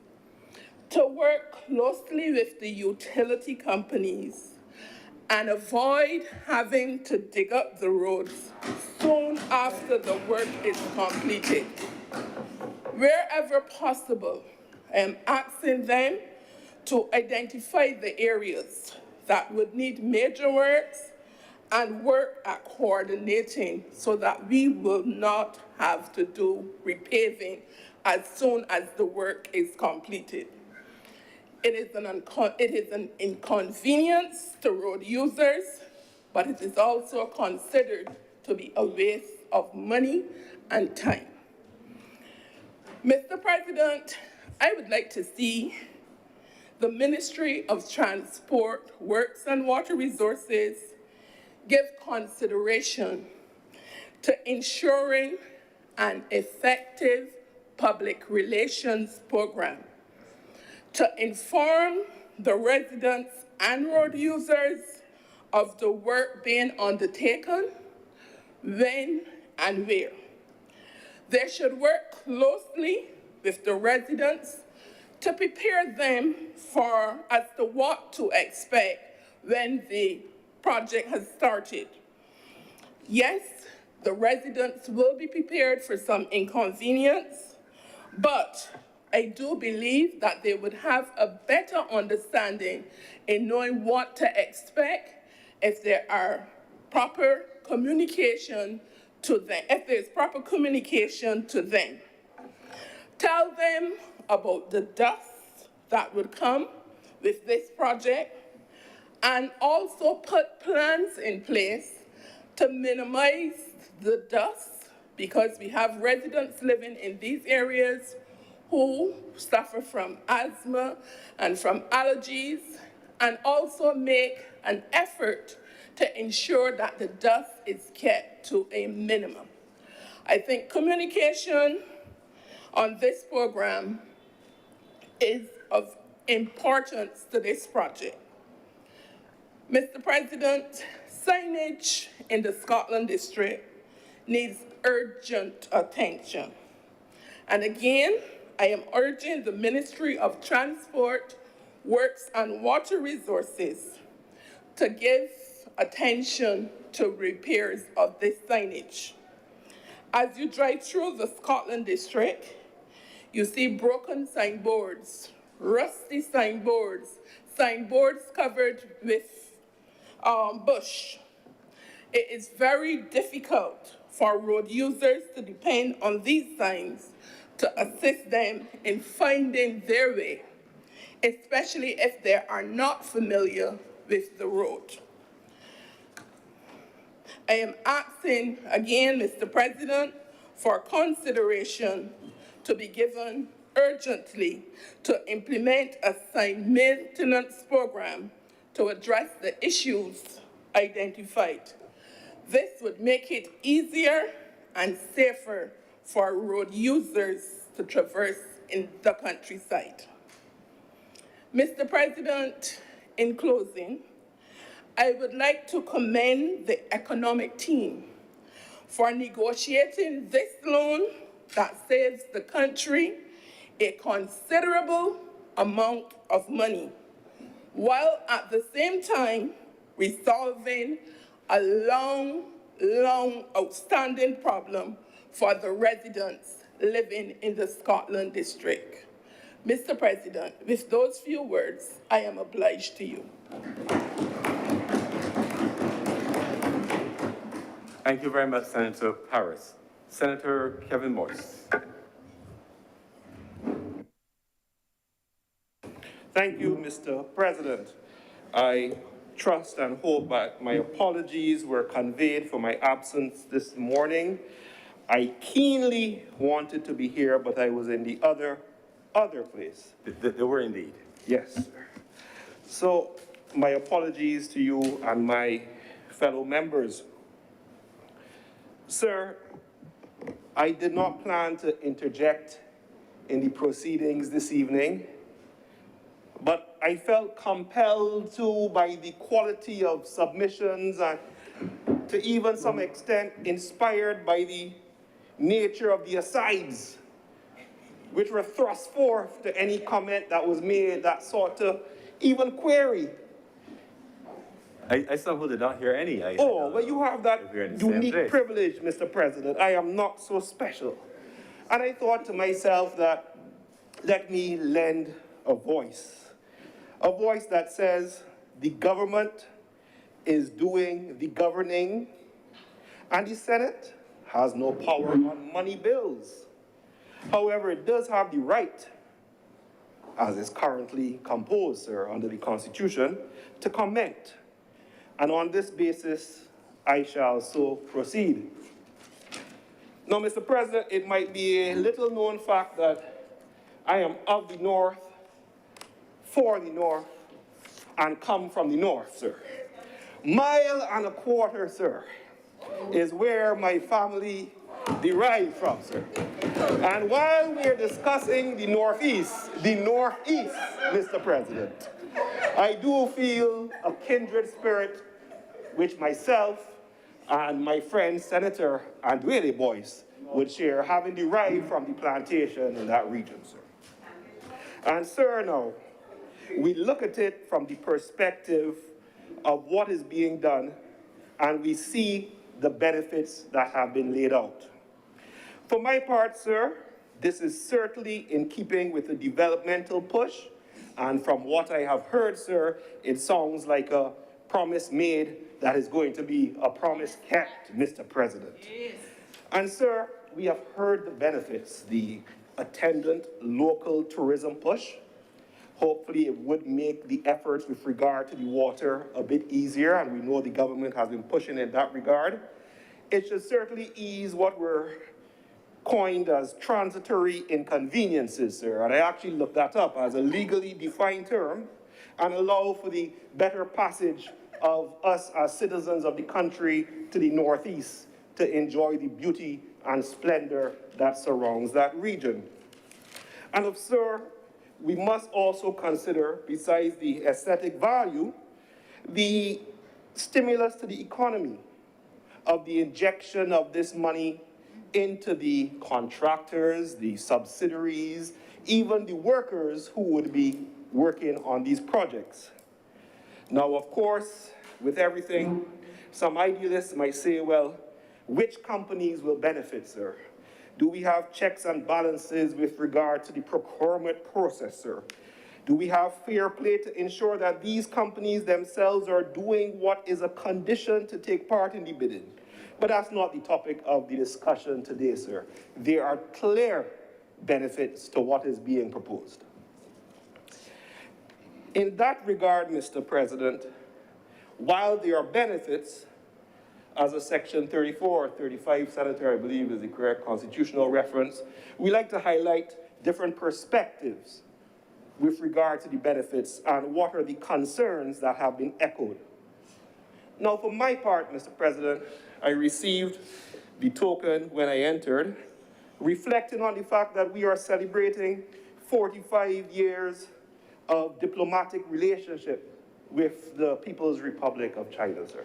to work closely with the utility companies and avoid having to dig up the roads soon after the work is completed. Wherever possible, I am asking them to identify the areas that would need major works and work at coordinating so that we will not have to do repaving as soon as the work is completed. It is an inconvenience to road users, but it is also considered to be a waste of money and time. Mr. President, I would like to see the Ministry of Transport, Works and Water Resources give consideration to ensuring an effective public relations program to inform the residents and road users of the work being undertaken, when and where. They should work closely with the residents to prepare them as to what to expect when the project has started. Yes, the residents will be prepared for some inconvenience, but I do believe that they would have a better understanding in knowing what to expect if there are proper communication to them, if there's proper communication to them. Tell them about the dust that would come with this project, and also put plans in place to minimize the dust, because we have residents living in these areas who suffer from asthma and from allergies, and also make an effort to ensure that the dust is kept to a minimum. I think communication on this program is of importance to this project. Mr. President, signage in the Scotland District needs urgent attention. And again, I am urging the Ministry of Transport, Works and Water Resources to give attention to repairs of this signage. As you drive through the Scotland district, you see broken signboards, rusty signboards, signboards covered with bush. It is very difficult for road users to depend on these signs to assist them in finding their way, especially if they are not familiar with the road. I am asking again, Mr. President, for consideration to be given urgently to implement a sign maintenance program to address the issues identified. This would make it easier and safer for road users to traverse in the countryside. Mr. President, in closing, I would like to commend the economic team for negotiating this loan that saves the country a considerable amount of money, while at the same time resolving a long outstanding problem for the residents living in the Scotland district. Mr. President, with those few words, I am obliged to you. Thank you very much, Senator Harris. Senator Kevin Morse. Thank you, Mr. President. I trust and hope that my apologies were conveyed for my absence this morning. I keenly wanted to be here, but I was in the other place. They were indeed. Yes, sir. So my apologies to you and my fellow members. Sir, I did not plan to interject in the proceedings this evening, but I felt compelled to by the quality of submissions and to even some extent inspired by the nature of the asides, which were thrust forth to any comment that was made that sought to even query. I somehow did not hear any. Well, you have that We're in the same unique place. privilege, Mr. President. I am not so special. And I thought to myself that let me lend a voice that says the government is doing the governing and the Senate has no power on money bills. However, it does have the right, as is currently composed, sir, under the Constitution, to comment. And on this basis, I shall so proceed. Now, Mr. President, it might be a little known fact that I am of the North, for the North, and come from the North, sir. Mile and a quarter, sir, is where my family derived from, sir. And while we're discussing the Northeast, Mr. President, I do feel a kindred spirit which myself and my friend Senator Andrele Boyce would share, having derived from the plantation in that region, sir. And sir, now, we look at it from the perspective of what is being done, and we see the benefits that have been laid out. For my part, sir, this is certainly in keeping with the developmental push, and from what I have heard, sir, it sounds like a promise made that is going to be a promise kept, Mr. President. Yes. And sir, we have heard the benefits, the attendant local tourism push. Hopefully it would make the efforts with regard to the water a bit easier, and we know the government has been pushing in that regard. It should certainly ease what were coined as transitory inconveniences, sir, and I actually looked that up as a legally defined term, and allow for the better passage of us as citizens of the country to the Northeast to enjoy the beauty and splendor that surrounds that region. And sir, we must also consider, besides the aesthetic value, the stimulus to the economy of the injection of this money into the contractors, the subsidiaries, even the workers who would be working on these projects. Now, of course, with everything, some idealists might say, well, which companies will benefit, sir? Do we have checks and balances with regard to the procurement process, sir? Do we have fair play to ensure that these companies themselves are doing what is a condition to take part in the bidding? But that's not the topic of the discussion today, sir. There are clear benefits to what is being proposed. In that regard, Mr. President, while there are benefits, as a Section 34 or 35 Senator, I believe is the correct constitutional reference, we like to highlight different perspectives with regard to the benefits and what are the concerns that have been echoed. Now, for my part, Mr. President, I received the token when I entered, reflecting on the fact that we are celebrating 45 years of diplomatic relationship with the People's Republic of China, sir.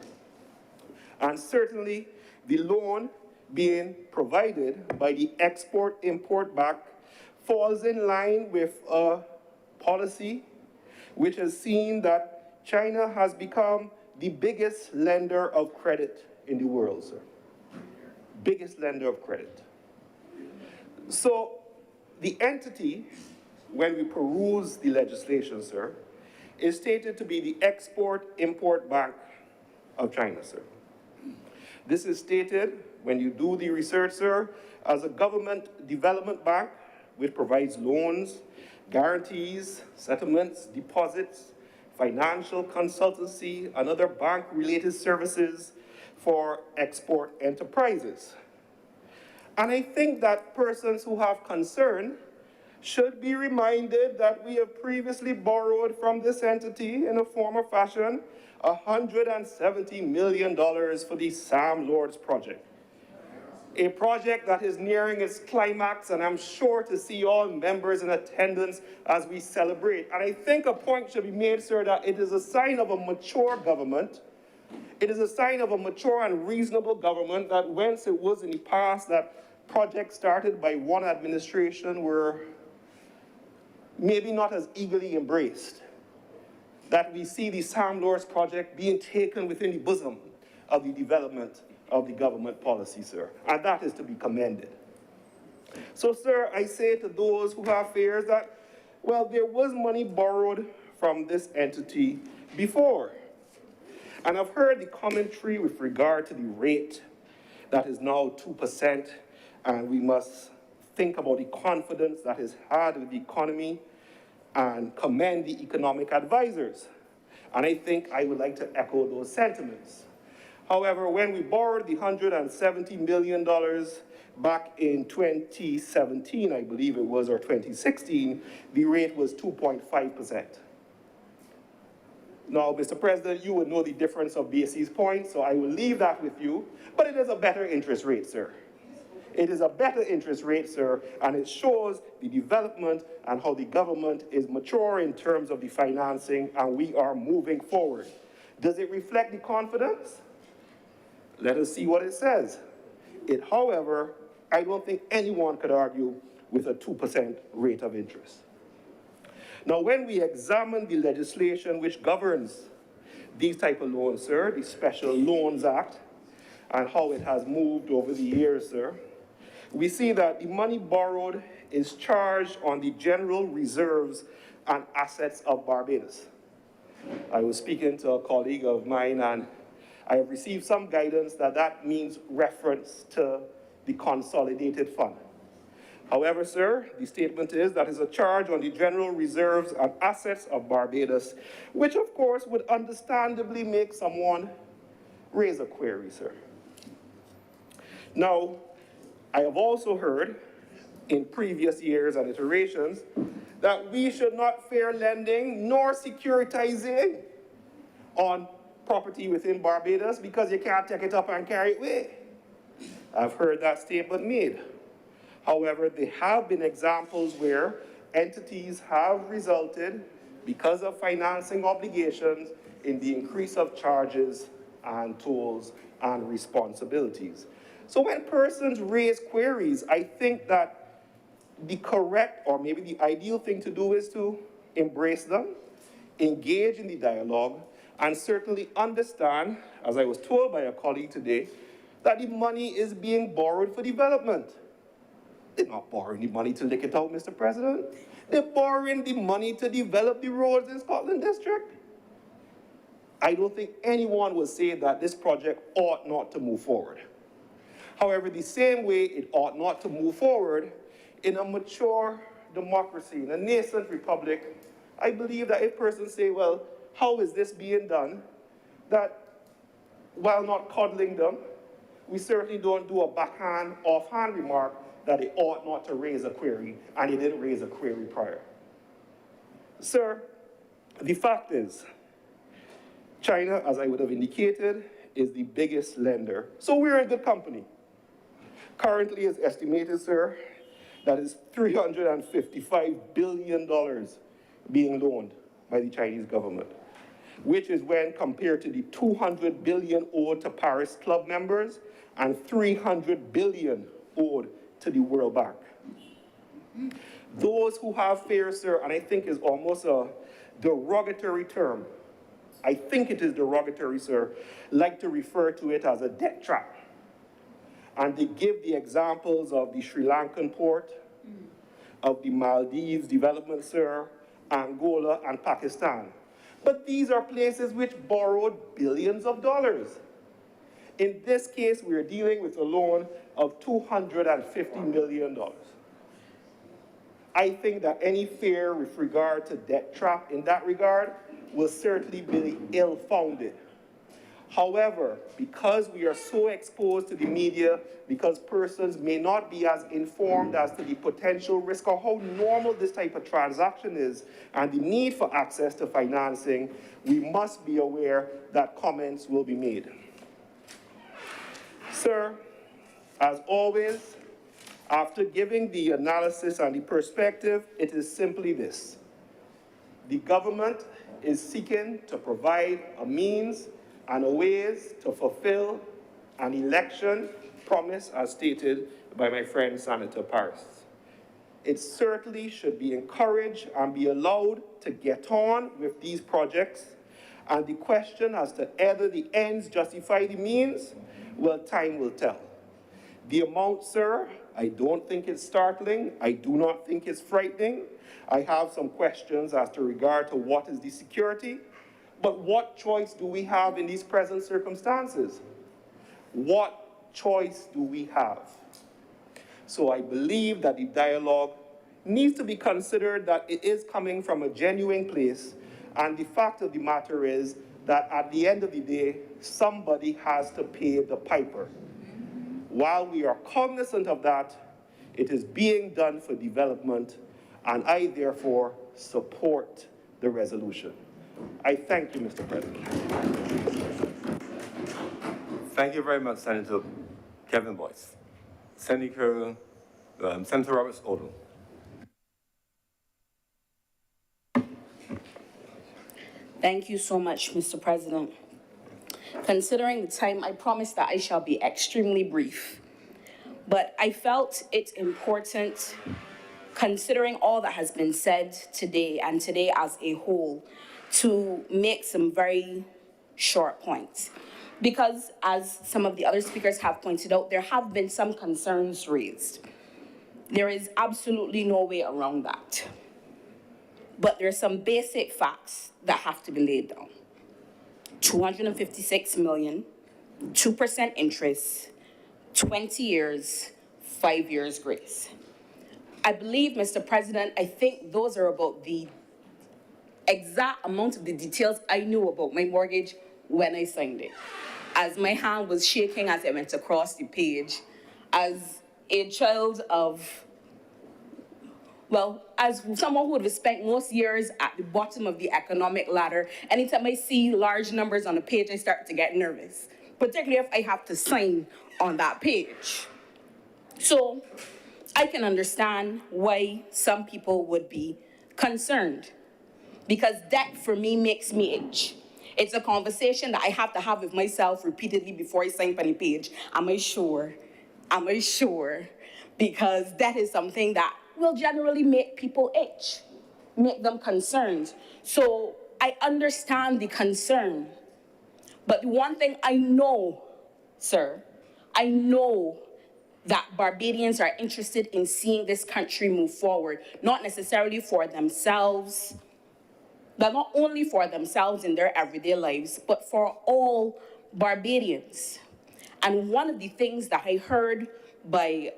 And certainly, the loan being provided by the Export-Import Bank falls in line with a policy which has seen that China has become the biggest lender of credit in the world, sir. Biggest lender of credit. So the entity, when we peruse the legislation, sir, is stated to be the Export-Import Bank of China, sir. This is stated, when you do the research, sir, as a government development bank which provides loans, guarantees, settlements, deposits, financial consultancy, and other bank-related services for export enterprises. And I think that persons who have concern should be reminded that we have previously borrowed from this entity in a form or fashion $170 million for the Sam Lords project. A project that is nearing its climax, and I'm sure to see all members in attendance as we celebrate. And I think a point should be made, sir, that it is a sign of a mature government. It is a sign of a mature and reasonable government that whence it was in the past that projects started by one administration were maybe not as eagerly embraced, that we see the Sam Lords project being taken within the bosom of the development of the government policy, sir, and that is to be commended. So, sir, I say to those who have fears that, well, there was money borrowed from this entity before, and I've heard the commentary with regard to the rate that is now 2%, and we must think about the confidence that is had with the economy and commend the economic advisors. And I think I would like to echo those sentiments. However, when we borrowed the $170 million back in 2017, I believe it was, or 2016, the rate was 2.5%. Now, Mr. President, you would know the difference of basis points, so I will leave that with you, but it is a better interest rate, sir. It is a better interest rate, sir, and it shows the development and how the government is mature in terms of the financing, and we are moving forward. Does it reflect the confidence? Let us see what it says. It, however, I don't think anyone could argue with a 2% rate of interest. Now, when we examine the legislation which governs these type of loans, sir, the Special Loans Act, and how it has moved over the years, sir, we see that the money borrowed is charged on the general reserves and assets of Barbados. I was speaking to a colleague of mine, and I have received some guidance that that means reference to the consolidated fund. However, sir, the statement is that is a charge on the general reserves and assets of Barbados, which of course would understandably make someone raise a query, sir. Now, I have also heard in previous years and iterations that we should not fear lending nor securitizing on property within Barbados because you can't take it up and carry it away. I've heard that statement made. However, there have been examples where entities have resulted, because of financing obligations, in the increase of charges and tolls and responsibilities. So when persons raise queries, I think that the correct or maybe the ideal thing to do is to embrace them, engage in the dialogue, and certainly understand, as I was told by a colleague today, that the money is being borrowed for development. They're not borrowing the money to lick it out, Mr. President. They're borrowing the money to develop the roads in Scotland District. I don't think anyone will say that this project ought not to move forward. However, the same way it ought not to move forward in a mature democracy, in a nascent republic, I believe that if persons say, well, how is this being done, that while not coddling them, we certainly don't do a backhand, offhand remark that they ought not to raise a query, and they didn't raise a query prior. Sir, the fact is, China, as I would have indicated, is the biggest lender. So we're in good company. Currently, it's estimated, sir, that is $355 billion being loaned by the Chinese government, which is when compared to the $200 billion owed to Paris Club members and $300 billion owed to the World Bank. Those who have fears, sir, and I think is almost a derogatory term, I think it is derogatory, sir, like to refer to it as a debt trap. And they give the examples of the Sri Lankan port, of the Maldives development, sir, Angola, and Pakistan. But these are places which borrowed billions of dollars. In this case, we are dealing with a loan of $250 million. I think that any fear with regard to debt trap in that regard will certainly be ill-founded. However, because we are so exposed to the media, because persons may not be as informed as to the potential risk or how normal this type of transaction is and the need for access to financing, we must be aware that comments will be made. Sir, as always, after giving the analysis and the perspective, it is simply this. The government is seeking to provide a means and a ways to fulfill an election promise as stated by my friend Senator Paris. It certainly should be encouraged and be allowed to get on with these projects, and the question as to whether the ends justify the means, well, time will tell. The amount, sir, I don't think it's startling. I do not think it's frightening. I have some questions as to regard to what is the security, but what choice do we have in these present circumstances? What choice do we have? So I believe that the dialogue needs to be considered that it is coming from a genuine place, and the fact of the matter is that at the end of the day, somebody has to pay the piper. While we are cognizant of that, it is being done for development, and I therefore support the resolution. I thank you, Mr. President. Thank you very much, Senator Kevin Boyce. Senator Roberts Odom. Thank you so much, Mr. President. Considering the time, I promise that I shall be extremely brief. But I felt it important, considering all that has been said today and today as a whole, to make some very short points. Because as some of the other speakers have pointed out, there have been some concerns raised. There is absolutely no way around that. But there are some basic facts that have to be laid down. 256 million, 2% interest, 20 years, 5 years grace. I believe, Mr. President, I think those are about the exact amount of the details I knew about my mortgage when I signed it. As my hand was shaking as I went across the page, as a child of, well, as someone who would have spent most years at the bottom of the economic ladder, anytime I see large numbers on a page, I start to get nervous, particularly if I have to sign on that page. So I can understand why some people would be concerned, because debt for me makes me itch. It's a conversation that I have to have with myself repeatedly before I sign any page. Am I sure? Am I sure? Because that is something that will generally make people itch, make them concerned. So I understand the concern. But the one thing I know, sir, I know that Barbadians are interested in seeing this country move forward, not necessarily for themselves, but not only for themselves in their everyday lives, but for all Barbadians. And one of the things that I heard by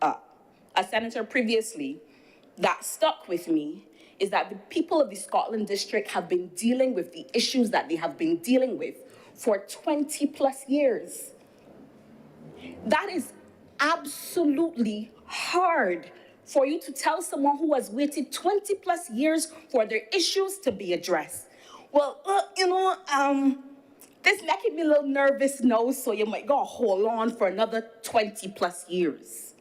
a senator previously that stuck with me is that the people of the Scotland district have been dealing with the issues that they have been dealing with for 20 plus years. That is absolutely hard for you to tell someone who has waited 20 plus years for their issues to be addressed. Well, this making me a little nervous now, so you might go hold on for another 20 plus years.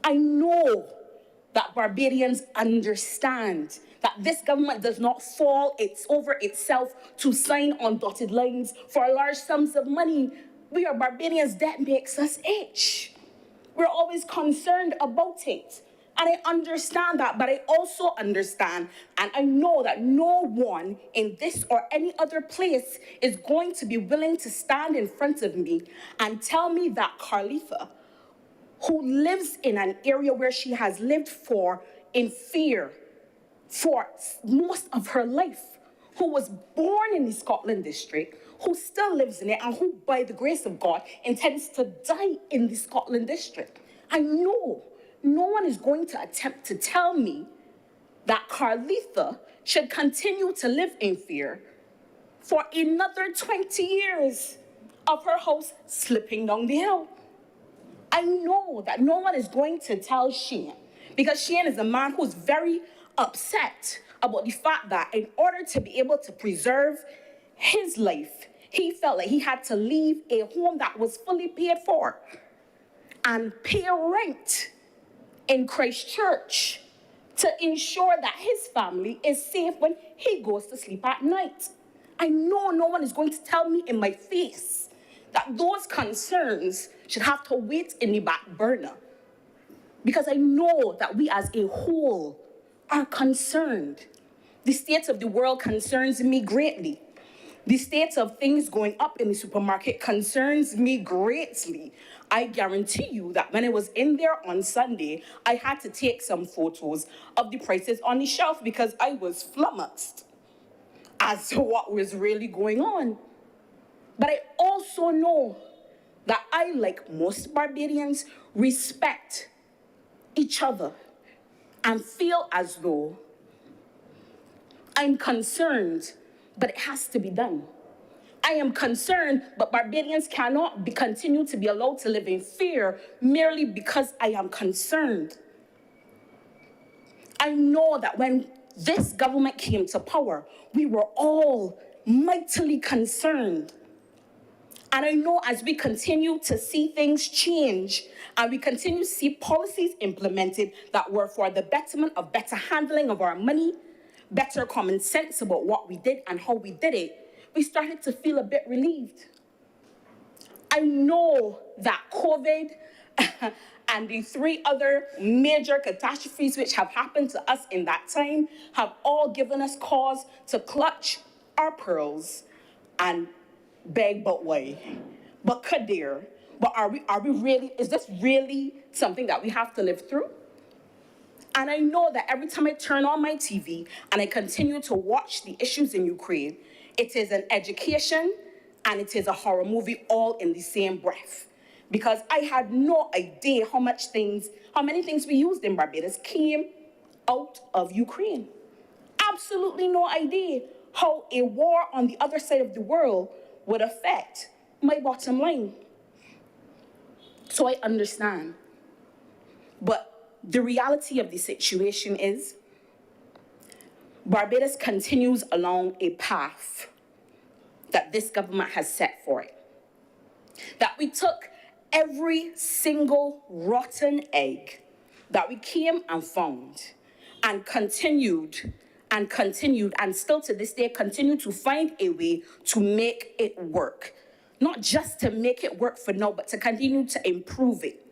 I know that Barbadians understand that this government does not fall over itself to sign on dotted lines for large sums of money. We are Barbadians, that makes us itch. We're always concerned about it. And I understand that, but I also understand, and I know that no one in this or any other place is going to be willing to stand in front of me and tell me that Carlitha, who lives in an area where she has lived in fear for most of her life, who was born in the Scotland district, who still lives in it, and who, by the grace of God, intends to die in the Scotland district. I know no one is going to attempt to tell me that Carlitha should continue to live in fear for another 20 years of her house slipping down the hill. I know that no one is going to tell Shane, because Shane is a man who's very upset about the fact that in order to be able to preserve his life, he felt like he had to leave a home that was fully paid for and pay rent in Christchurch to ensure that his family is safe when he goes to sleep at night. I know no one is going to tell me in my face that those concerns should have to wait in the back burner, because I know that we as a whole are concerned. The state of the world concerns me greatly. The state of things going up in the supermarket concerns me greatly. I guarantee you that when I was in there on Sunday, I had to take some photos of the prices on the shelf because I was flummoxed as to what was really going on. But I also know that I, like most Barbadians, respect each other and feel as though I'm concerned, but it has to be done. I am concerned, but Barbadians cannot continue to be allowed to live in fear merely because I am concerned. I know that when this government came to power, we were all mightily concerned. And I know as we continue to see things change and we continue to see policies implemented that were for the betterment of better handling of our money, better common sense about what we did and how we did it, we started to feel a bit relieved. I know that COVID and the 3 other major catastrophes which have happened to us in that time have all given us cause to clutch our pearls and beg but why? But Kadir, but are we really, is this really something that we have to live through? And I know that every time I turn on my TV and I continue to watch the issues in Ukraine, it is an education and it is a horror movie all in the same breath. Because I had no idea how many things we used in Barbados came out of Ukraine. Absolutely no idea how a war on the other side of the world would affect my bottom line. So I understand. But the reality of the situation is Barbados continues along a path that this government has set for it. That we took every single rotten egg that we came and found and continued and continued, and still to this day, continue to find a way to make it work. Not just to make it work for now, but to continue to improve it.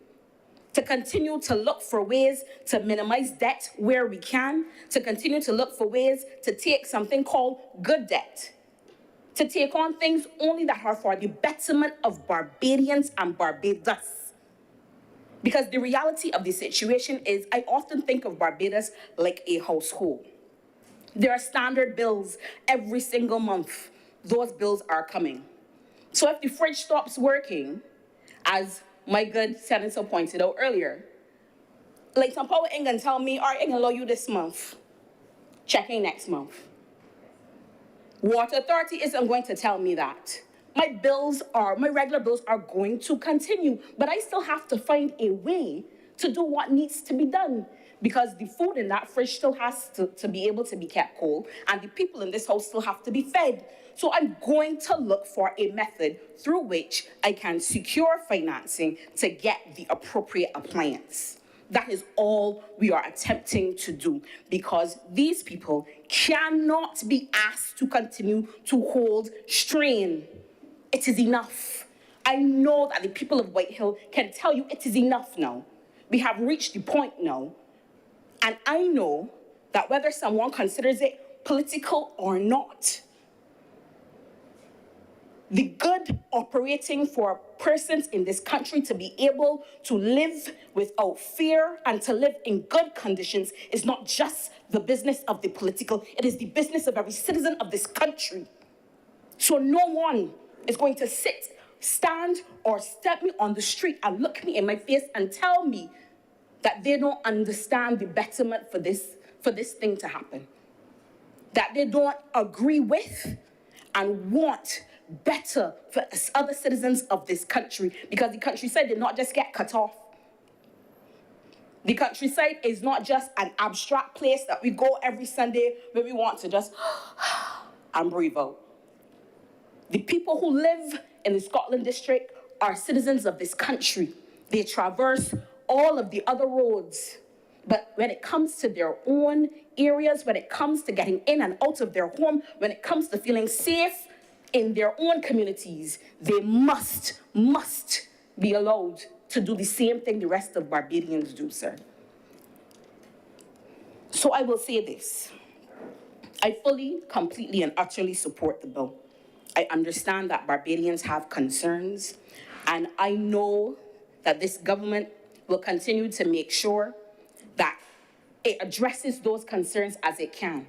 To continue to look for ways to minimize debt where we can, to continue to look for ways to take something called good debt, to take on things only that are for the betterment of Barbadians and Barbados. Because the reality of the situation is, I often think of Barbados like a household. There are standard bills every single month. Those bills are coming. So if the fridge stops working, as my good senator pointed out earlier, like some power ain't gonna tell me, all right, I'm gonna allow you this month, checking next month. Water Authority isn't going to tell me that. My regular bills are going to continue, but I still have to find a way to do what needs to be done, because the food in that fridge still has to be able to be kept cold, and the people in this house still have to be fed. So I'm going to look for a method through which I can secure financing to get the appropriate appliance. That is all we are attempting to do, because these people cannot be asked to continue to hold strain. It is enough. I know that the people of White Hill can tell you it is enough now. We have reached the point now, and I know that whether someone considers it political or not, the good operating for persons in this country to be able to live without fear and to live in good conditions is not just the business of the political, it is the business of every citizen of this country. So no one is going to stand or step me on the street and look me in my face and tell me that they don't understand the betterment for this thing to happen. That they don't agree with and want better for other citizens of this country, because the countryside did not just get cut off. The countryside is not just an abstract place that we go every Sunday where we want to just and breathe out. The people who live in the Scotland district are citizens of this country. They traverse all of the other roads. But when it comes to their own areas, when it comes to getting in and out of their home, when it comes to feeling safe in their own communities, they must be allowed to do the same thing the rest of Barbadians do, sir. So I will say this. I fully, completely, and utterly support the bill. I understand that Barbadians have concerns, and I know that this government will continue to make sure that it addresses those concerns as it can,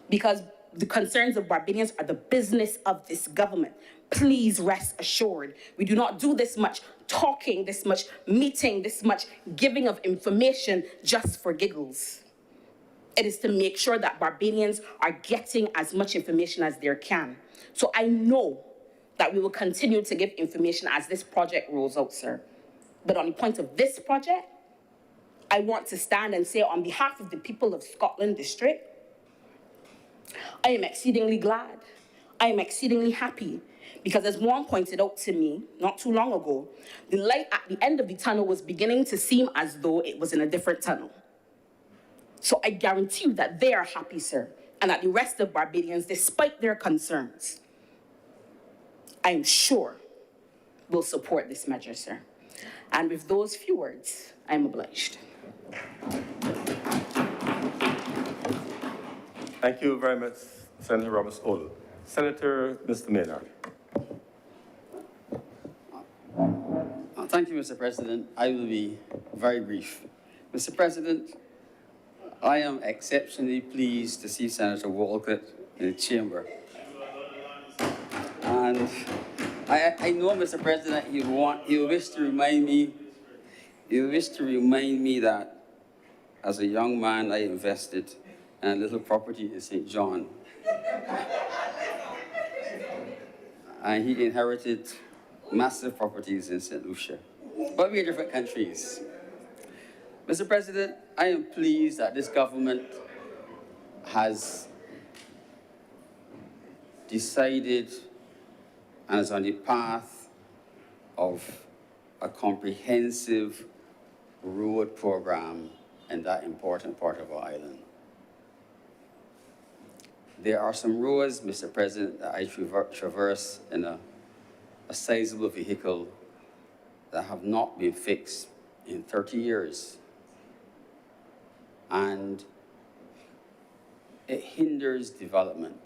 because the concerns of Barbadians are the business of this government. Please rest assured, we do not do this much talking, this much meeting, this much giving of information just for giggles. It is to make sure that Barbadians are getting as much information as they can. So I know that we will continue to give information as this project rolls out, sir. But on the point of this project, I want to stand and say on behalf of the people of Scotland District, I am exceedingly glad. I am exceedingly happy, because as one pointed out to me not too long ago, the light at the end of the tunnel was beginning to seem as though it was in a different tunnel. So I guarantee you that they are happy, sir, and that the rest of Barbadians, despite their concerns, I am sure will support this measure, sir. And with those few words, I am obliged. Thank you very much, Senator Roberts Odle. Senator Mr. Maynard. Thank you, Mr. President. I will be very brief. Mr. President, I am exceptionally pleased to see Senator Walcott in the chamber. And I know, Mr. President, he'll wish to remind me that as a young man, I invested in a little property in St. John. And he inherited massive properties in St. Lucia. But we're in different countries. Mr. President, I am pleased that this government has decided and is on the path of a comprehensive road program in that important part of our island. There are some roads, Mr. President, that I traverse in a sizable vehicle that have not been fixed in 30 years. And it hinders development.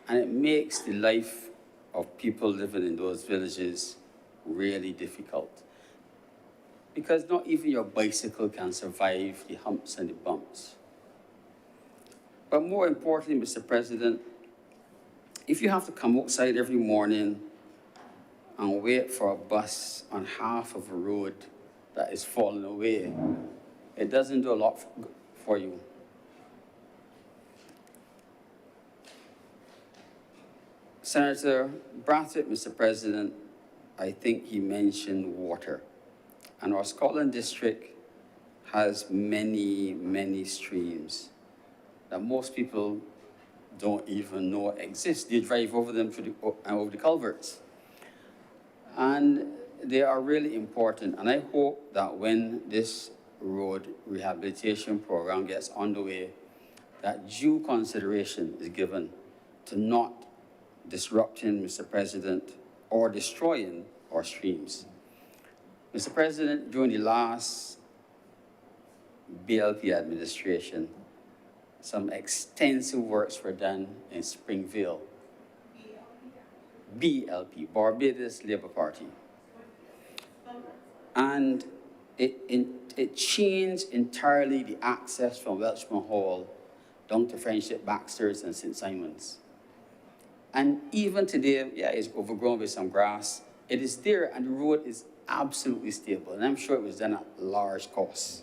And it makes the life of people living in those villages really difficult. Because not even your bicycle can survive the humps and the bumps. But more importantly, Mr. President, if you have to come outside every morning and wait for a bus on half of a road that is falling away, it doesn't do a lot for you. Senator Brathwaite, Mr. President, I think he mentioned water. And our Scotland district has many, many streams that most people don't even know exist. They drive over them over the culverts. And they are really important. And I hope that when this road rehabilitation program gets underway, that due consideration is given to not disrupting, Mr. President, or destroying our streams. Mr. President, during the last BLP administration, some extensive works were done in Springville. BLP, Barbados Labour Party. And it changed entirely the access from Welshman Hall down to Friendship Baxter's and St. Simon's. And even today, yeah, it's overgrown with some grass. It is there, and the road is absolutely stable. And I'm sure it was done at large cost.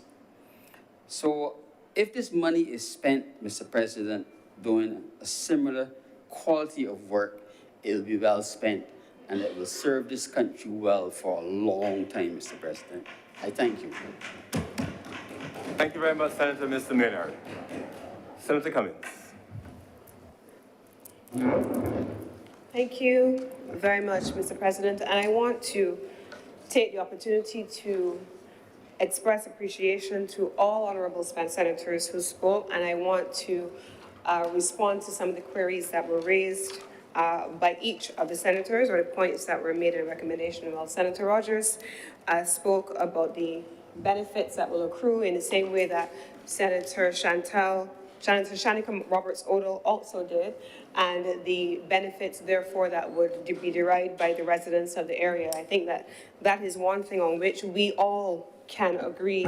So if this money is spent, Mr. President, doing a similar quality of work, it'll be well spent, and it will serve this country well for a long time, Mr. President. I thank you. Thank you very much, Senator. Mr. Maynard. Senator Cummings. Thank you very much, Mr. President. And I want to take the opportunity to express appreciation to all honourable senators who spoke, and I want to respond to some of the queries that were raised by each of the senators, or the points that were made in recommendation. Well, Senator Rogers spoke about the benefits that will accrue in the same way that Senator Shanika Roberts-Odell also did, and the benefits, therefore, that would be derived by the residents of the area. I think that that is one thing on which we all can agree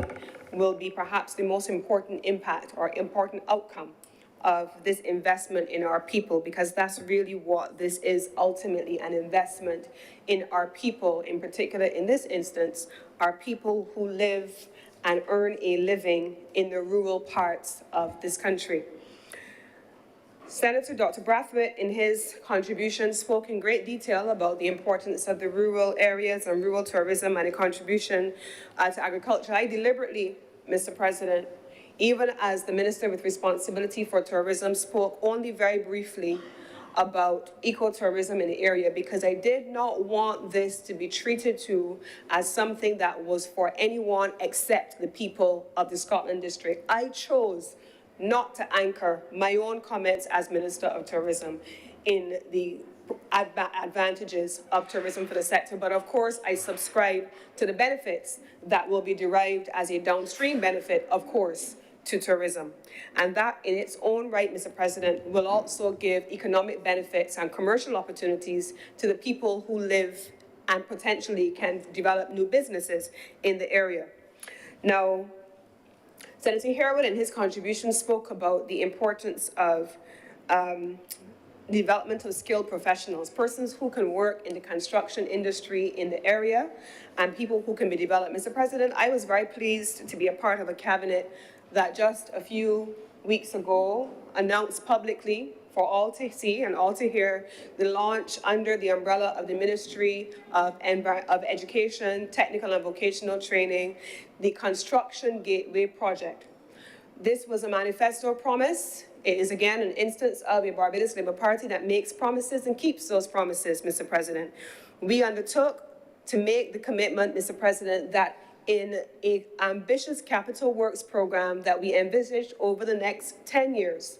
will be perhaps the most important impact or important outcome of this investment in our people, because that's really what this is ultimately, an investment in our people, in particular, in this instance, our people who live and earn a living in the rural parts of this country. Senator Dr. Brathwaite, in his contribution, spoke in great detail about the importance of the rural areas and rural tourism and a contribution to agriculture. I deliberately, Mr. President, even as the Minister with responsibility for tourism, spoke only very briefly about ecotourism in the area, because I did not want this to be treated to as something that was for anyone except the people of the Scotland District. I chose not to anchor my own comments as Minister of Tourism in the advantages of tourism for the sector, but of course I subscribe to the benefits that will be derived as a downstream benefit, of course, to tourism. And that in its own right, Mr. President, will also give economic benefits and commercial opportunities to the people who live and potentially can develop new businesses in the area. Now, Senator Harewood in his contribution spoke about the importance of development of skilled professionals, persons who can work in the construction industry in the area, and people who can be developed. Mr. President, I was very pleased to be a part of a cabinet that just a few weeks ago announced publicly for all to see and all to hear the launch under the umbrella of the Ministry of Education, Technical and Vocational Training, the Construction Gateway Project. This was a manifesto promise. It is again an instance of a Barbados Labour Party that makes promises and keeps those promises, Mr. President. We undertook to make the commitment, Mr. President, that in an ambitious capital works program that we envisaged over the next 10 years,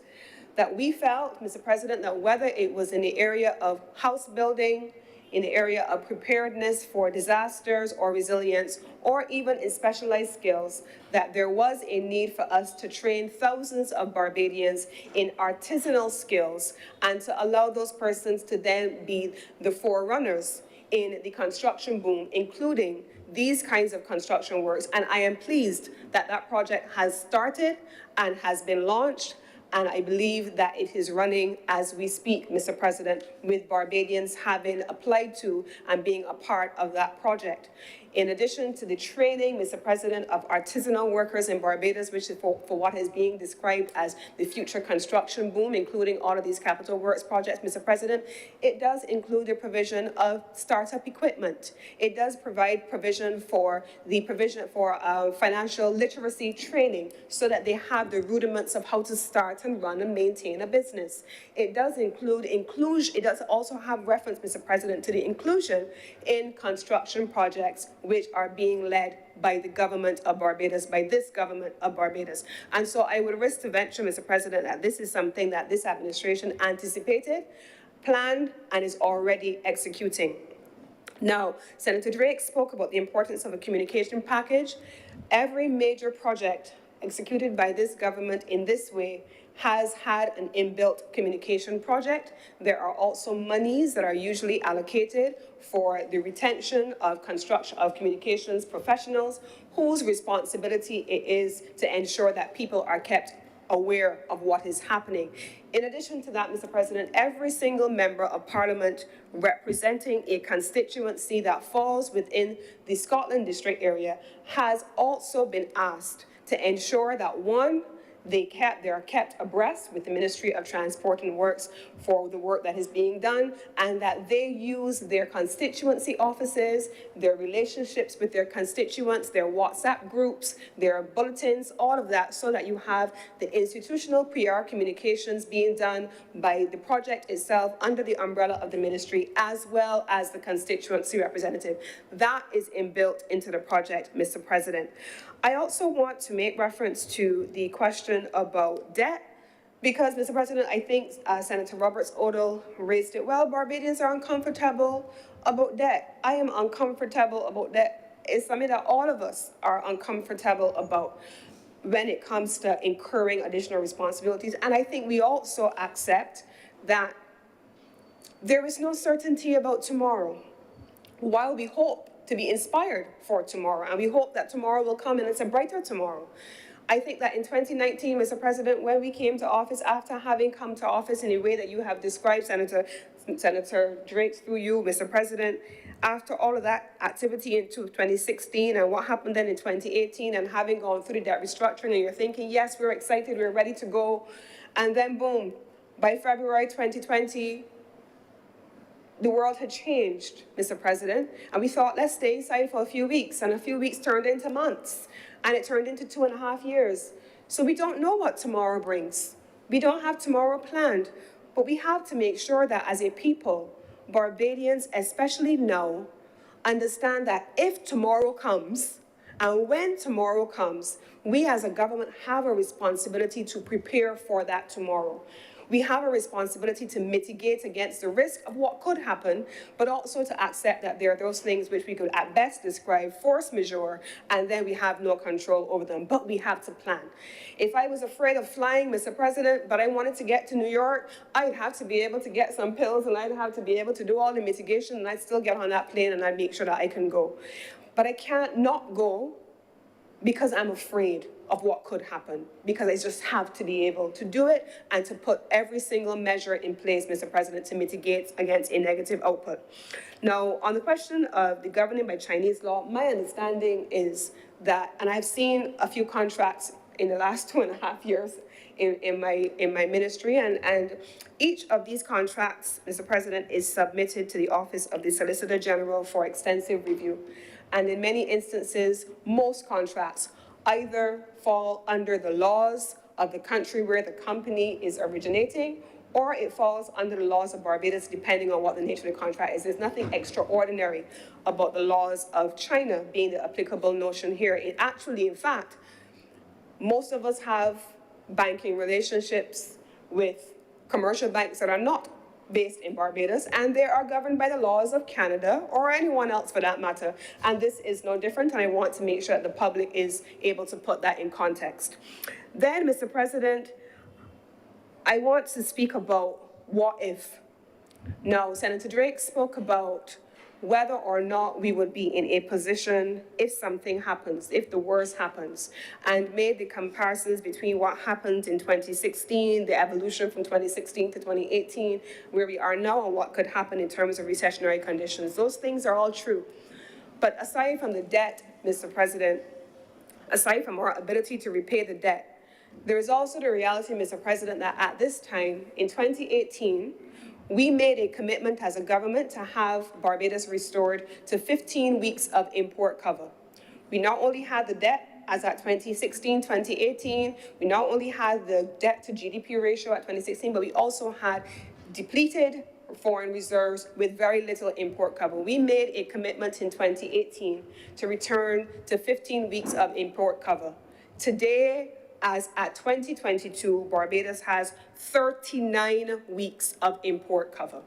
that we felt, Mr. President, that whether it was in the area of house building, in the area of preparedness for disasters or resilience, or even in specialized skills, that there was a need for us to train thousands of Barbadians in artisanal skills and to allow those persons to then be the forerunners in the construction boom, including these kinds of construction works. And I am pleased that that project has started and has been launched. And I believe that it is running as we speak, Mr. President, with Barbadians having applied to and being a part of that project. In addition to the training, Mr. President, of artisanal workers in Barbados, which is for what is being described as the future construction boom, including all of these capital works projects, Mr. President, it does include the provision of startup equipment. It does provide provision for financial literacy training so that they have the rudiments of how to start and run and maintain a business. It does include inclusion. It does also have reference, Mr. President, to the inclusion in construction projects which are being led by the government of Barbados, by this government of Barbados. And so I would risk to venture, Mr. President, that this is something that this administration anticipated, planned, and is already executing. Now, Senator Drake spoke about the importance of a communication package. Every major project executed by this government in this way has had an inbuilt communication project. There are also monies that are usually allocated for the retention of communications professionals whose responsibility it is to ensure that people are kept aware of what is happening. In addition to that, Mr. President, every single member of Parliament representing a constituency that falls within the Scotland District area has also been asked to ensure that, one, they are kept abreast with the Ministry of Transport and Works for the work that is being done, and that they use their constituency offices, their relationships with their constituents, their WhatsApp groups, their bulletins, all of that, so that you have the institutional PR communications being done by the project itself under the umbrella of the ministry, as well as the constituency representative. That is inbuilt into the project, Mr. President. I also want to make reference to the question about debt, because, Mr. President, I think Senator Roberts-Odell raised it well. Barbadians are uncomfortable about debt. I am uncomfortable about debt. It's something that all of us are uncomfortable about when it comes to incurring additional responsibilities. And I think we also accept that there is no certainty about tomorrow. While we hope to be inspired for tomorrow, and we hope that tomorrow will come and it's a brighter tomorrow. I think that in 2019, Mr. President, when we came to office, after having come to office in a way that you have described, Senator Drake, through you, Mr. President, after all of that activity in 2016 and what happened then in 2018, and having gone through the debt restructuring, and you're thinking, yes, we're excited, we're ready to go, and then boom, by February 2020, the world had changed, Mr. President, and we thought, let's stay inside for a few weeks, and a few weeks turned into months, and it turned into 2.5 years. So we don't know what tomorrow brings. We don't have tomorrow planned, but we have to make sure that as a people, Barbadians, especially now, understand that if tomorrow comes, and when tomorrow comes, we as a government have a responsibility to prepare for that tomorrow. We have a responsibility to mitigate against the risk of what could happen, but also to accept that there are those things which we could at best describe force majeure, and then we have no control over them, but we have to plan. If I was afraid of flying, Mr. President, but I wanted to get to New York, I'd have to be able to get some pills, and I'd have to be able to do all the mitigation, and I'd still get on that plane, and I'd make sure that I can go. But I can't not go because I'm afraid of what could happen, because I just have to be able to do it and to put every single measure in place, Mr. President, to mitigate against a negative output. Now, on the question of the governing by Chinese law, my understanding is that, and I've seen a few contracts in the last 2.5 years in my ministry, and each of these contracts, Mr. President, is submitted to the Office of the Solicitor General for extensive review. And in many instances, most contracts either fall under the laws of the country where the company is originating, or it falls under the laws of Barbados, depending on what the nature of the contract is. There's nothing extraordinary about the laws of China being the applicable notion here. It actually, in fact, most of us have banking relationships with commercial banks that are not based in Barbados, and they are governed by the laws of Canada or anyone else for that matter. And this is no different, and I want to make sure that the public is able to put that in context. Then, Mr. President, I want to speak about what if. Now, Senator Drake spoke about whether or not we would be in a position if something happens, if the worst happens, and made the comparisons between what happened in 2016, the evolution from 2016 to 2018, where we are now, and what could happen in terms of recessionary conditions. Those things are all true. But aside from the debt, Mr. President, aside from our ability to repay the debt, there is also the reality, Mr. President, that at this time, in 2018, we made a commitment as a government to have Barbados restored to 15 weeks of import cover. We not only had the debt as at 2016, 2018, we not only had the debt to GDP ratio at 2016, but we also had depleted foreign reserves with very little import cover. We made a commitment in 2018 to return to 15 weeks of import cover. Today, as at 2022, Barbados has 39 weeks of import cover.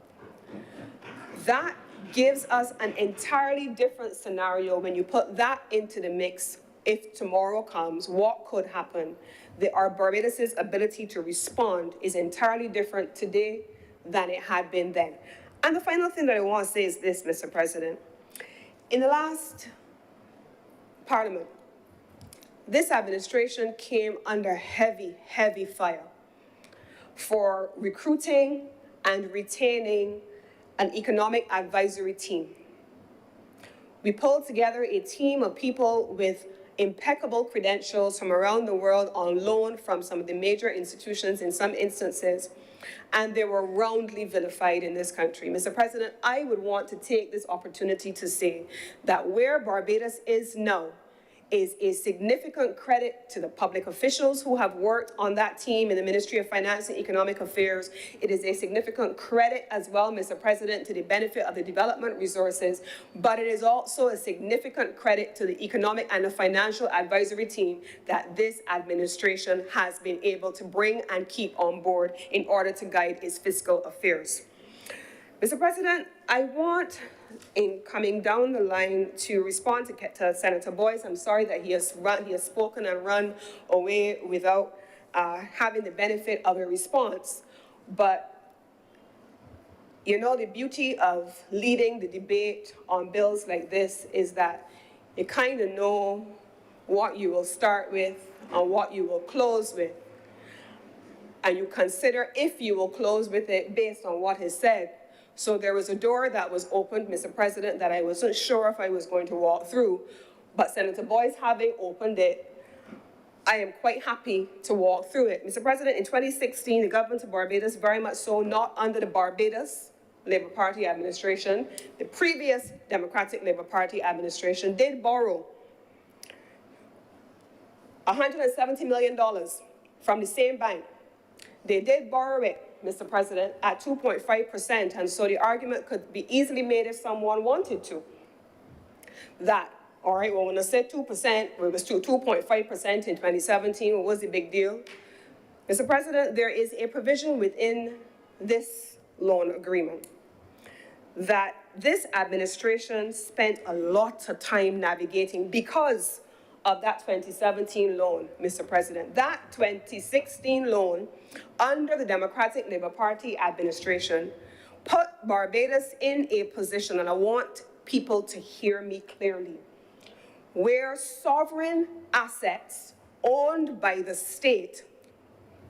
That gives us an entirely different scenario when you put that into the mix. If tomorrow comes, what could happen? Our Barbados's ability to respond is entirely different today than it had been then. And the final thing that I want to say is this, Mr. President. In the last Parliament, this administration came under heavy, heavy fire for recruiting and retaining an economic advisory team. We pulled together a team of people with impeccable credentials from around the world on loan from some of the major institutions in some instances, and they were roundly vilified in this country. Mr. President, I would want to take this opportunity to say that where Barbados is now is a significant credit to the public officials who have worked on that team in the Ministry of Finance and Economic Affairs. It is a significant credit as well, Mr. President, to the benefit of the development resources, but it is also a significant credit to the economic and the financial advisory team that this administration has been able to bring and keep on board in order to guide its fiscal affairs. Mr. President, I want, in coming down the line, to respond to Senator Boyce. I'm sorry that he has spoken and run away without having the benefit of a response. But, you know, the beauty of leading the debate on bills like this is that you kind of know what you will start with and what you will close with. And you consider if you will close with it based on what is said. So there was a door that was opened, Mr. President, that I wasn't sure if I was going to walk through, but Senator Boyce having opened it, I am quite happy to walk through it. Mr. President, in 2016, the government of Barbados, very much so not under the Barbados Labour Party administration, the previous Democratic Labour Party administration did borrow $170 million from the same bank. They did borrow it, Mr. President, at 2.5%, and so the argument could be easily made if someone wanted to. That, all right, well, when I said 2%, it was 2.5% in 2017, what was the big deal? Mr. President, there is a provision within this loan agreement that this administration spent a lot of time navigating because of that 2017 loan, Mr. President. That 2016 loan, under the Democratic Labour Party administration, put Barbados in a position, and I want people to hear me clearly, where sovereign assets owned by the state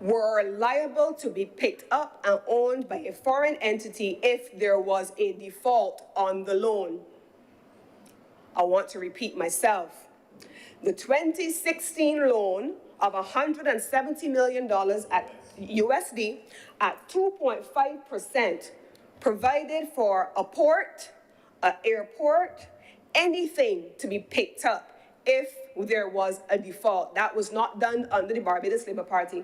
were liable to be picked up and owned by a foreign entity if there was a default on the loan. I want to repeat myself. The 2016 loan of $170 million at USD at 2.5% provided for a port, an airport, anything to be picked up if there was a default. That was not done under the Barbados Labour Party.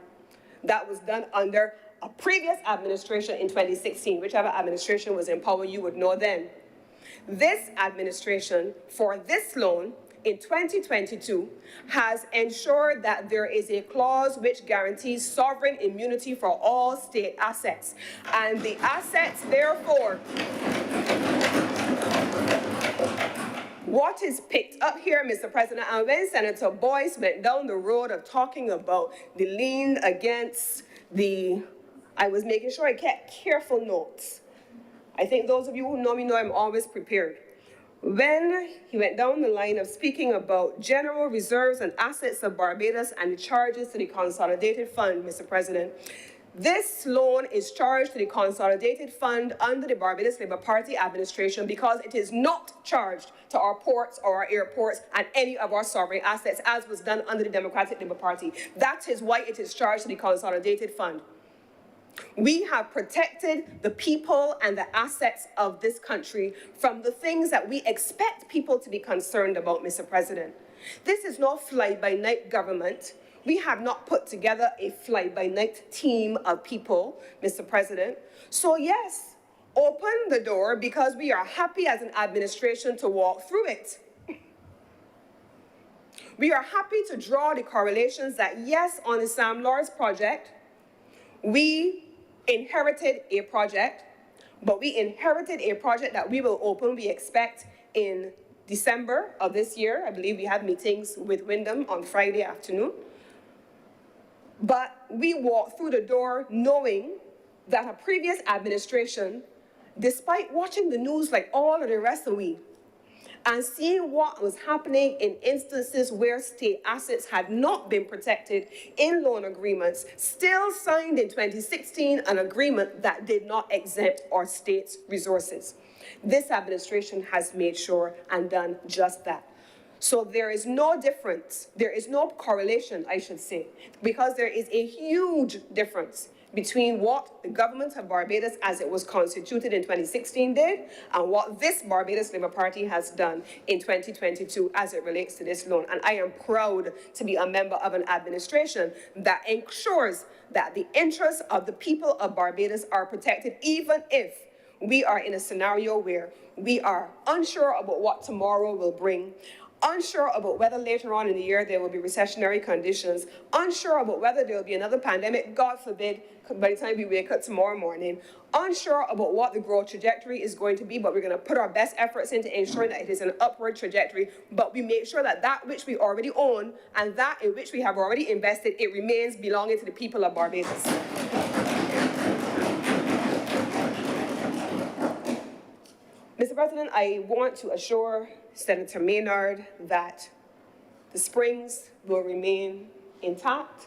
That was done under a previous administration in 2016. Whichever administration was in power, you would know then. This administration, for this loan, in 2022 has ensured that there is a clause which guarantees sovereign immunity for all state assets. And the assets, therefore, what is picked up here, Mr. President, and when Senator Boyce went down the road of talking about the lien against I was making sure I kept careful notes. I think those of you who know me know I'm always prepared. When he went down the line of speaking about general reserves and assets of Barbados and the charges to the consolidated fund, Mr. President, this loan is charged to the consolidated fund under the Barbados Labour Party administration because it is not charged to our ports or our airports and any of our sovereign assets, as was done under the Democratic Labour Party. That is why it is charged to the consolidated fund. We have protected the people and the assets of this country from the things that we expect people to be concerned about, Mr. President. This is not fly-by-night government. We have not put together a fly-by-night team of people, Mr. President. So yes, open the door because we are happy as an administration to walk through it. We are happy to draw the correlations that yes, on the Sam Lawrence project, we inherited a project, but we inherited a project that we will open, we expect, in December of this year. I believe we have meetings with Wyndham on Friday afternoon. But we walked through the door knowing that a previous administration, despite watching the news like all of the rest of we, and seeing what was happening in instances where state assets had not been protected in loan agreements, still signed in 2016 an agreement that did not exempt our state's resources. This administration has made sure and done just that. So there is no difference, there is no correlation, I should say, because there is a huge difference between what the government of Barbados, as it was constituted in 2016, did, and what this Barbados Labour Party has done in 2022 as it relates to this loan. And I am proud to be a member of an administration that ensures that the interests of the people of Barbados are protected, even if we are in a scenario where we are unsure about what tomorrow will bring, unsure about whether later on in the year there will be recessionary conditions, unsure about whether there will be another pandemic, God forbid, by the time we wake up tomorrow morning, unsure about what the growth trajectory is going to be, but we're going to put our best efforts into ensuring that it is an upward trajectory, but we make sure that that which we already own and that in which we have already invested, it remains belonging to the people of Barbados. Mr. President, I want to assure Senator Maynard that the springs will remain intact.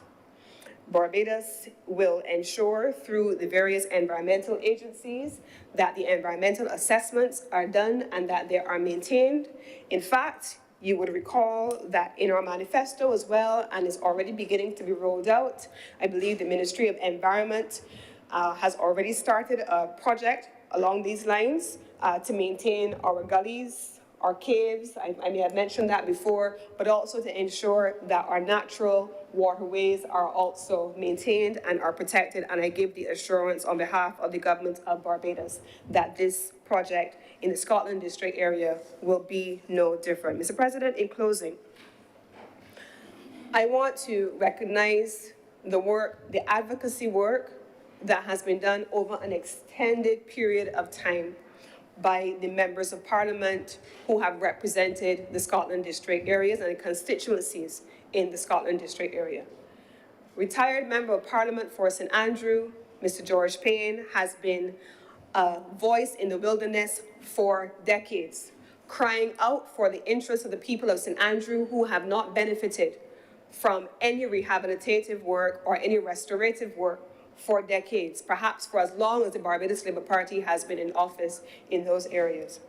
Barbados will ensure through the various environmental agencies that the environmental assessments are done and that they are maintained. In fact, you would recall that in our manifesto as well, and is already beginning to be rolled out, I believe the Ministry of Environment has already started a project along these lines to maintain our gullies, our caves, I may have mentioned that before, but also to ensure that our natural waterways are also maintained and are protected. And I give the assurance on behalf of the government of Barbados that this project in the Scotland District area will be no different. Mr. President, in closing, I want to recognize the work, the advocacy work that has been done over an extended period of time by the members of Parliament who have represented the Scotland District areas and the constituencies in the Scotland District area. Retired Member of Parliament for St. Andrew, Mr. George Payne, has been a voice in the wilderness for decades, crying out for the interests of the people of St. Andrew who have not benefited from any rehabilitative work or any restorative work for decades, perhaps for as long as the Barbados Labour Party has been in office in those areas.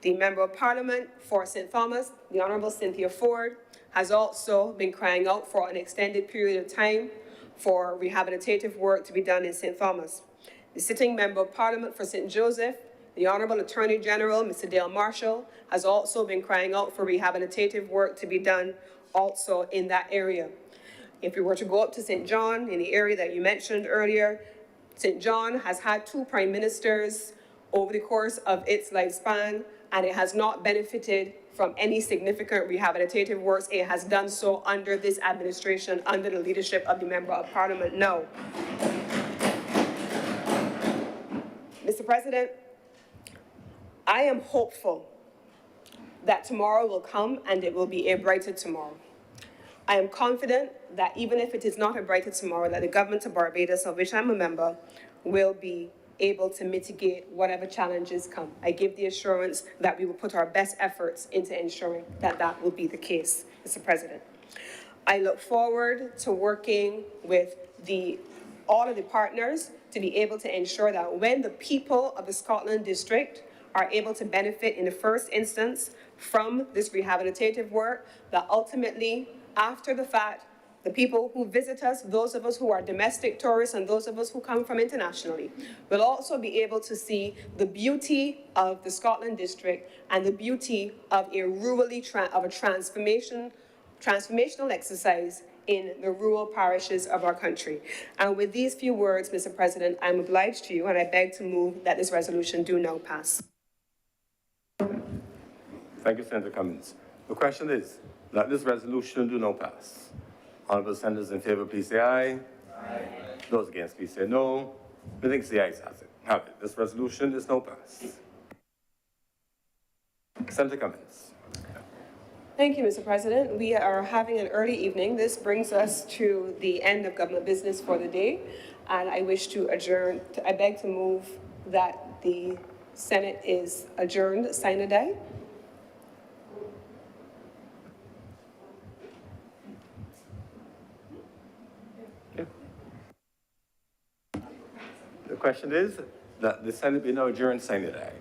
The Member of Parliament for St. Thomas, the Honourable Cynthia Ford, has also been crying out for an extended period of time for rehabilitative work to be done in St. Thomas. The sitting Member of Parliament for St. Joseph, the Honourable Attorney General, Mr. Dale Marshall, has also been crying out for rehabilitative work to be done also in that area. If we were to go up to St. John, in the area that you mentioned earlier, St. John has had 2 prime ministers over the course of its lifespan, and it has not benefited from any significant rehabilitative works. It has done so under this administration, under the leadership of the Member of Parliament. No. Mr. President, I am hopeful that tomorrow will come and it will be a brighter tomorrow. I am confident that even if it is not a brighter tomorrow, that the government of Barbados, of which I'm a member, will be able to mitigate whatever challenges come. I give the assurance that we will put our best efforts into ensuring that that will be the case, Mr. President. I look forward to working with all of the partners to be able to ensure that when the people of the Scotland District are able to benefit in the first instance from this rehabilitative work, that ultimately, after the fact, the people who visit us, those of us who are domestic tourists and those of us who come from internationally, will also be able to see the beauty of the Scotland District and the beauty of a transformational exercise in the rural parishes of our country. And with these few words, Mr. President, I'm obliged to you and I beg to move that this resolution do now pass. Thank you, Senator Cummins. The question is that this resolution do not pass. Honourable senators in favour, please say aye. Aye. Those against, please say no. I think the ayes have it. This resolution is no pass. Senator Cummins. Thank you, Mr. President. We are having an early evening. This brings us to the end of government business for the day, and I wish to adjourn. I beg to move that the Senate is adjourned sine die. The question is that the Senate be now adjourned sine die.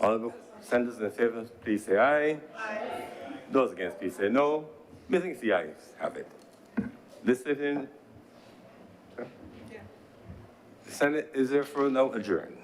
Honourable senators in favour, please say aye. Aye. Those against, please say no. Methinks the ayes have it. This sitting, the Senate is therefore now adjourned.